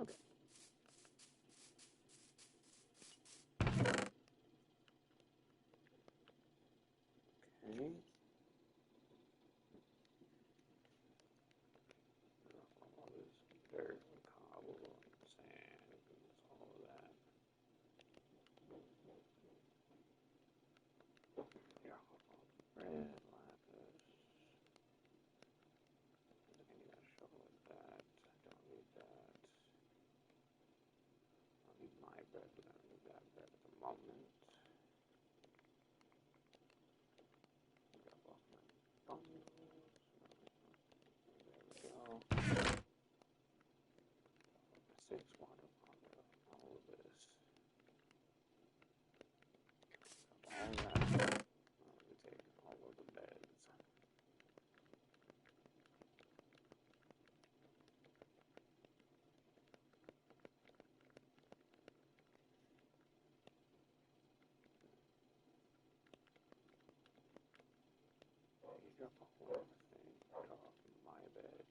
Okay. Okay. All this dirt and cobble and sand and all of that. Yeah. Red lapis. I need a shovel with that. Don't need that. I need my bread, but I don't need that bread at the moment. Grab off my bundles. There we go. Six water onto all of this. All that. Let me take all of the beds. You drop a whole thing off my bed.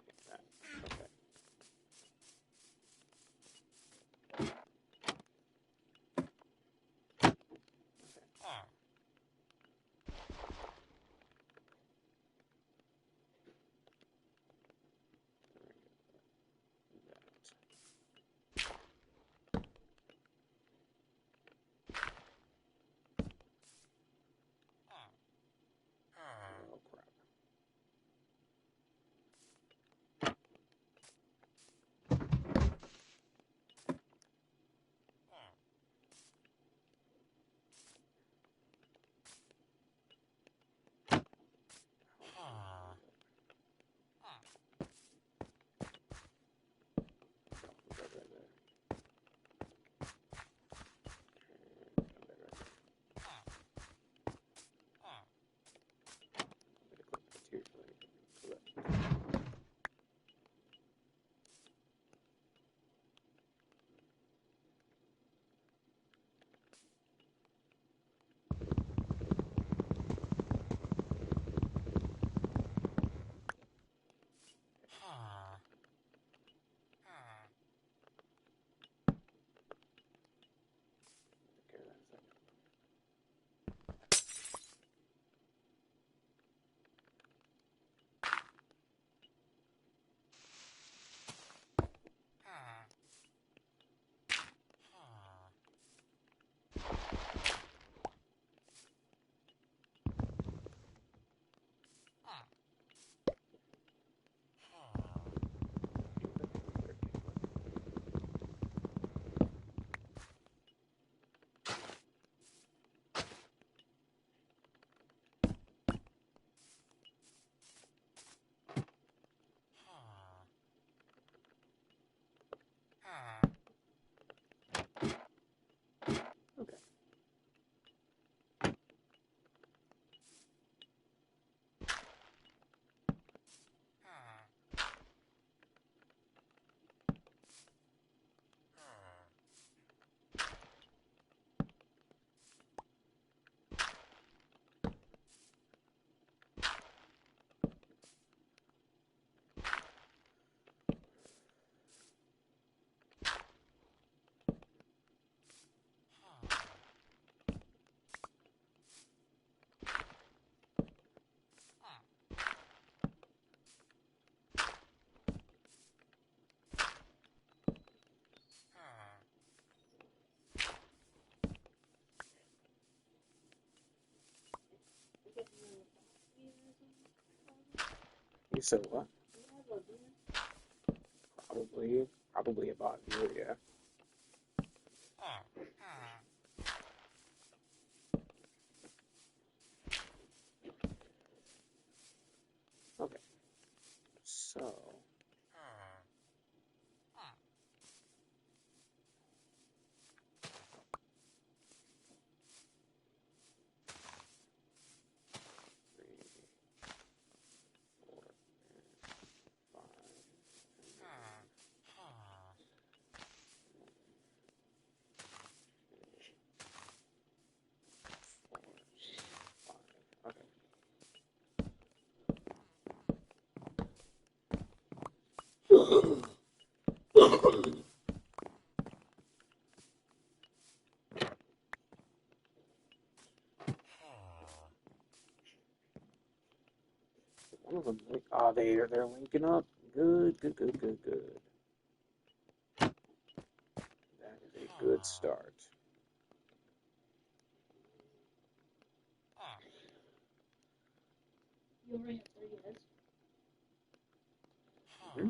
Take that. Okay. Okay. Oh crap. You said what? You have a beer? Probably about here, yeah. Okay, so. Three, 4, 5, and 4, 5. Okay. One of them. Oh, they're linking up. Good, good, good, good, good. That is a good start. You already have 30 heads? Hmm?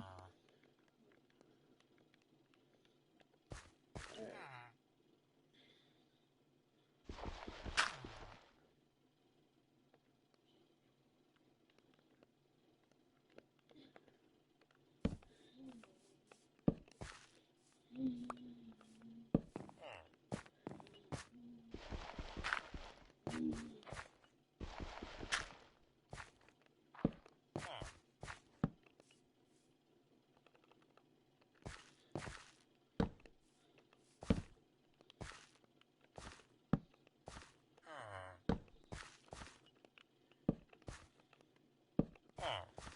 That one. That one.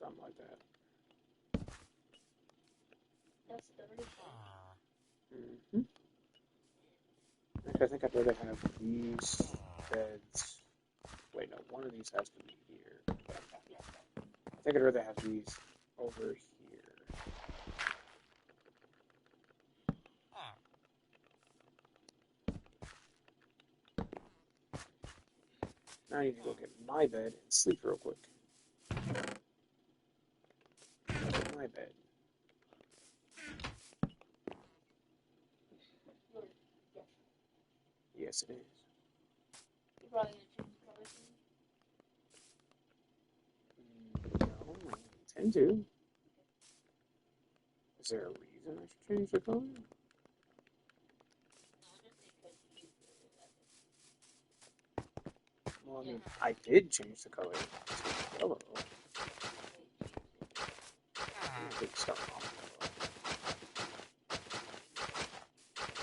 Something like that. That's 30. Mm-hmm. Actually, I think I'd rather have these beds. Wait, no, one of these has to be here. I think I'd rather have these over here. Now I need to go get my bed and sleep real quick. Get my bed. Yes, it is. You're probably gonna change the color soon? No, I intend to. Is there a reason I should change the color? Well, I mean, I did change the color to yellow. I didn't start off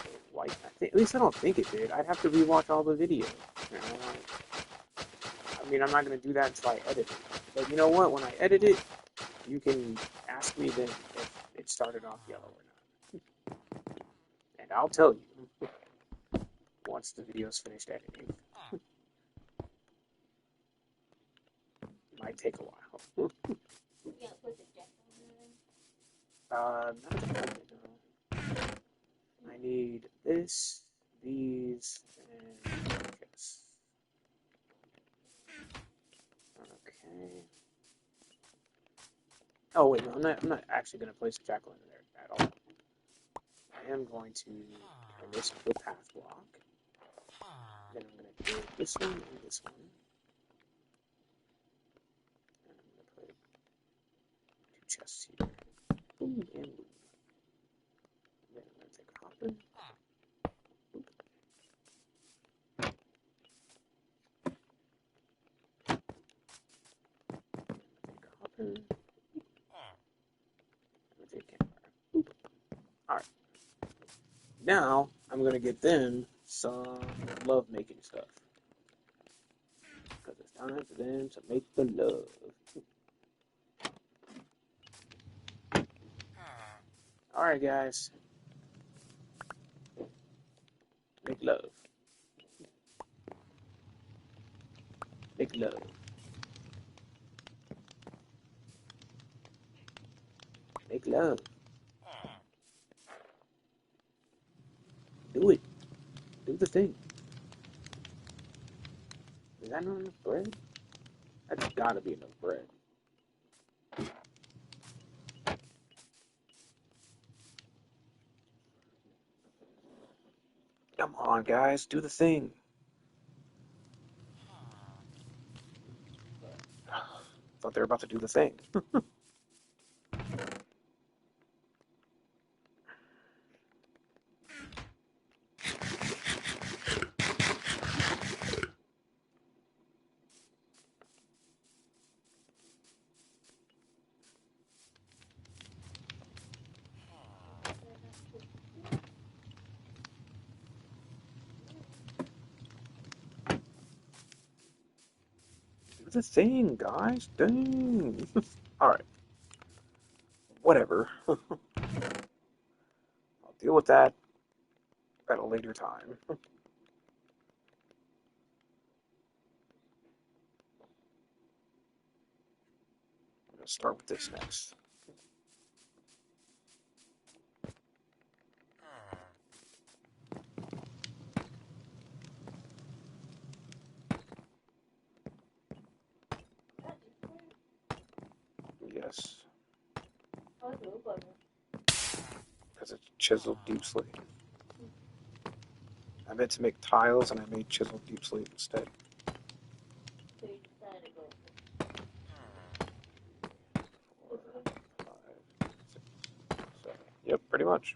yellow. White. At least I don't think it did. I'd have to rewatch all the videos. You know, I mean, I'm not going to do that until I edit it. But you know what? When I edit it, you can ask me then if it started off yellow or not. And I'll tell you once the video's finished editing. It might take a while. You gotta put the jack on there then? Not at the moment, no. I need this these, and yes. Okay. Oh wait, no, I'm not actually going to place a jackal in there at all. I am going to erase the path block. Then I'm going to do this one and this one. And I'm going to put 2 chests here. Boom and boom. Then I'm going to take a hopper. Boop. Take a hopper. I'm going to take a campfire. Boop. Alright. Now, I'm going to get them some love-making stuff. Because it's time for them to make the love. Alright, guys. Make love. Make love. Make love. Do it. Do the thing. Is that not enough bread? That's gotta be enough bread. Come on, guys. Do the thing. Thought they were about to do the thing. Do the thing, guys. Dang. Alright. Whatever. I'll deal with that at a later time. I'm gonna start with this next. Yes. How does it look like? Because it's chiseled deep slate. I meant to make tiles and I made chiseled deep slate instead. So you decided to go. 4, 5, 6, 7. Yep, pretty much.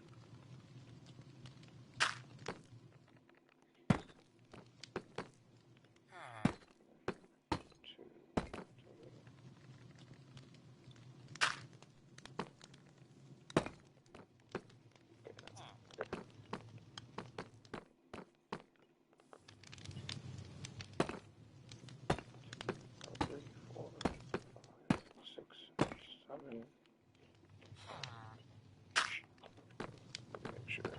Three, 4, 5, 6, 7. Make sure.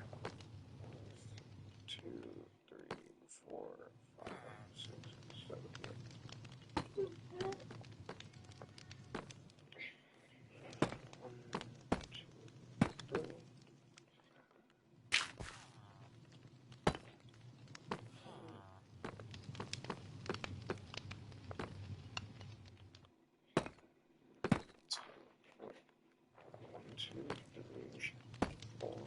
2, 3, 4, 5, 6, 7. One, two, three. 1, 2, 3, 4,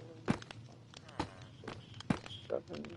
6, 7.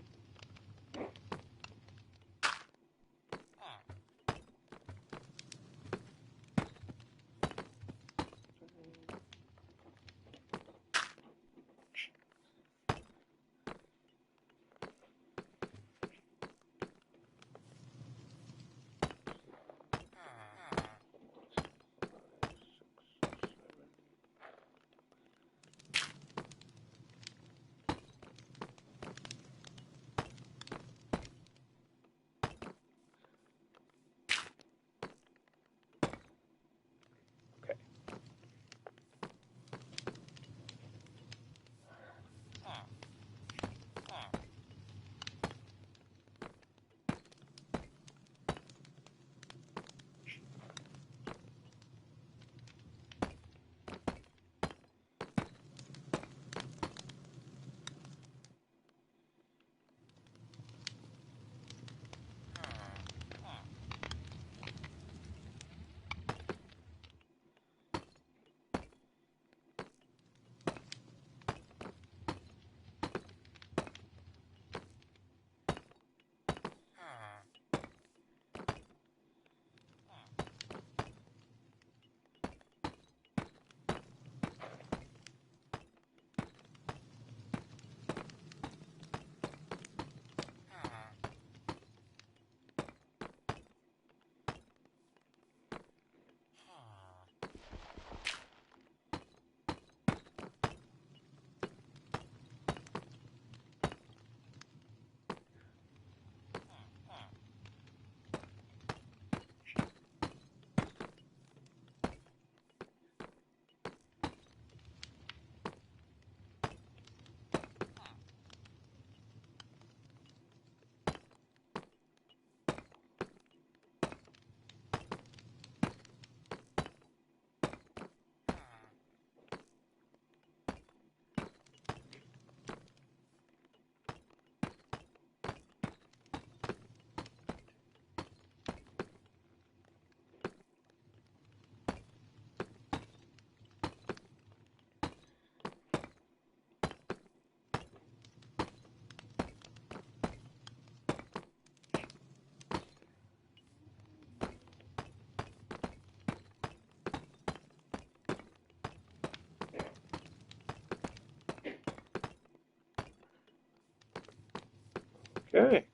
Okay.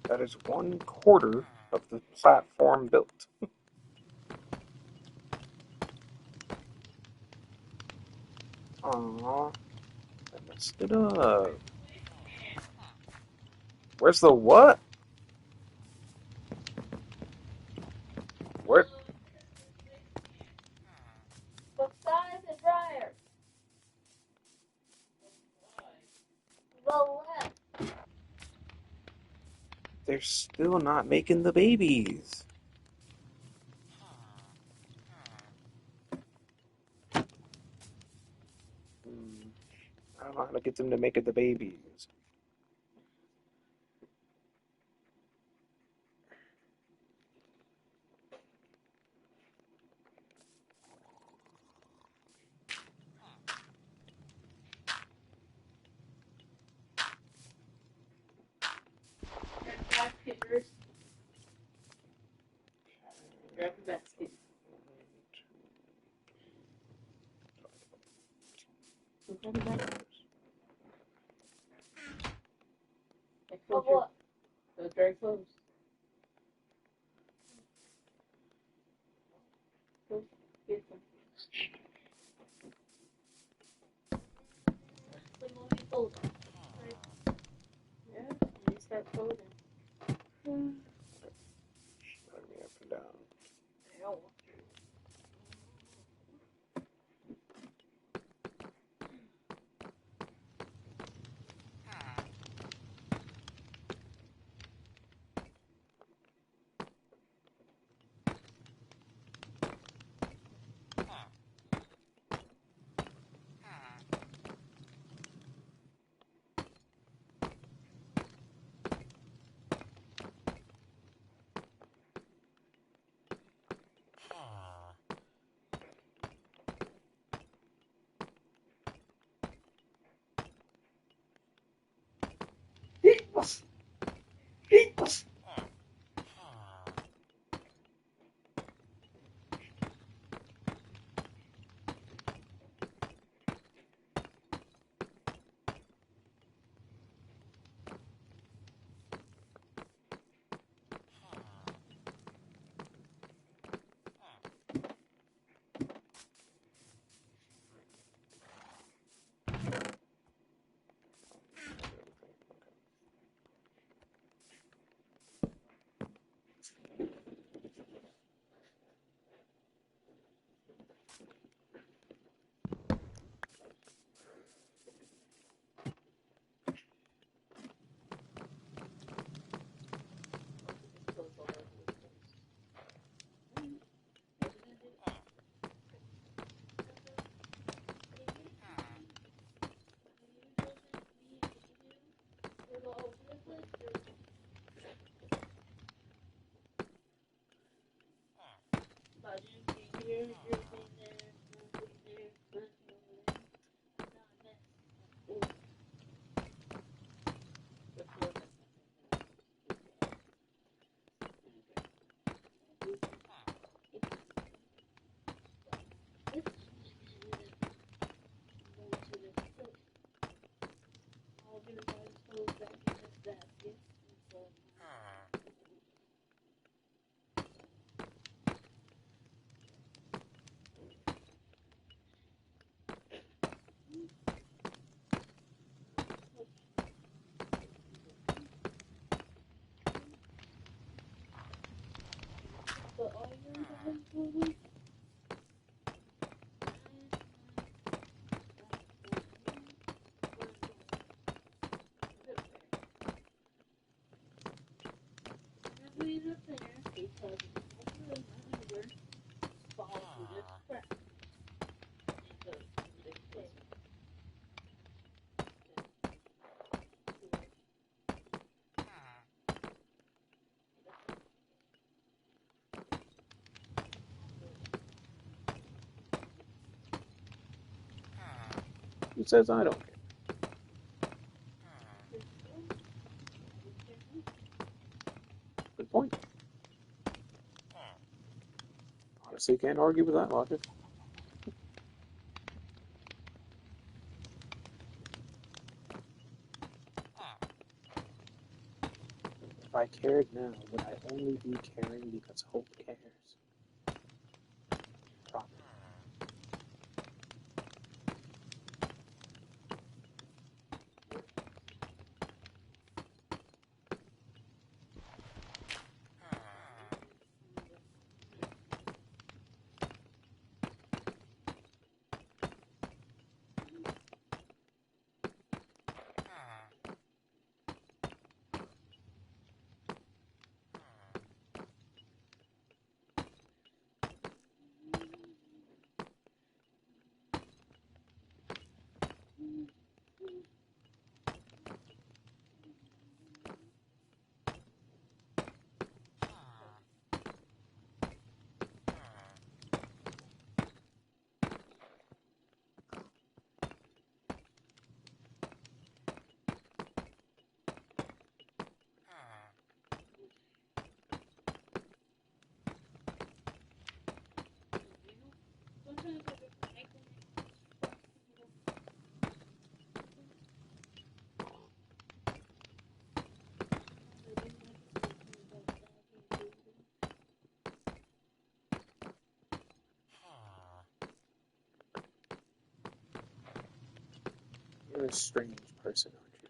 That is 1/4 of the platform built. Aww. I messed it up. Where's the what? Where? Beside the dryer. Go left. They're still not making the babies. I don't know how to get them to make it the babies. Grab the basket first. Grab the basket. Go grab the basket. Of what? Those dry clothes. Go get them. The movie folding. Yeah, and they start folding. Let me up and down. Ow. Who says I don't care? Good point. Honestly, can't argue with that logic. cared now, would I only be caring because Hope cares? Probably. You're a strange person, aren't you?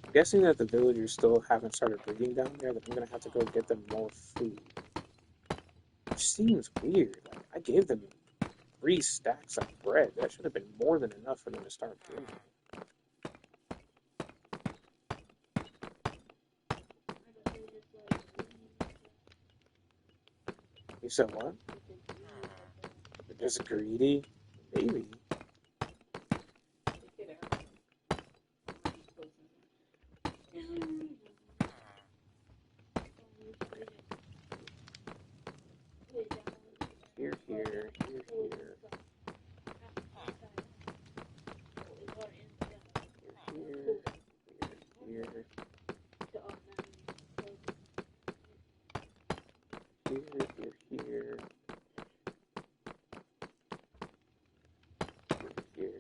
I'm guessing that the villagers still haven't started breeding down there, that I'm gonna have to go get them more food. Which seems weird. Like, I gave them 3 stacks of bread. That should have been more than enough for them to start breeding. You said what? They're just greedy? Maybe. here, here, here, here, here.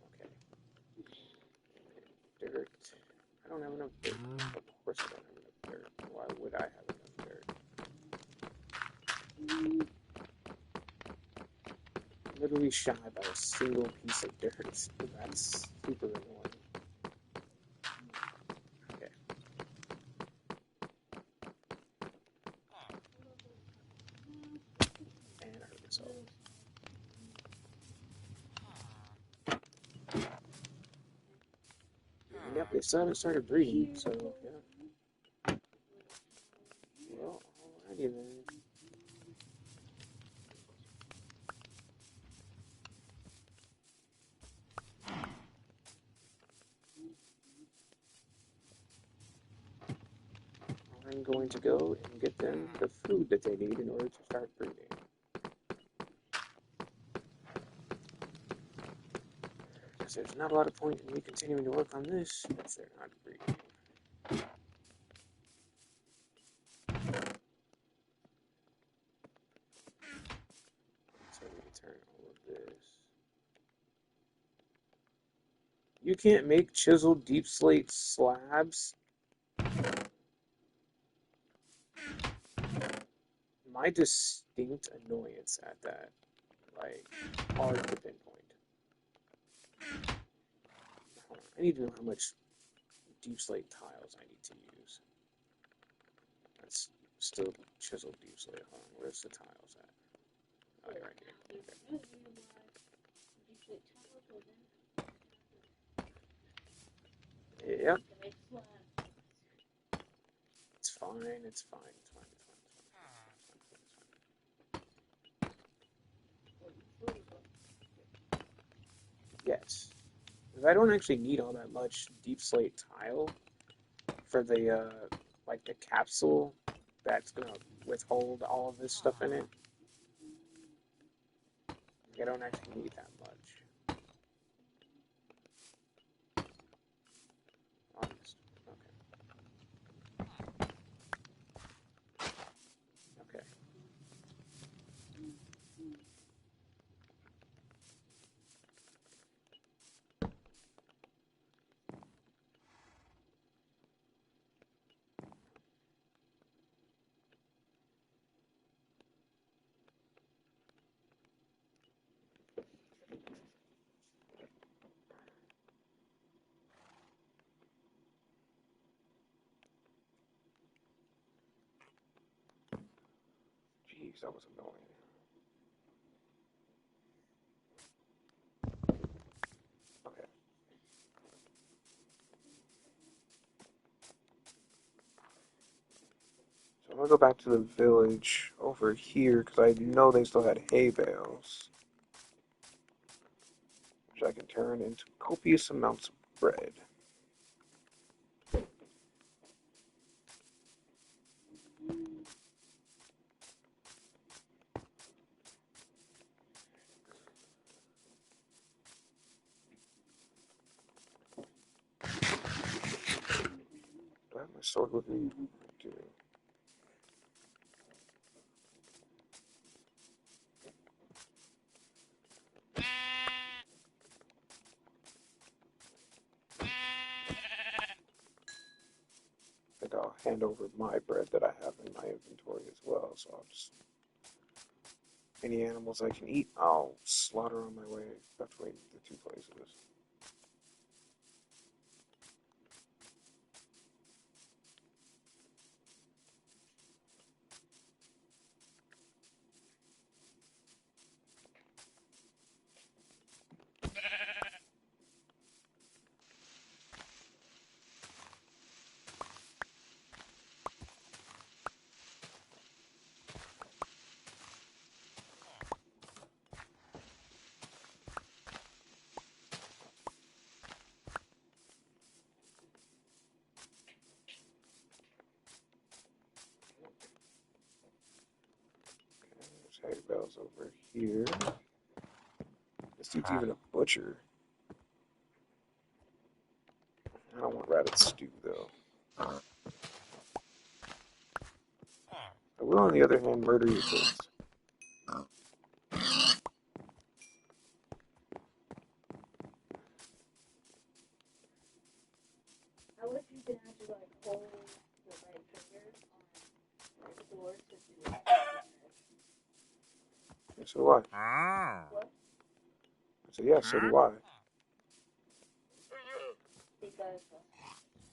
Okay. Dirt. I don't have enough dirt. Of course I don't have enough dirt. Why would I have enough dirt? Literally shy by a single piece of dirt. That's super annoying. Okay. And I hurt myself. Yep, they still haven't started breeding, so yeah. Well, alrighty then. I'm going to go and get them the food that they need in order to start breeding. Because there's not a lot of point in me continuing to work on this if they're not breeding. So we return all of this. You can't make chiseled deep slate slabs? My distinct annoyance at that, like, hard to pinpoint. Hold on, I need to know how much deep slate tiles I need to use. That's still chiseled deep slate. Hold on, where's the tiles at? Oh, they're right here. Okay. Yep. It's fine, it's fine, it's fine, it's fine, it's fine, it's fine. Yes. Because I don't actually need all that much deep slate tile for the, like the capsule that's gonna withhold all of this stuff in it. I don't actually need that much. Honest. Okay. Okay. Jeez, that was annoying. Okay. So I'm gonna go back to the village over here because I know they still had hay bales, which I can turn into copious amounts of bread. Do I have my sword with me? I do. I think I'll hand over my bread that I have in my inventory as well, so I'll just any animals I can eat, I'll slaughter on my way between the two places. Okay, there's hay bales over here. This dude's even a butcher. I don't want rabbit stew though. I will, on the other hand, murder your kids. I wish you could actually like hold the right trigger on the door to do it. So do I. What? So yeah, so do I. Because it's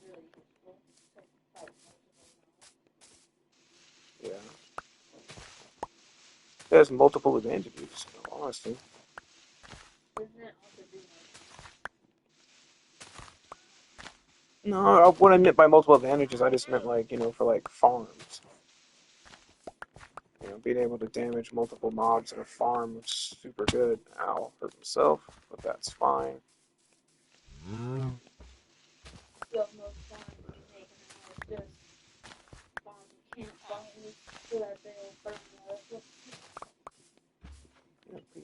really useful. To fight multiple Yeah. It has multiple advantages, in all honesty. doesn't it also do No, what I meant by multiple advantages, I just meant like, for like farms. Being able to damage multiple mobs in a farm is super good. Ow, hurt himself, but that's fine. so most farms you make now is just farms you can't fire so that they'll burn up. Yeah, pretty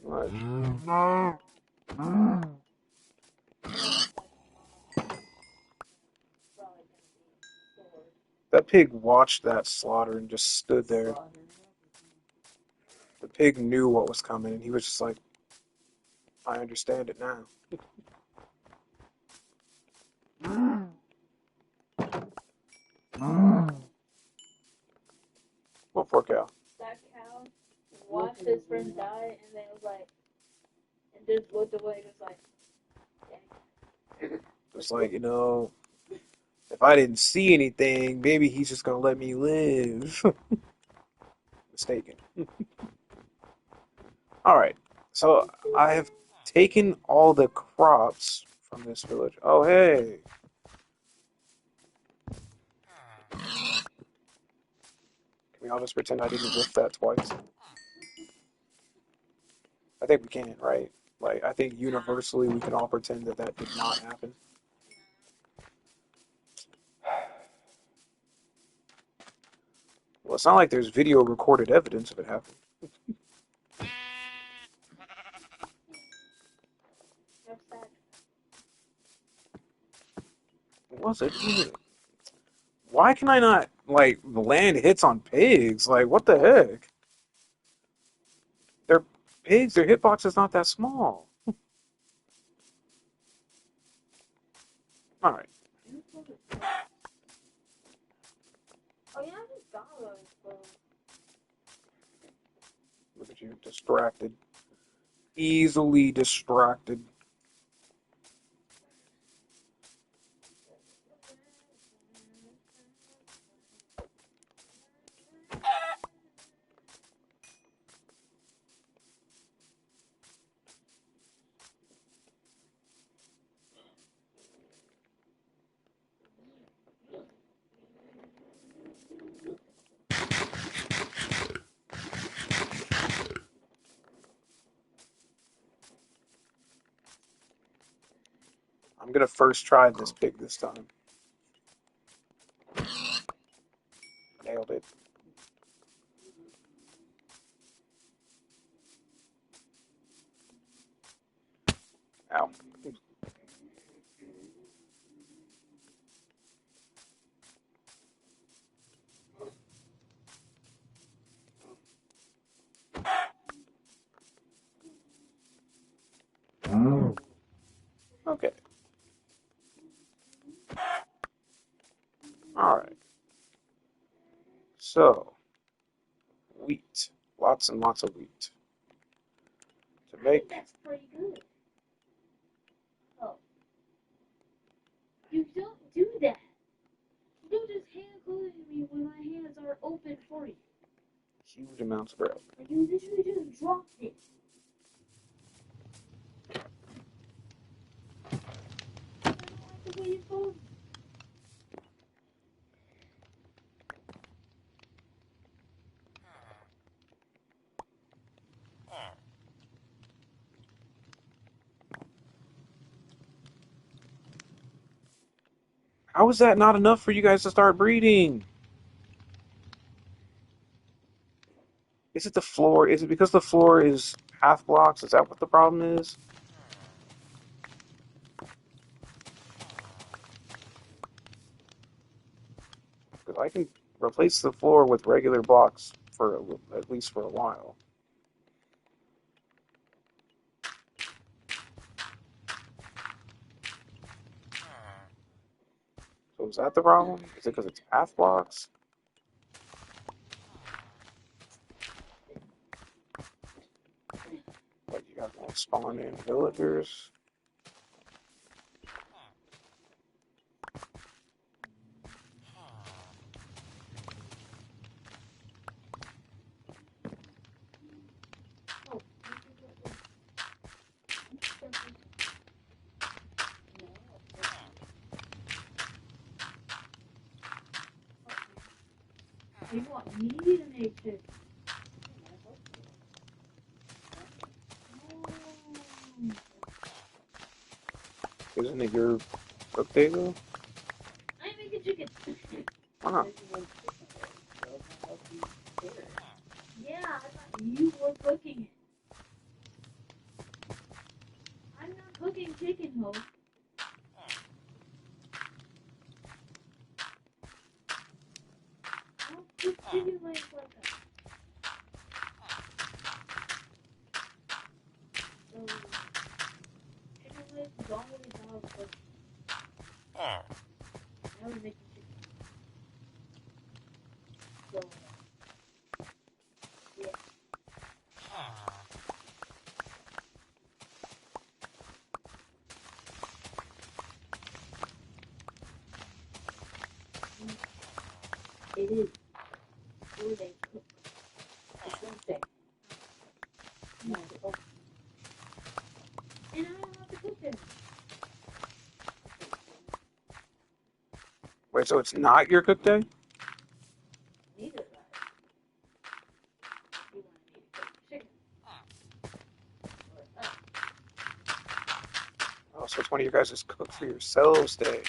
much. That pig watched that slaughter and just stood there. The pig knew what was coming, and he was just like, I understand it now. What for, cow? That cow watched his friend die and then was like, and just looked away, just like, dang. It's like, if I didn't see anything, maybe he's just gonna let me live. Mistaken. Alright, so I have taken all the crops from this village. Oh, hey. Can we all just pretend I didn't whiff that twice? I think we can, right? Like, I think universally we can all pretend that that did not happen. Well, it's not like there's video recorded evidence of it happening. What was it? Why can I not, like, land hits on pigs? Like, what the heck? They're pigs, their hitbox is not that small. Alright. Oh yeah, I just got those. Look at you, distracted. Easily distracted. I'm gonna first try this pig this time. Nailed it. Ow. Okay. Alright. So, wheat. Lots and lots of wheat. To I think make. that's pretty good. Oh, you don't do that. You don't just hand close me when my hands are open for you. Huge amounts of bread. You literally just dropped it. I don't like the way you fold. How is that not enough for you guys to start breeding? Is it the floor? Is it because the floor is half blocks? Is that what the problem is? Because I can replace the floor with regular blocks for at least for a while. So is that the problem? Is it because it's path blocks? Like you got more spawn in villagers? Oh, you want me to make this? Isn't it your cook day though? I make a chicken. Why not? Yeah, I thought you were cooking it. I'm not cooking chicken, ho. I don't cook chicken legs like that. So, chicken legs is always how it's cooked. Now we're making chicken. So, yeah. It is. Where they cook. It's Wednesday. No. And I don't have to cook them. Wait, so it's not your cook day? Neither of that. You want me to cook chicken. Or, Oh, so it's one of your guys' cook for yourselves day.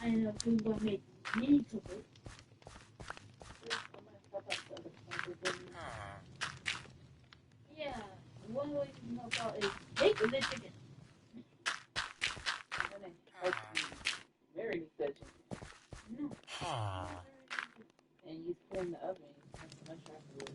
I don't know who's going to make me cook it. Yeah, one way to help out is make the chicken. And then help you marry that chicken. No. And you spin the oven not so much afterwards.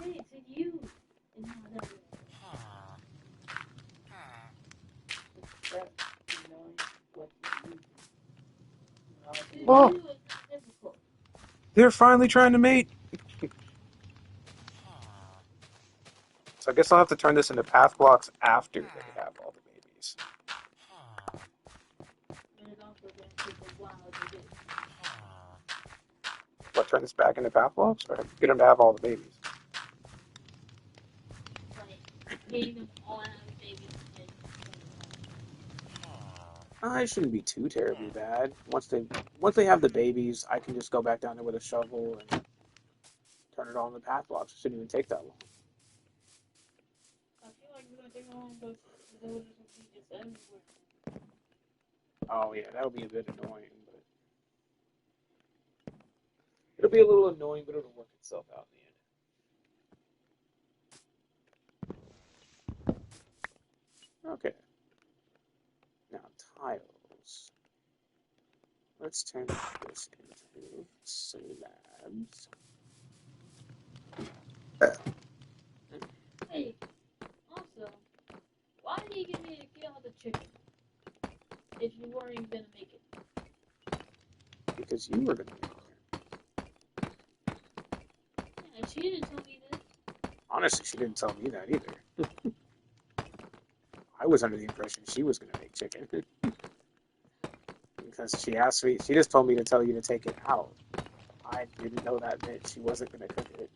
Okay, it's in you. And how that That, knowing what you need. to Oh, you is not difficult. they're finally trying to mate. So I guess I'll have to turn this into path blocks after they have all the babies. And it's also going to take a while to get. What, turn this back into path blocks? Or get them to have all the babies? Like, getting them all out of babies and It shouldn't be too terribly bad. Once they have the babies, I can just go back down there with a shovel and turn it all into path blocks. It shouldn't even take that long. I feel like it's going to take long, but the villagers will be just everywhere. Oh yeah, that'll be a bit annoying, but it'll be a little annoying, but it'll work itself out in the end. Okay. Now tiles. Let's turn this into slabs. Hey, also, why did you give me to kill the chicken if you weren't even going to make it? Because you were gonna make it. Yeah, she didn't tell me this. Honestly, she didn't tell me that either. I was under the impression she was gonna make chicken. Because she asked me, she just told me to tell you to take it out. I didn't know that meant she wasn't gonna cook it.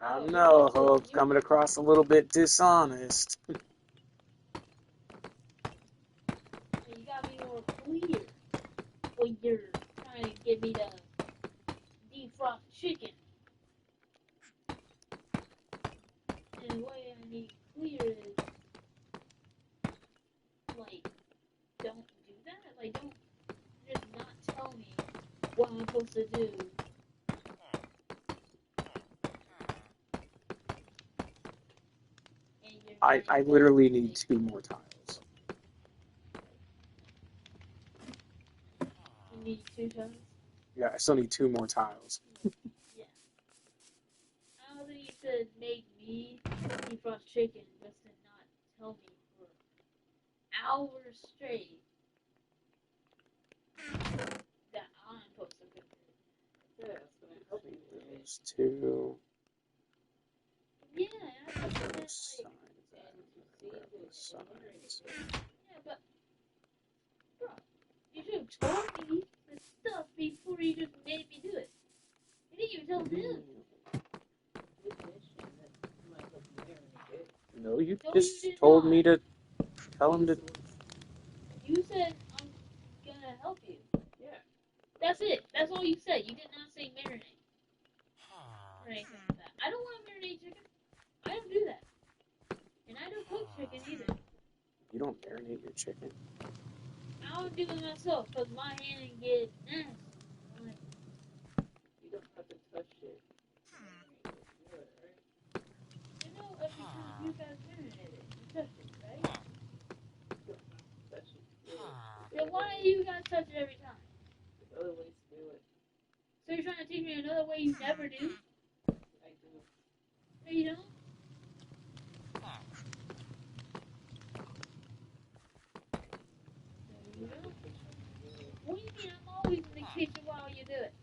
I don't know, Hope's coming across a little bit dishonest. You got me more clear when you're trying to get me to defrost chicken. And the way I need clear is, like, don't do that. Like, don't just not tell me what I'm supposed to do. And you're I not literally even need 2 more tiles. You need 2 times? Yeah, I still need 2 more tiles. Yeah. I don't think you should make me defrost chicken just to not tell me for hours straight that I'm supposed to cook it. Yeah, it's gonna help you with it. Those 2. Yeah, I Grab understand, the like, sides. And Grab to the season and marinate sides. it. yeah, but, bro, you should have told me the stuff before you just made me do it. You didn't even tell him. You did mention that you might help you marinate it. No, you No, just you did told not. me to tell him to. You said I'm gonna help you. Yeah. That's it. That's all you said. You did not say marinate. Or anything like that. I don't want to marinate chicken. I don't do that. And I don't cook chicken either. You don't marinate your chicken? I don't do it myself because my hand get nasty. Like, You don't have to touch it. Marinate it. You know that, right? you know, every time you guys marinate it, you touch it, right? You don't have to touch it. Then why do you guys touch it every time? There's other ways to do it. So you're trying to teach me another way you never do? I do. No, you don't? No, you don't. What do you mean I'm always in the kitchen while you do it?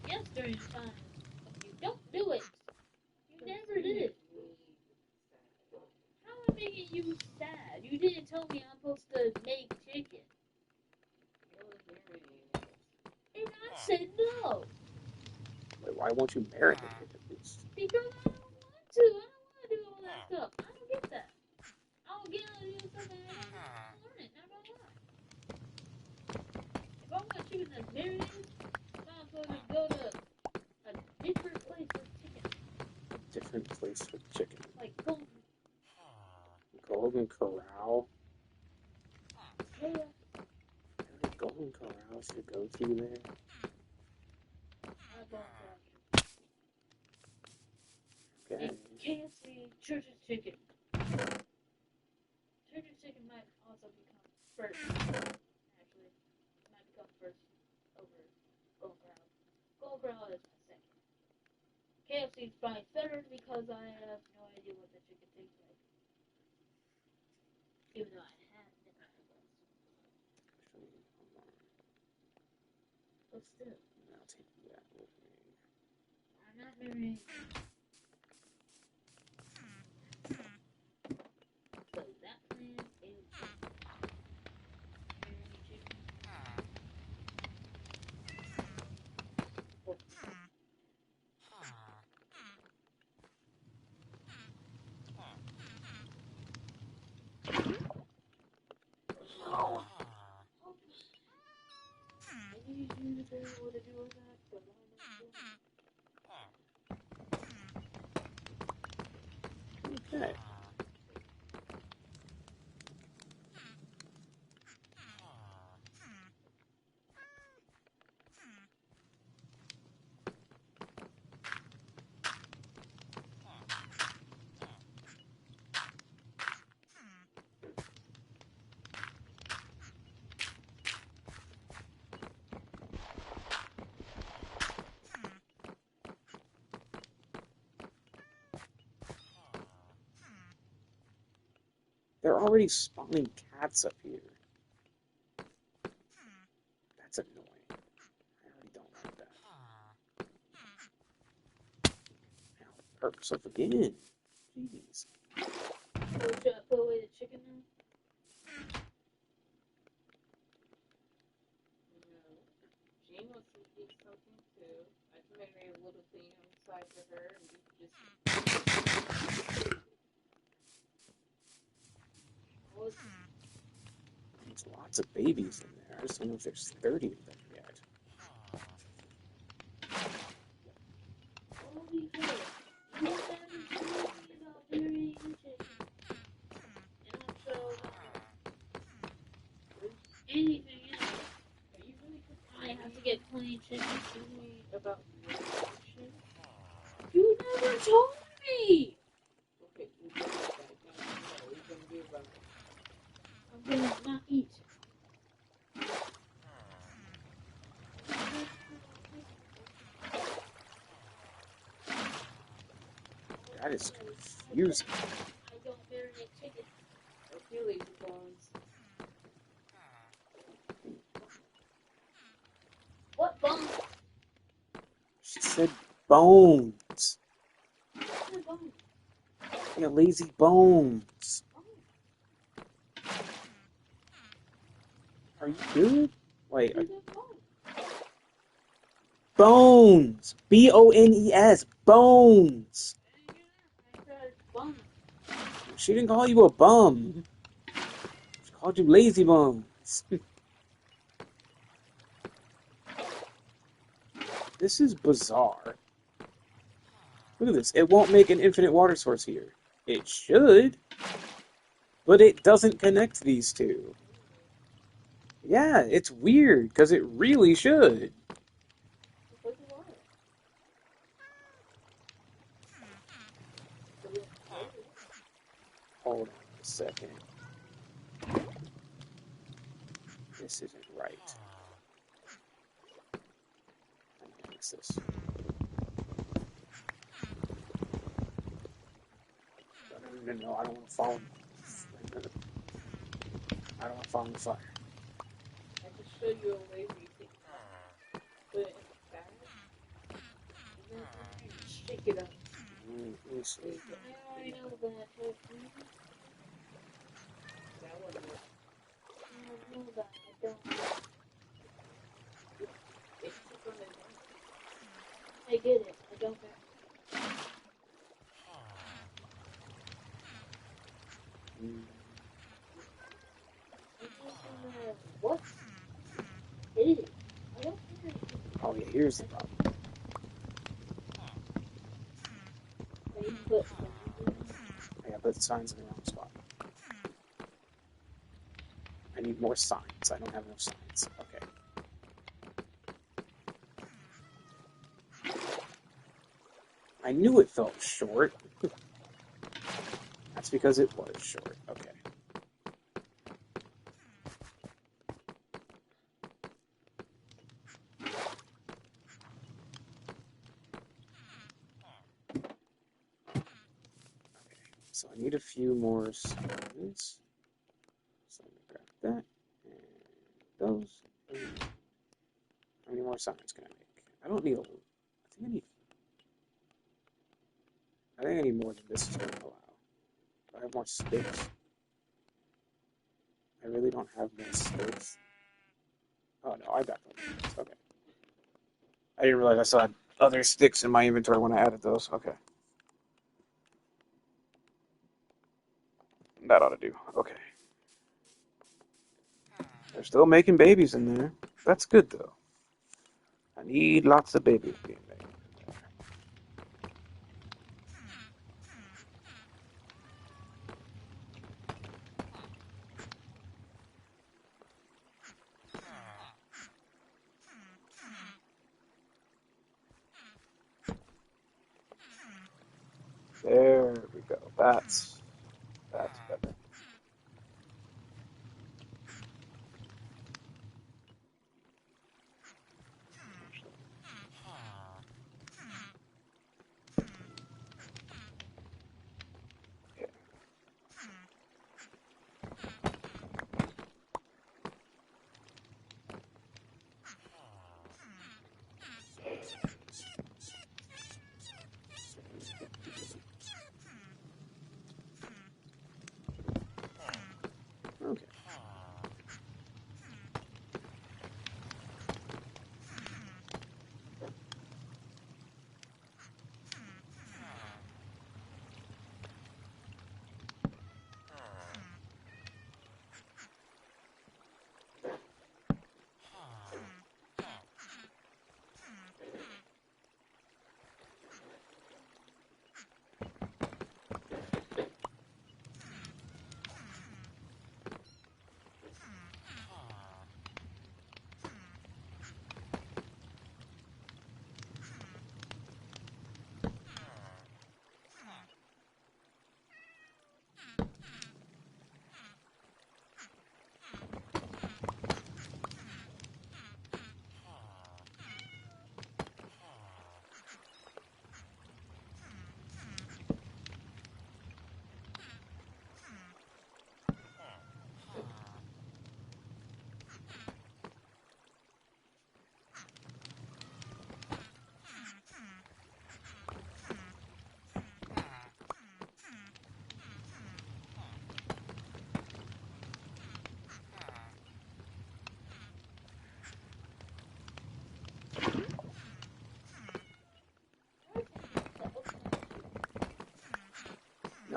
Yes, during the time. But you don't do it. You never did. How am I making you sad? You didn't tell me I'm supposed to make chicken. And I said no. Wait, why won't you marinate it at least? Because I don't want to. I don't want to do all that stuff. I don't get that. I don't get how to do stuff and I don't learn it. Not gonna lie. If I want chicken that's marinated, I'm supposed to go to a different place with chicken. Different place with chicken. Like Golden Corral? yeah. Golden Corral should go through there. I bought Okay. and KFC Church's Chicken. Church's Chicken might also become first. Actually, it might become first over Golden Corral. Golden Corral is my second. KFC is probably third because I have no idea what the chicken tastes like. Even though I have never had one. But still, I'll take that with me. I'm not married. So that plan is married chicken. Maybe you don't know what to do with that, but Okay. They're already spawning cats up here. That's annoying. I already don't like that. Now, hurt myself again. Jeez. should I put away the chicken now? No. Jane wants to eat something too. I can marinate a little thing on the side for her, and you can just. There's lots of babies in there. I just don't know if there's 30 of them yet. Holy shit. You never told me about marrying the chicken. And I'm so anything else. Are you really I have to get clean chicken. tell me about your shit? You never told me. Okay, we got that. Now you know what you're gonna do about it. I'm gonna not eat. That is confusing. I don't marinate chicken. Okay, lazy bones. What bone? She said bones. What bone? Yeah, lazy bones. Are you good? Wait, What bone? bones. B-O-N-E-S. Bones. I said bone. She didn't call you a bum. She called you lazy bones. This is bizarre. Look at this. It won't make an infinite water source here. It should, but it doesn't connect these two. Yeah, it's weird, because it really should. Where's the water? Hold on a second. This isn't right. I need to fix this. No, I don't want to fall in. I don't want to fall in the fire. I just showed you a way where you take put it in the bag, and then shake it up. Let me see. I already know that. That wouldn't work. I know that. I don't. It's just on the down. I get it. I don't marinate. What? It is. I don't marinate. Oh, yeah, here's the problem. I need to put signs in. I gotta put the signs in the wrong spot. I need more signs. I don't have enough signs. Okay. I knew it felt short. That's because it was short. Okay. So I need a few more signs. So I'm gonna grab that and those. How many more signs can I make? I don't need a. I think I need more than this is going to allow. Do I have more space? I really don't have more space. Oh no, I got them. Okay. I didn't realize I still had other sticks in my inventory when I added those. Okay. That ought to do. Okay. They're still making babies in there. That's good though. I need lots of babies being made. There we go. That's better. Okay.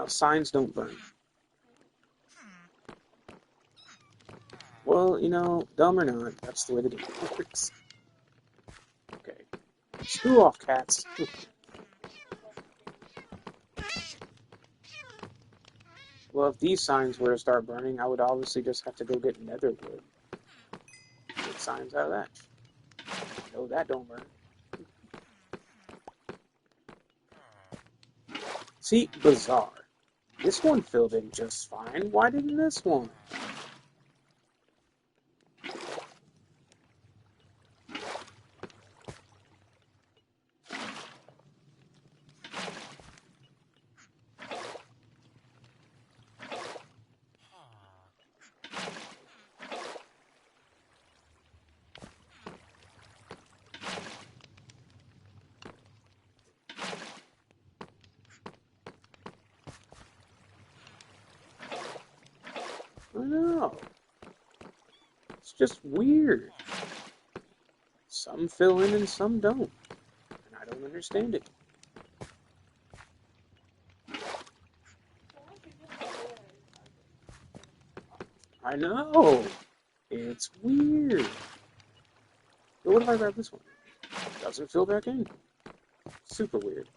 Now, signs don't burn. Well, you know, dumb or not, that's the way the game works. Okay. Screw off, cats. Well, if these signs were to start burning, I would obviously just have to go get nether wood. Get signs out of that. No, that don't burn. See, bizarre. This one filled in just fine. Why didn't this one? I don't know. It's just weird. Some fill in and some don't. And I don't understand it. I know. It's weird. But what if I grab this one? Doesn't fill back in. Super weird.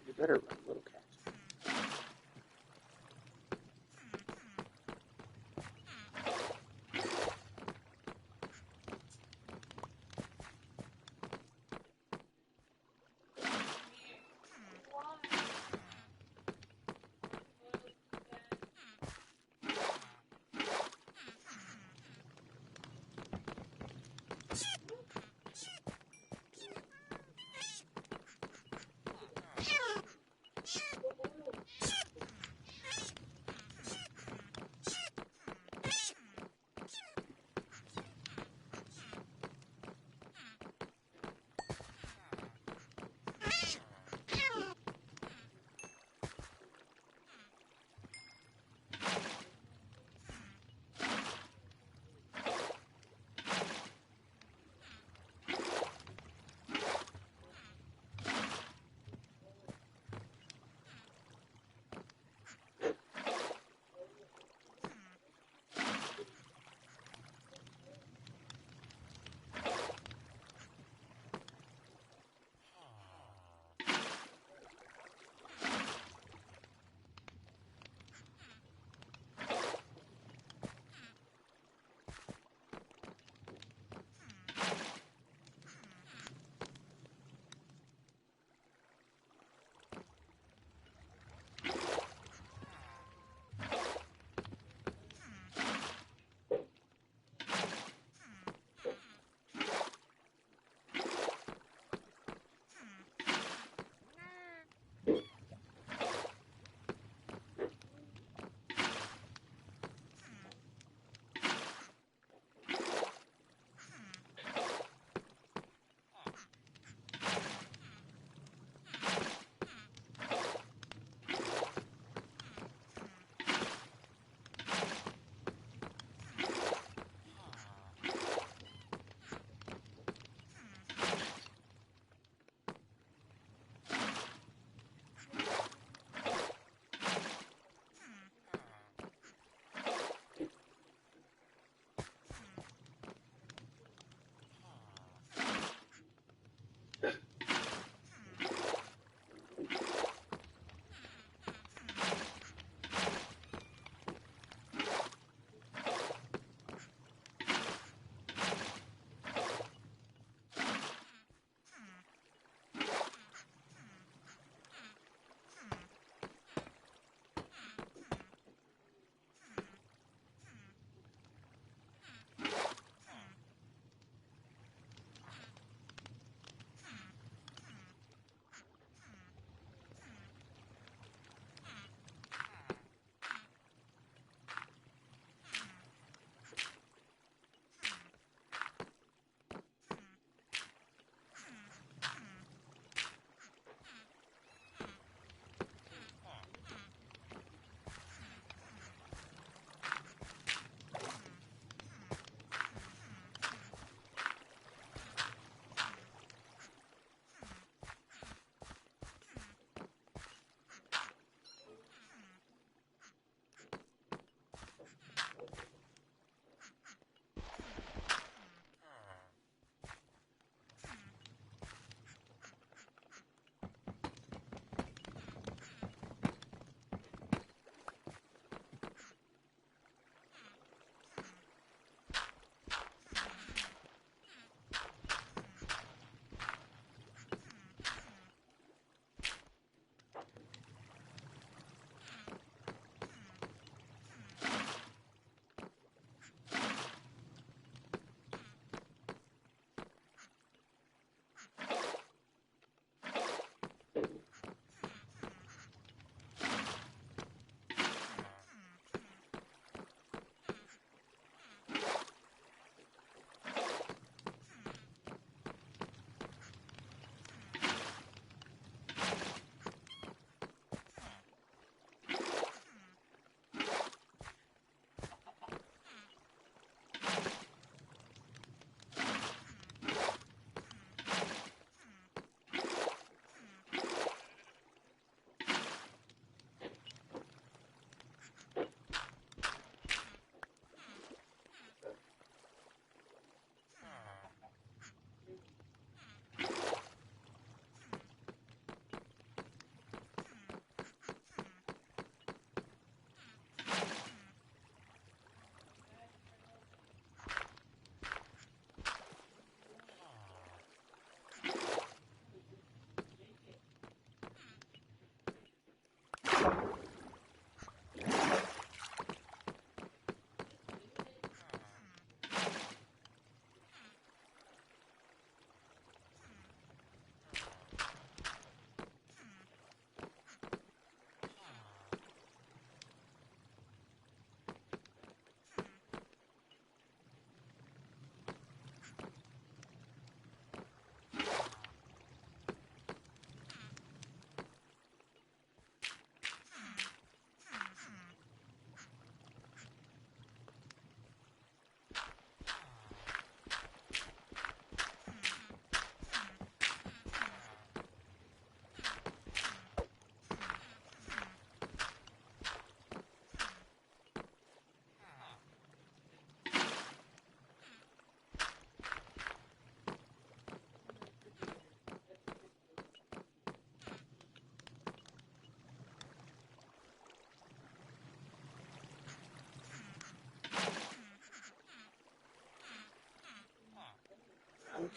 You better run, little cat.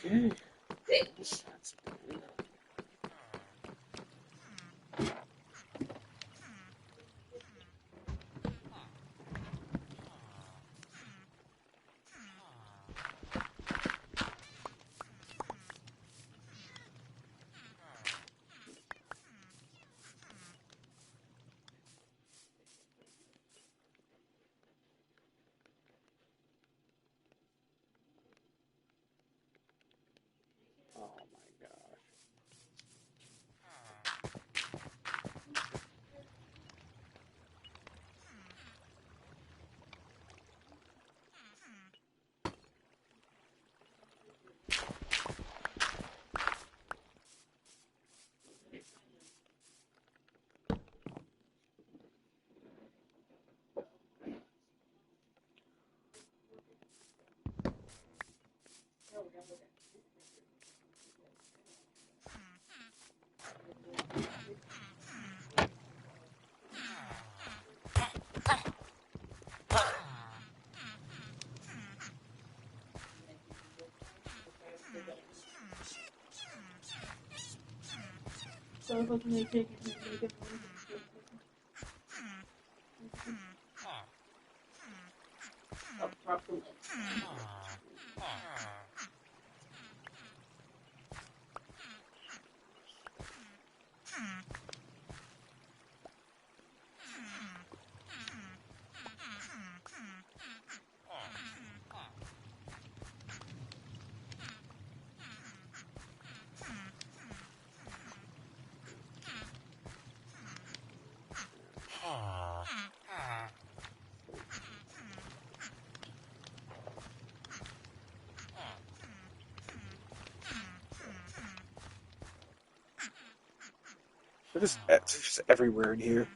Okay. That's done. Oh my gosh. So if I can make it, make it. Oh, drop the lid. They're just everywhere in here.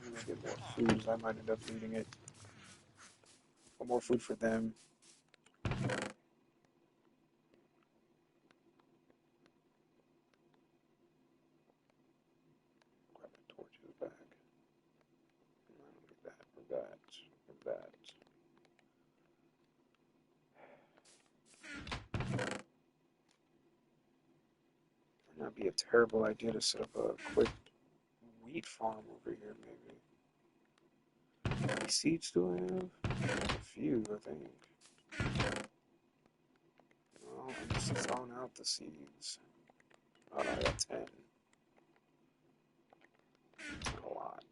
I'm gonna get more food, as I might end up needing it. One more food for them. Grab the torches back. No, I don't need that. Or that. Or that. Might not be a terrible idea to set up a quick wheat farm over here, maybe. How many seeds do I have? A few, I think. Well, I'm just throwing out the seeds. Oh no, I got 10. That's not a lot.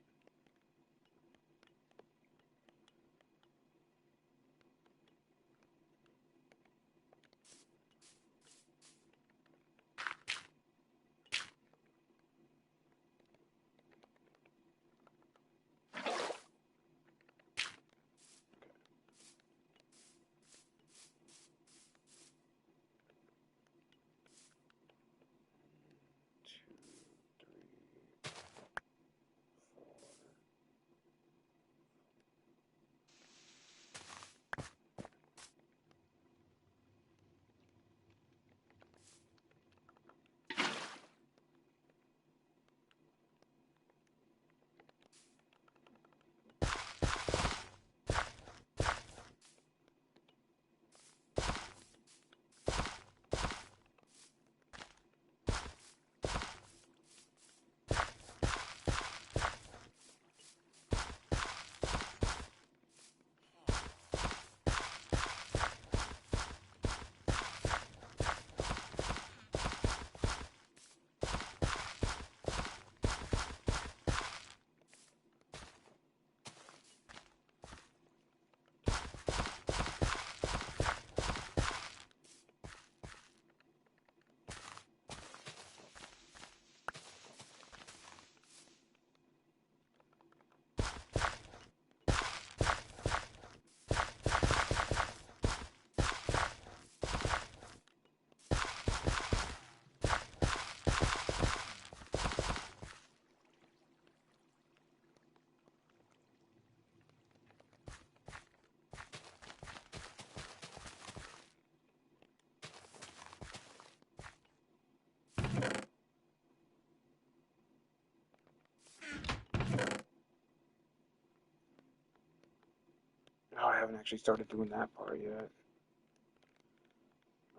haven't actually started doing that part yet.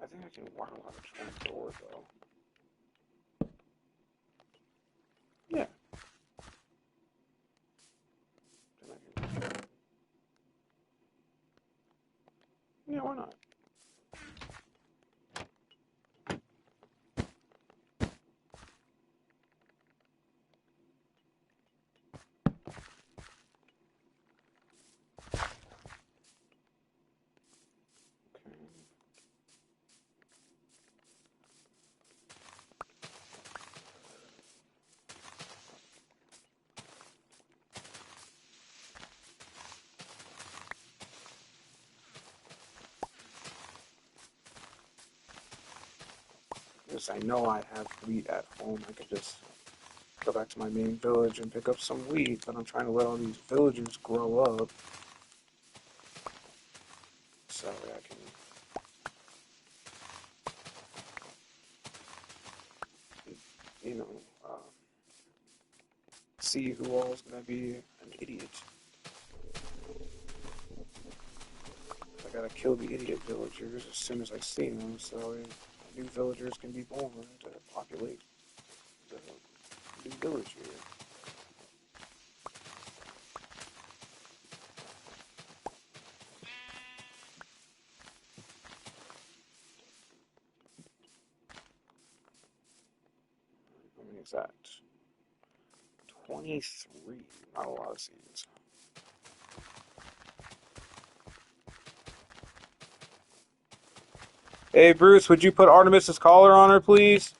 I think I can wire out a trap door though. Yeah. Then I can... Yeah, why not? Okay. Yes, I know I have wheat at home. I could just go back to my main village and pick up some wheat, but I'm trying to let all these villagers grow up so that way I can, you know, see who all's gonna be an idiot. I gotta kill the idiot villagers as soon as I see them, so new villagers can be born to populate the new village here. How many is that? 23. Not a lot of seeds. Hey, Bruce, would you put Artemis's collar on her, please?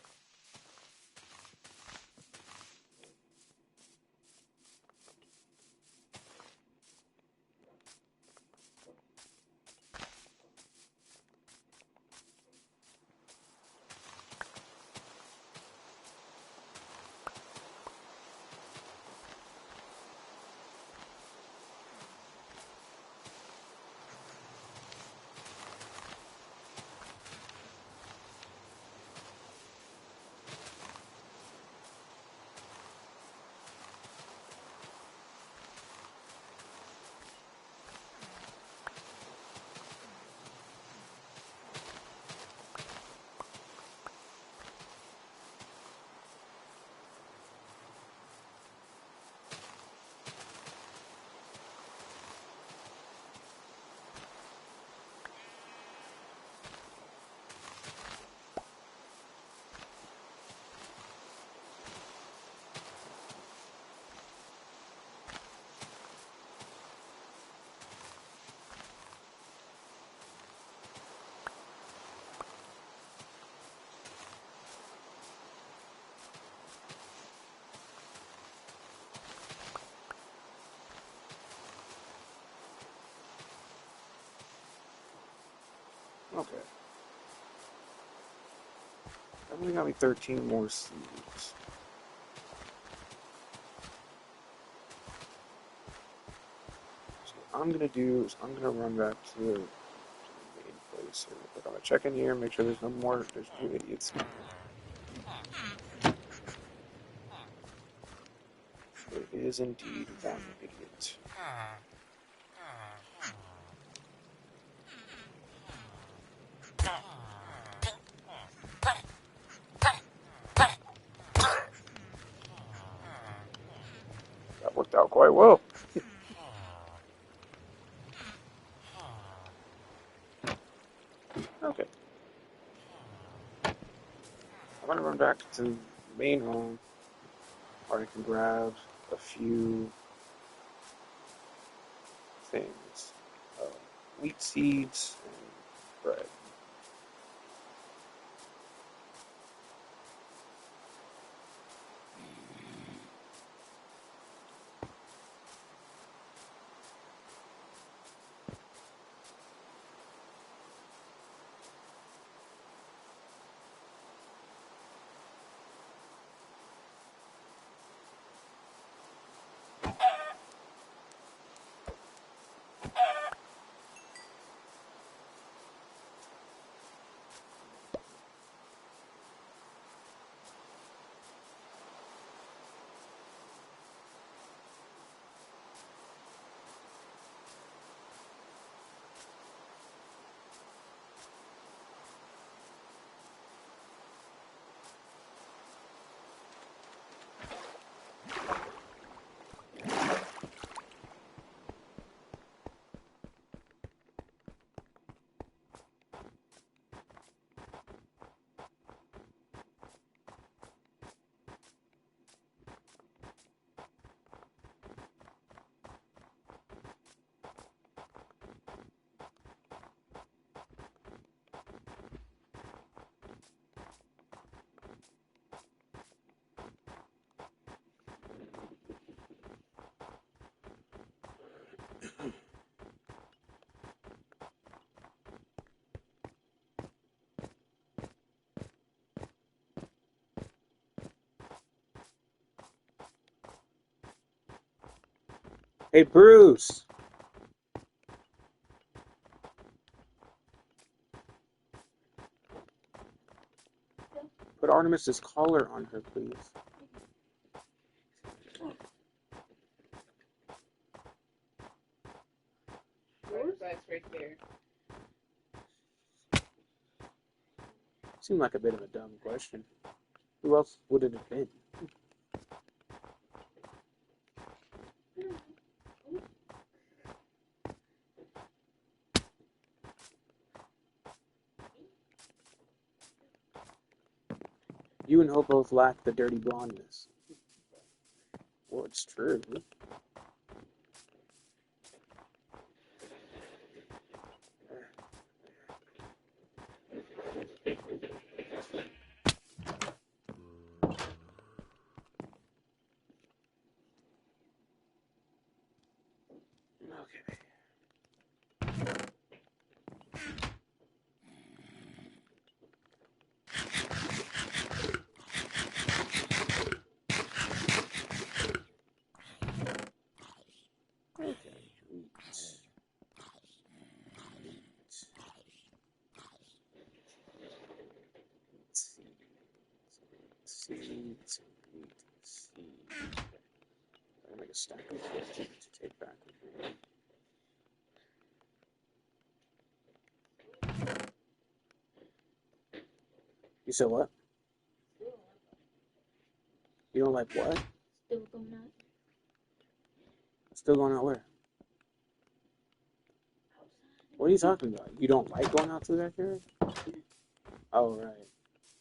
Okay. That only got me 13 more seeds. So what I'm gonna do is I'm gonna run back to the main place here. I'm gonna check in here, make sure there's no idiots. There is indeed one idiot. That worked out quite well. Okay. I'm gonna run back to the main home where I can grab a few things. Uh, Wheat seeds and bread. Hey, Bruce! Put Artemis's collar on her, please. That's right there. Seemed like a bit of a dumb question. Who else would it have been? You and Hope both lack the dirty blondness. Well, it's true. Okay. Okay. Seeds. I'll make a stack of 50 to take back with me. You said what? You don't like what? Still going out. Still going out where? What are you talking about? You don't like going out to the backyard? Oh, right.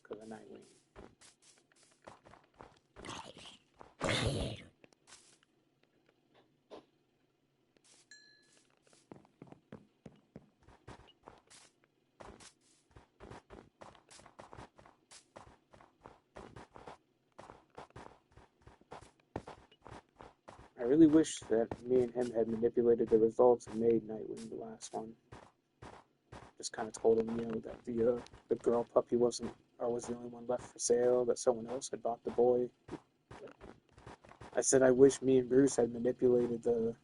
Because of Nightwing. I really wish that me and him had manipulated the results and made Nightwing the last one. Just kind of told him, that the girl puppy was the only one left for sale, that someone else had bought the boy. I said I wish me and Bruce had manipulated the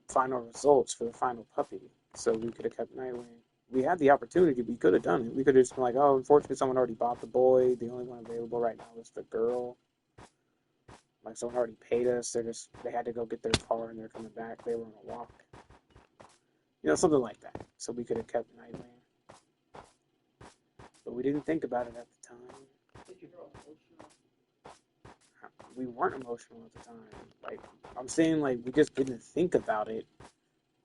final results for the final puppy, so we could have kept Nightwing. We had the opportunity, we could have done it. We could have just been like, oh, unfortunately someone already bought the boy, the only one available right now is the girl. Like, someone already paid us, they had to go get their car and they're coming back, they were on a walk. Something like that. So we could have kept Nightwing. But we didn't think about it at the time. We weren't emotional at the time. Like, I'm saying, like, we just didn't think about it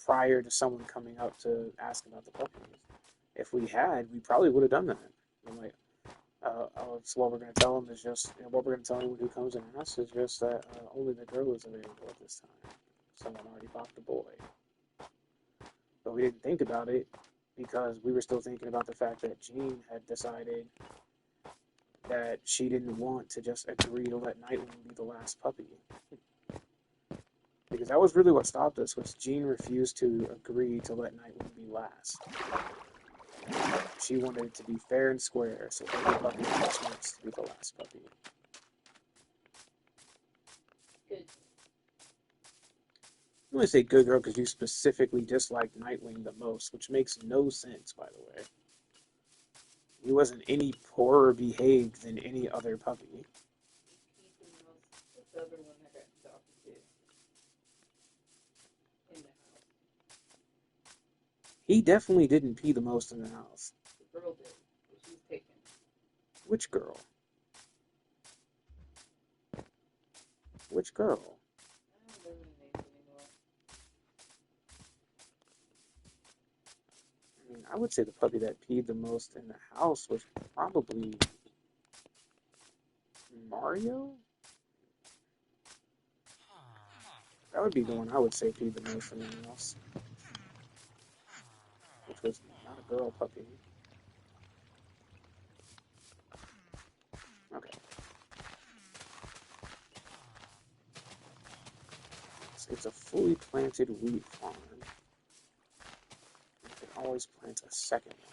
prior to someone coming up to ask about the puppies. If we had, we probably would have done that. I'm like, so what we're going to tell them is just, what we're going to tell anyone who comes in us is just that only the girl is available at this time. Someone already bought the boy. But we didn't think about it because we were still thinking about the fact that Jean had decided that she didn't want to just agree to let Nightwing be the last puppy. Because that was really what stopped us, was Jean refused to agree to let Nightwing be last. She wanted it to be fair and square, so every puppy had a chance to be the last puppy. Good. You only say good girl because you specifically dislike Nightwing the most, which makes no sense, by the way. He wasn't any poorer behaved than any other puppy. The other one that got adopted in the house. He definitely didn't pee the most in the house. The girl did, but she was taken. Which girl? Which girl? I don't remember the names anymore. I mean, I would say the puppy that peed the most in the house was probably Mario? That would be the one I would say peed the most in the house. Which was not a girl puppy. Okay. So it's a fully planted wheat farm. You can always plant a second one.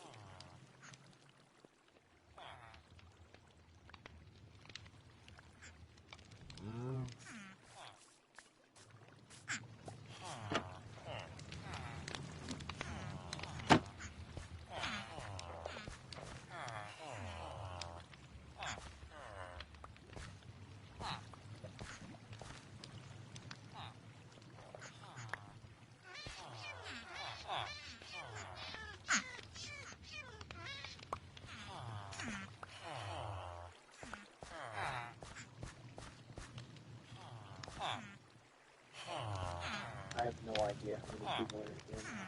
I have no idea how many people are in here now.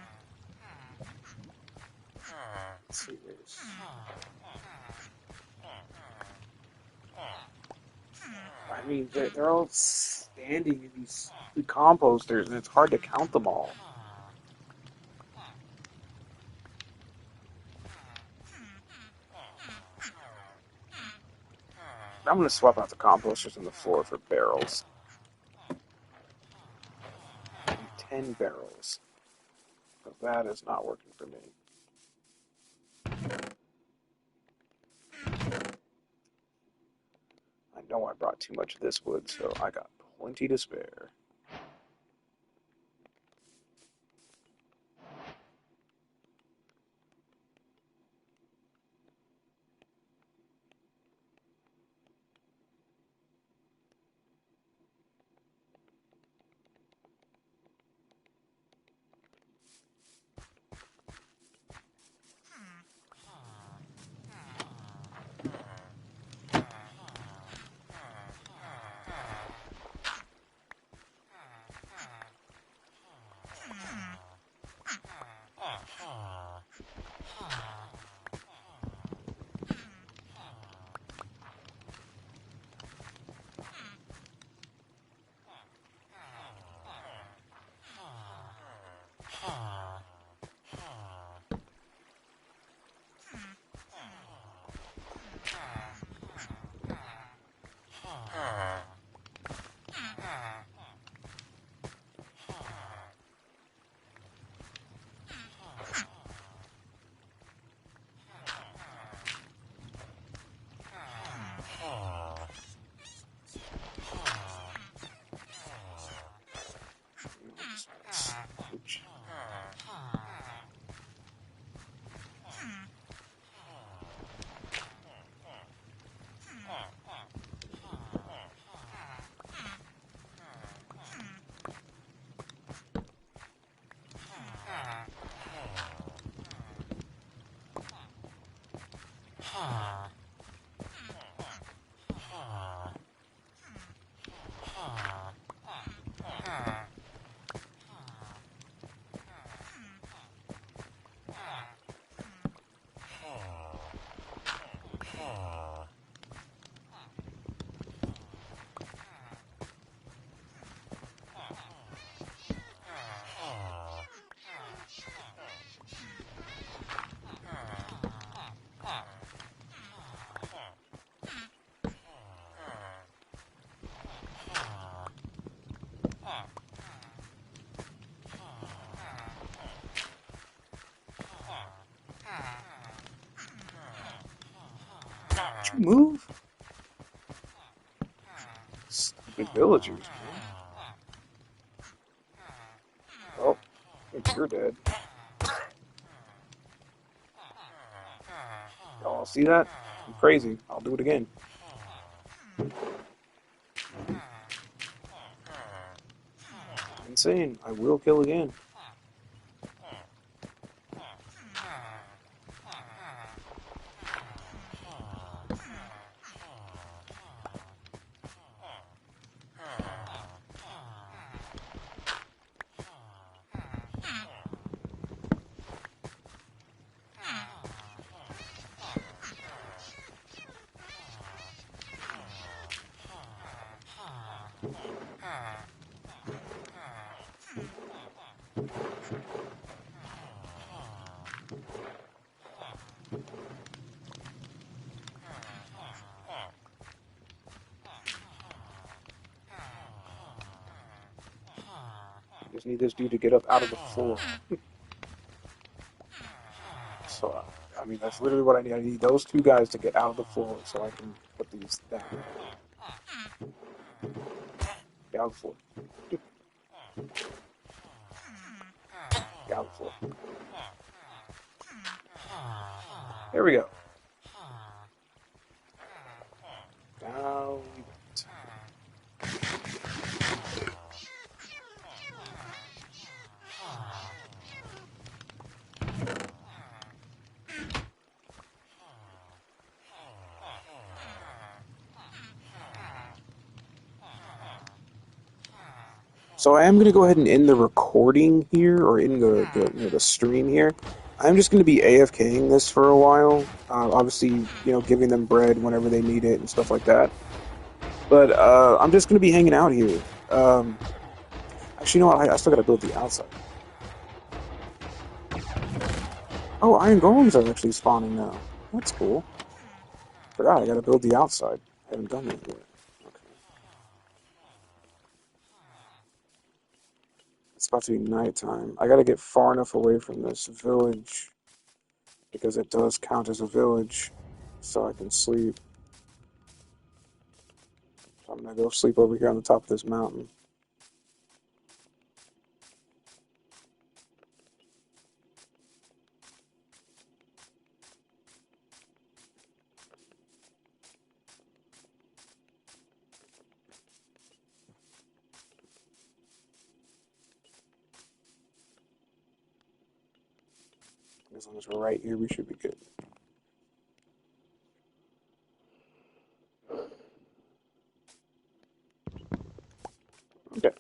Let's see, I mean, they're all standing in these composters, and it's hard to count them all. I'm gonna swap out the composters on the floor for barrels. 10 barrels. But that is not working for me. I know I brought too much of this wood, so I got plenty to spare. Ouch. Don't you move? Stupid villagers, man. Oh, I think you're dead. Y'all see that? I'm crazy. I'll do it again. Insane. I will kill again. Just need this dude to get up out of the floor. So, I mean, that's literally what I need. I need those two guys to get out of the floor so I can put these down. Get out of the floor. Get out of the floor. There we go. Now we went. So I am going to go ahead and end the recording here, or in the stream here. I'm just going to be AFKing this for a while. Obviously, giving them bread whenever they need it and stuff like that. But I'm just going to be hanging out here. Actually, you know what? I still got to build the outside. Oh, iron golems are actually spawning now. That's cool. Forgot I got to build the outside. I haven't done that yet. Okay. It's about to be nighttime. I got to get far enough away from this village because it does count as a village, so I can sleep. So I'm gonna go sleep over here on the top of this mountain. As long as we're right here, we should be good. Okay.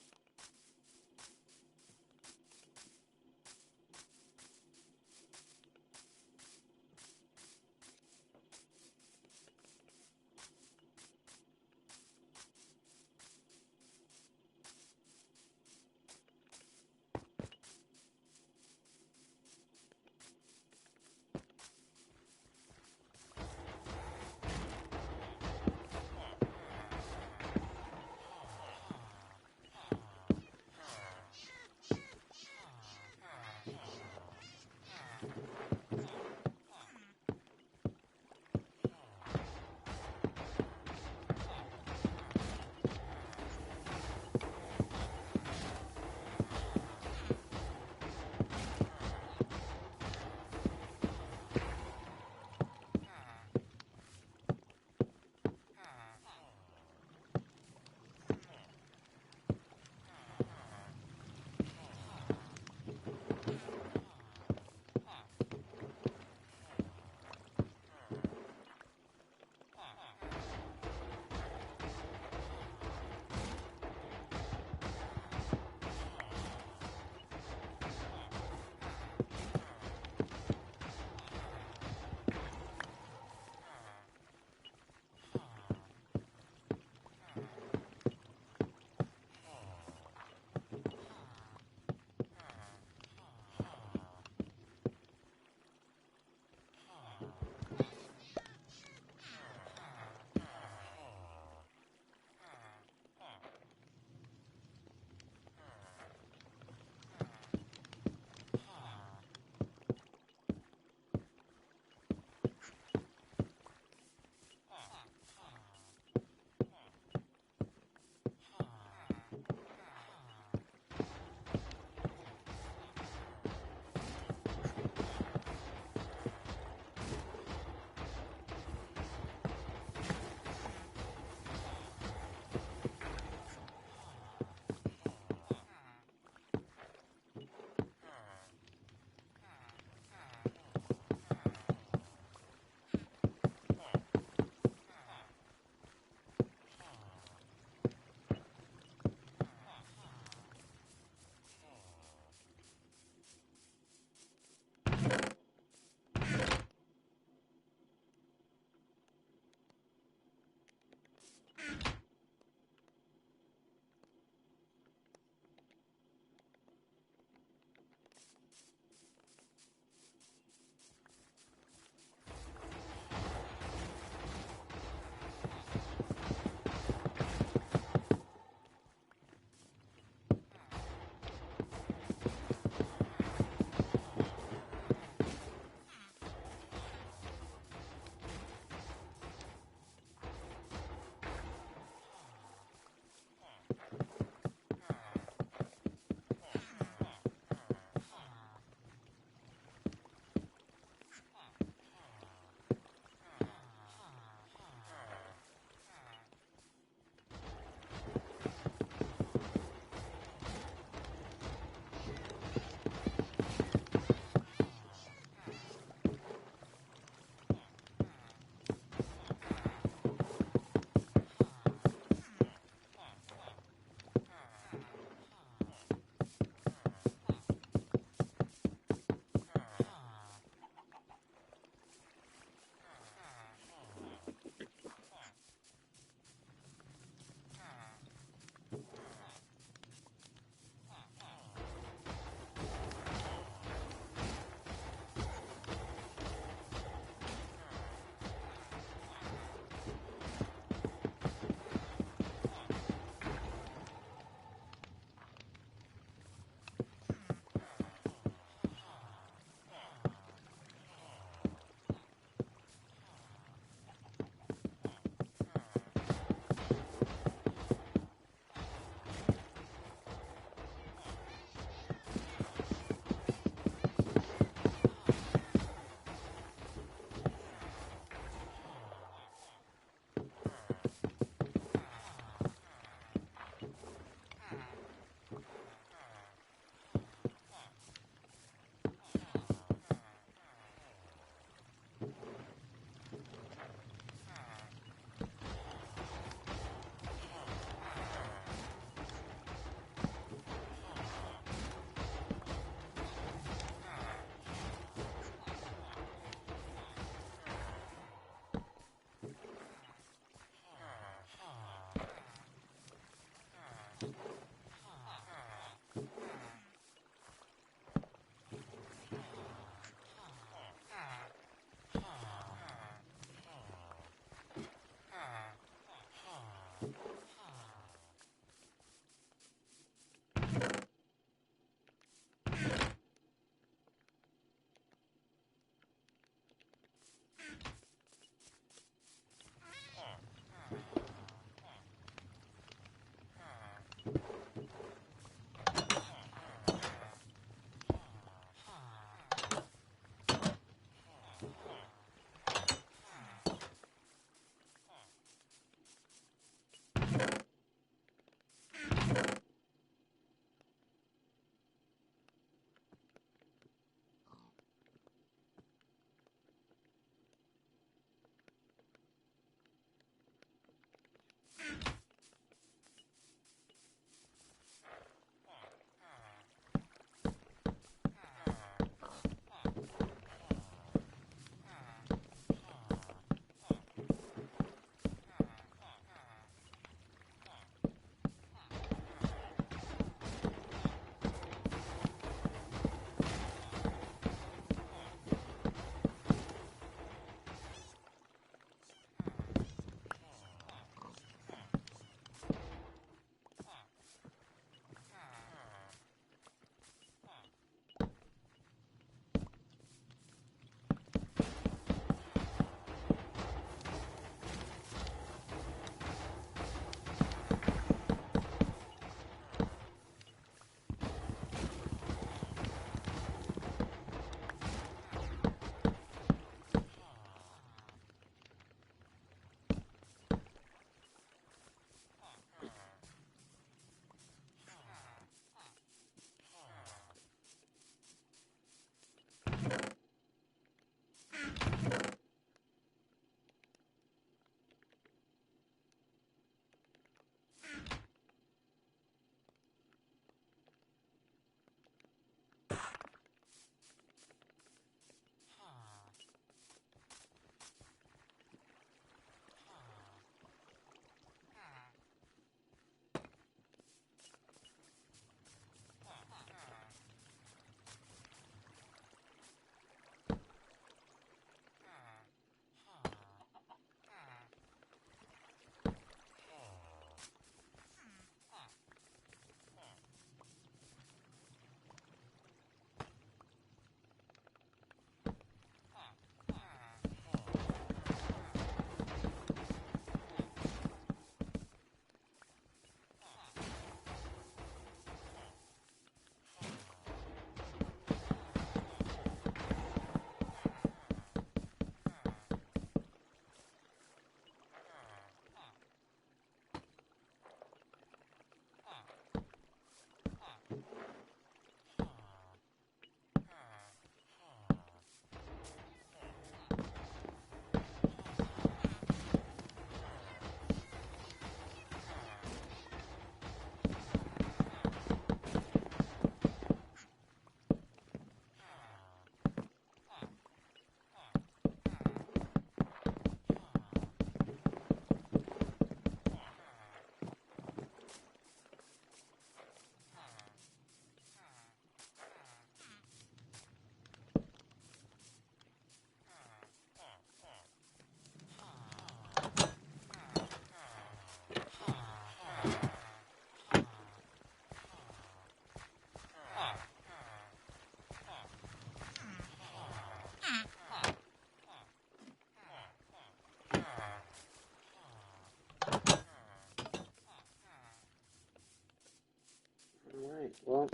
Alright, well,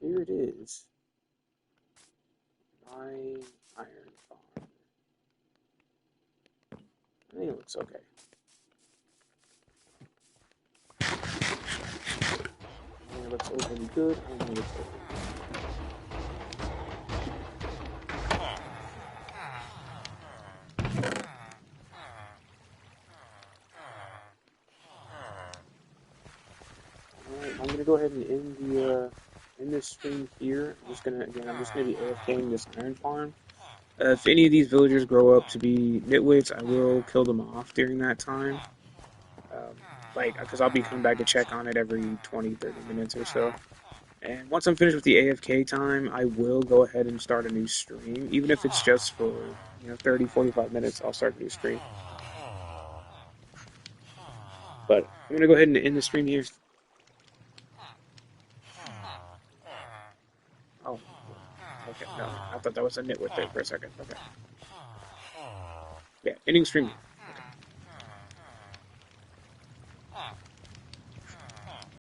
here it is. My iron farm. I think it looks okay. I think it looks overly good. I don't think it's overly good. Alright, I'm gonna go ahead and end this stream here. I'm just gonna be AFKing this iron farm. If any of these villagers grow up to be nitwits, I will kill them off during that time. Um, because I'll be coming back to check on it every 20, 30 minutes or so. And once I'm finished with the AFK time, I will go ahead and start a new stream. Even if it's just for, 30, 45 minutes, I'll start a new stream. But I'm going to go ahead and end the stream here. Oh, okay, no. I thought that was a nitwit there for a second. Okay. Yeah, ending stream. Okay.